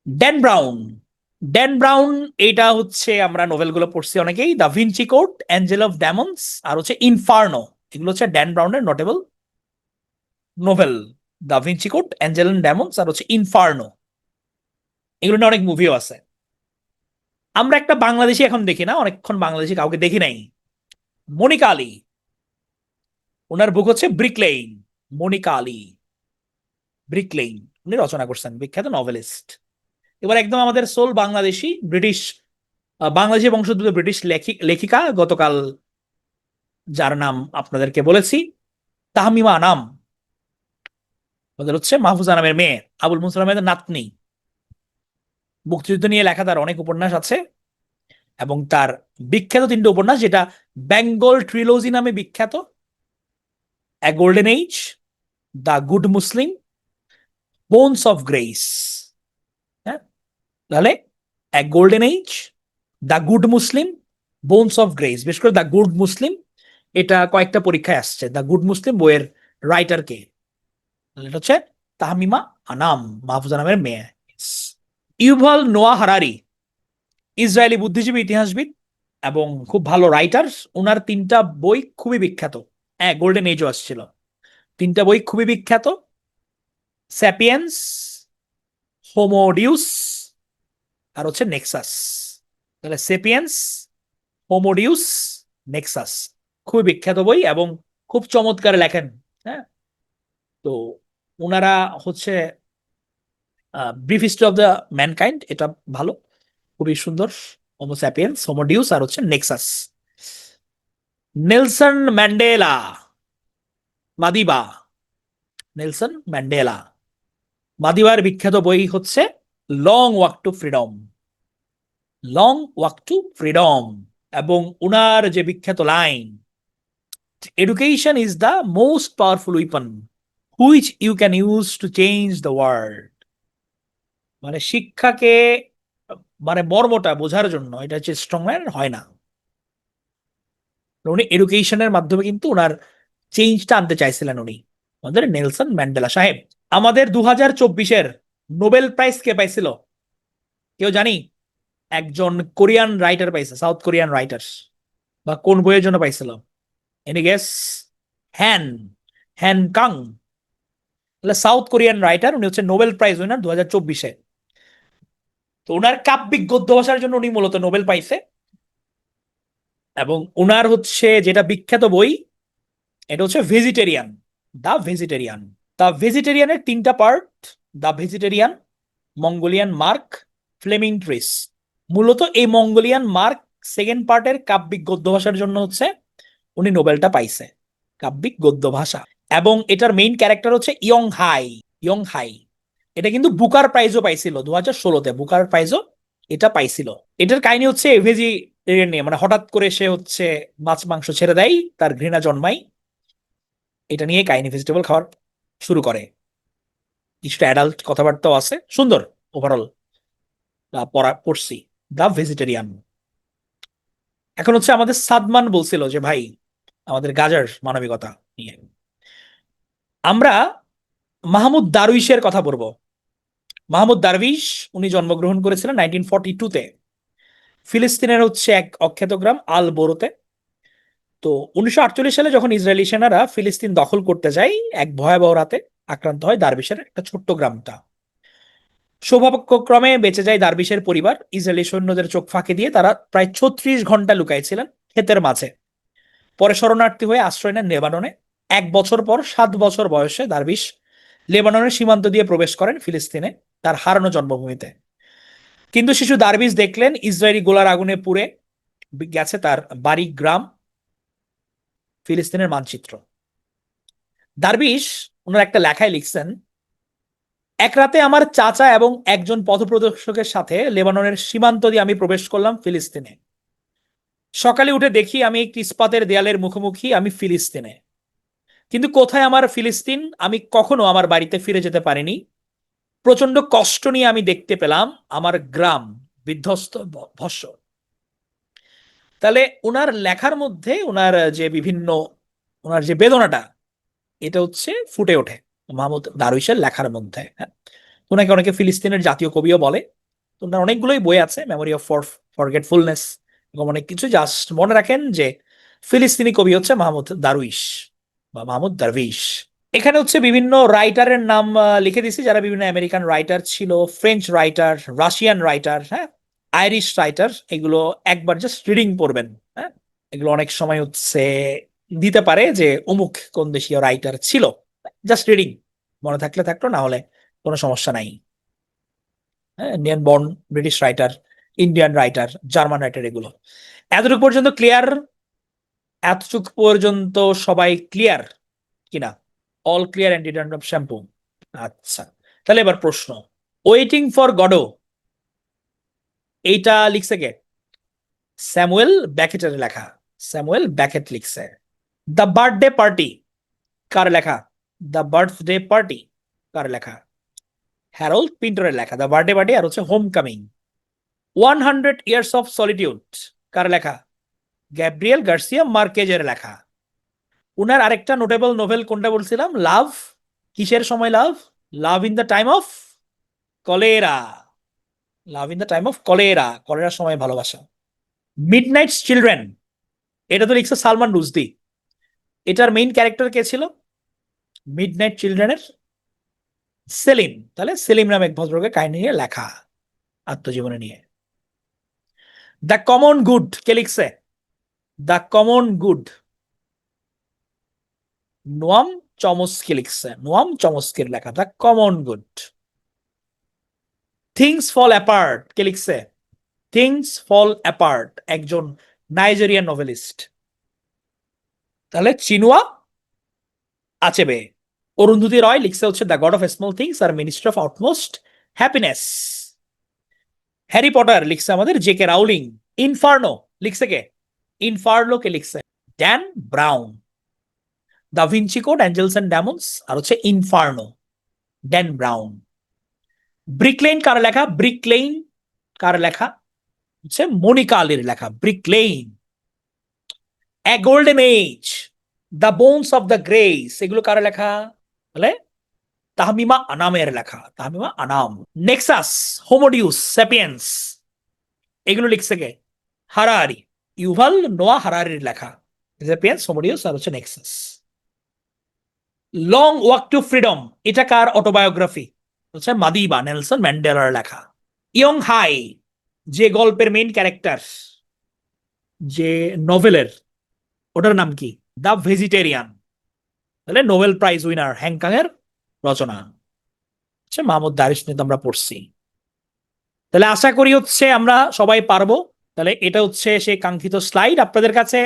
Dan Brown, Dan Brown, এটা হচ্ছে আমরা নোভেলগুলো পড়ছি অনেকেই, Da Vinci Code, Angel of Demons আর হচ্ছে ইনফার্নো, এগুলো হচ্ছে ড্যান ব্রাউনের notable novel. Da Vinci Code, Angel and Demons আর হচ্ছে ইনফার্নো, এগুলো নিয়ে অনেক মুভিও আছে। আমরা একটা বাংলাদেশি এখন দেখি না, অনেকক্ষণ বাংলাদেশি কাউকে দেখি নাই, মনিকা আলী, ওনার বুক হচ্ছে ব্রিকলেইন। মনিকা আলী, ব্রিকলেইন, উনি রচনা করছেন, বিখ্যাত নভেলিস্ট। এবার একদম আমাদের সোল বাংলাদেশি ব্রিটিশ, বাংলাদেশি বংশোদ্ভূত ব্রিটিশ লেখিকা, গতকাল যার নাম আপনাদেরকে বলেছি, তাহমিমা আনাম, ওদের হচ্ছে মাহফুজ আনামের মেয়ে, আবুল মুসলাম আহমেদের নাতনি। মুক্তিযুদ্ধ নিয়ে লেখা তার অনেক উপন্যাস আছে, এবং তার বিখ্যাত 3টে উপন্যাস, যেটা বেঙ্গল ট্রিলজি নামে বিখ্যাত, এ golden age, the good Muslim, bones of grace. হ্যাঁ, তাহলে এ golden age, the good Muslim, bones of grace, বিশেষ করে দ্য গুড মুসলিম, এটা কয়েকটা পরীক্ষায় আসছে। দ্য গুড মুসলিম বইয়ের রাইটার কে? এটা হচ্ছে তাহমিমা আনাম, মাহফুজা নামের মেয়ে। ইউভাল নোয়া হারারি, ইসরায়েলি বুদ্ধিজীবী, ইতিহাসবিদ এবং খুব ভালো রাইটার। ওনার 3টা বই খুবই বিখ্যাত, হ্যাঁ, গোল্ডেন এজও আসছিল। 3টা বই খুবই বিখ্যাত, স্যাপিয়েন্স, হোমোডিউস আর হচ্ছে নেক্সাস। তাহলে সেপিয়েন্স, হোমোডিউস, নেক্সাস, খুবই বিখ্যাত বই এবং খুব চমৎকার লেখেন। হ্যাঁ, তো ওনারা হচ্ছে brief history of the mankind, এটা ভালো, খুবই সুন্দর। হোমো স্যাপিয়েন্স, হোমোডিউস আর হচ্ছে Nexus. Nelson Mandela, Madiba, Nelson Mandela, মাদিবার বিখ্যাত বই হচ্ছে long walk to freedom, long walk to freedom. এবং উনার যে বিখ্যাত লাইন, education is the most powerful weapon which you can use to change the world. মানে শিক্ষাকে, মানে মর্মটা বোঝার জন্য এটা হচ্ছে স্ট্রং ম্যান হয় না, উনি এডুকেশনের মাধ্যমে কিন্তু ওনার চেঞ্জটা আনতে চাইছিলেন উনি, আমাদের নেলসন ম্যান্ডেলা সাহেব। আমাদের 2024-এর নোবেল প্রাইজ কে পাইছিল কেউ জানি? একজন কোরিয়ান রাইটার পাইছে, সাউথ কোরিয়ান রাইটার। বা কোন বইয়ের জন্য পাইছিল? Any guess? হ্যান, হ্যান কাং, সাউথ কোরিয়ান রাইটার, উনি হচ্ছে নোবেল প্রাইজ উইনার 2024-এ। তো ওনার কাব্যিক গদ্য ভাষার জন্য উনি মূলত নোবেল পাইছে। এবং ওনার হচ্ছে যেটা বিখ্যাত বই, এটা হচ্ছে ভেজিটেরিয়ান, দ্য ভেজিটেরিয়ান। দ্য ভেজিটেরিয়ানের 3টা part, the vegetarian, Mongolian mark flaming trees. মূলত এই মঙ্গোলিয়ান মার্ক সেকেন্ড পার্টের কাব্যিক গদ্য ভাষার জন্য হচ্ছে উনি নোবেলটা পাইছে, কাব্যিক গদ্য ভাষা। এবং এটার মেইন ক্যারেক্টার হচ্ছে ইয়ং হাই। ইয়ং হাই এটা কিন্তু বুকার প্রাইজও পাইছিল 2016-তে, বুকার প্রাইজও এটা পাইছিল। এটার কাহিনী হচ্ছে ভেজিটেরিয়ান নিয়ে, মানে হঠাৎ করে সে হচ্ছে মাছ মাংস ছেড়ে দেয়, তার ঘৃণা জন্মায়, এটা নিয়ে কাহিনী, ভেজিটেবল খাওয়ার শুরু করে। কিছুটা অ্যাডাল্ট কথাবার্তাও আছে, সুন্দর ওভারঅল। পড়ছি দ্য ভেজিটেরিয়ান। এখন হচ্ছে আমাদের সাদমান বলছিল যে ভাই আমাদের গাজার মানবিকতা নিয়ে, আমরা মাহমুদ দারুইশের কথা বলবো। মাহমুদ দারবিশ, উনি জন্মগ্রহণ করেছিলেন 1942-তে ফিলিস্তিনের হচ্ছে এক অখ্যাত গ্রাম আল বোরোতে। তো 1948 সালে যখন ইসরায়েলি সেনারা ফিলিস্তিন দখল করতে যায়, এক ভয়াবহ রাতে আক্রান্ত হয় দারবিশের একটা ছোট্ট গ্রামটা। সৌভাগ্যক্রমে বেঁচে যায় দারবিশের পরিবার। ইসরায়েলি সৈন্যদের চোখ ফাঁকি দিয়ে তারা প্রায় 36 ঘন্টা লুকাইছিলেন ক্ষেতের মাঝে। পরে শরণার্থী হয়ে আশ্রয় নেন লেবাননে। 1 বছর পর 7 বছর বয়সে দারবিশ লেবাননের সীমান্ত দিয়ে প্রবেশ করেন ফিলিস্তিনে, তার হারানো জন্মভূমিতে। কিন্তু শিশু দারবিশ দেখলেন ইসরায়েলি গোলার আগুনে পুড়ে গেছে তার বাড়ি, গ্রাম, ফিলিস্তিনের মানচিত্র। দারবিশ ওনার একটা লেখায় লিখছেন, এক রাতে আমার চাচা এবং একজন পথপ্রদর্শকের সাথে লেবাননের সীমান্ত দিয়ে আমি প্রবেশ করলাম ফিলিস্তিনে। সকালে উঠে দেখি আমি একটি ইস্পাতের দেয়ালের মুখোমুখি, আমি ফিলিস্তিনে। কিন্তু কোথায় আমার ফিলিস্তিন? আমি কখনো আমার বাড়িতে ফিরে যেতে পারিনি। প্রচন্ড কষ্ট নিয়ে আমি দেখতে পেলাম আমার গ্রাম বিধ্বস্ত, ভস্ম। তাহলে ওনার লেখার মধ্যে ওনার যে বিভিন্ন, ওনার যে বেদনাটা, এটা হচ্ছে ফুটে ওঠে মাহমুদ দারুইশের লেখার মধ্যে। হ্যাঁ, ওনাকে অনেকে ফিলিস্তিনের জাতীয় কবিও বলে। তো ওনার অনেকগুলোই বই আছে, মেমোরি অফ ফরগেটফুলনেস, এবং অনেক কিছু। জাস্ট মনে রাখেন যে ফিলিস্তিনি কবি হচ্ছে মাহমুদ দারুইশ বা মাহমুদ দারভিশ। এখানে হচ্ছে বিভিন্ন রাইটারের নাম লিখে দিছি, যারা বিভিন্ন আমেরিকান রাইটার ছিল, ফ্রেঞ্চ রাইটার, রাশিয়ান রাইটার, হ্যাঁ, আইরিশ রাইটার। এগুলো একবার জাস্ট রিডিং পড়বেন। হ্যাঁ, এগুলো অনেক সময় হচ্ছে দিতে পারে যে অমুক কোন দেশীয় রাইটার ছিল। জাস্ট রিডিং, মনে থাকলে থাকলো, না হলে কোনো সমস্যা নাই। হ্যাঁ, Indian born, British writer, Indian writer, German writer, এগুলো। এতটুকু পর্যন্ত ক্লিয়ার? এতটুকু পর্যন্ত সবাই ক্লিয়ার কিনা? All clear anti dandruff shampoo. আচ্ছা, তাহলে এবার প্রশ্ন, ওয়েটিং ফর গডো এইটা লিখছে কে? স্যামুয়েল ব্যাকেটের লেখা। স্যামুয়েল ব্যাকেট লিখছে। দ্য বার্থডে পার্টি কার লেখা? দ্য বার্থডে পার্টি কার লেখা? হ্যারোল্ড পিন্টারের লেখা দ্য বার্থডে পার্টি। আর হচ্ছে homecoming. 100 years of solitude কার লেখা? গ্যাব্রিয়েল গার্সিয়া মার্কেজের লেখা। উনার আরেকটা নোটেবল নোভেল কোনটা বলছিলাম? লাভ, কিসের সময় love? Love in the time of cholera. Love in the time of cholera, কলেরার সময় ভালোবাসা। মিডনাইটস চিলড্রেন এটা তো লিখছে সালমান রুশদি। এটার মেইন ক্যারেক্টার কে ছিল মিডনাইট চিলড্রেনের? সেলিম। তাহলে সেলিম নামে এক ভদ্রলোকের কাহিনী নিয়ে লেখা, আত্মজীবনী নিয়ে। দ্য কমন গুড কে লিখছে? The common good Noam Chomsky লিখছে। নোয়াম চমস্কির লেখা the common good. Things fall apart কে লিখছে? থিংস ফল অ্যাপার্ট একজন নাইজেরিয়ান নোভেলিস্ট। তাহলে চিনুয়া আচেবে। অরুন্ধতী রয় লিখছে হচ্ছে the god of small things আর minister of utmost happiness. Harry Potter লিখছে আমাদের জে কে রাউলিং। ইনফার্নো লিখছে কে? ইনফার্নো কে লিখছে Dan Brown. Da Vinci Code, angels and demons, আর হচ্ছে ইনফার্নো, ড্যান ব্রাউন। ব্রিকলেইন কার লেখা? ব্রিকলেইন কার লেখা? হচ্ছে মনিকা আলীর লেখা Brick Lane. A golden age, the bones of the grace, এগুলো কার লেখা? বলে তাহমিমা আনামের লেখা, Tahmima Anam. Nexus, Homo Deus, Sapiens, এগুলো লিখছে কে? হারারি, ইউভাল নোয়া হারারির লেখা। স্যাপিয়েন্স, হোমোডিউস, আর হচ্ছে Nexus. Long walk to freedom এটা কার অটোবায়োগ্রাফি? হচ্ছে মাদিবা, নেলসন ম্যান্ডেলার লেখা। ইয়ং হাই যে গল্পের মেইন ক্যারেক্টার, যে নোভেলের, ওটার নাম কি? The vegetarian. তাহলে নোবেল প্রাইজ উইনার হ্যাংকাং এর রচনা। আচ্ছা, মাহমুদ দারিশ নিয়ে তো আমরা পড়ছি। তাহলে আশা করি হচ্ছে আমরা সবাই পারবো। তাহলে এটা হচ্ছে সেই কাঙ্ক্ষিত স্লাইড আপনাদের কাছে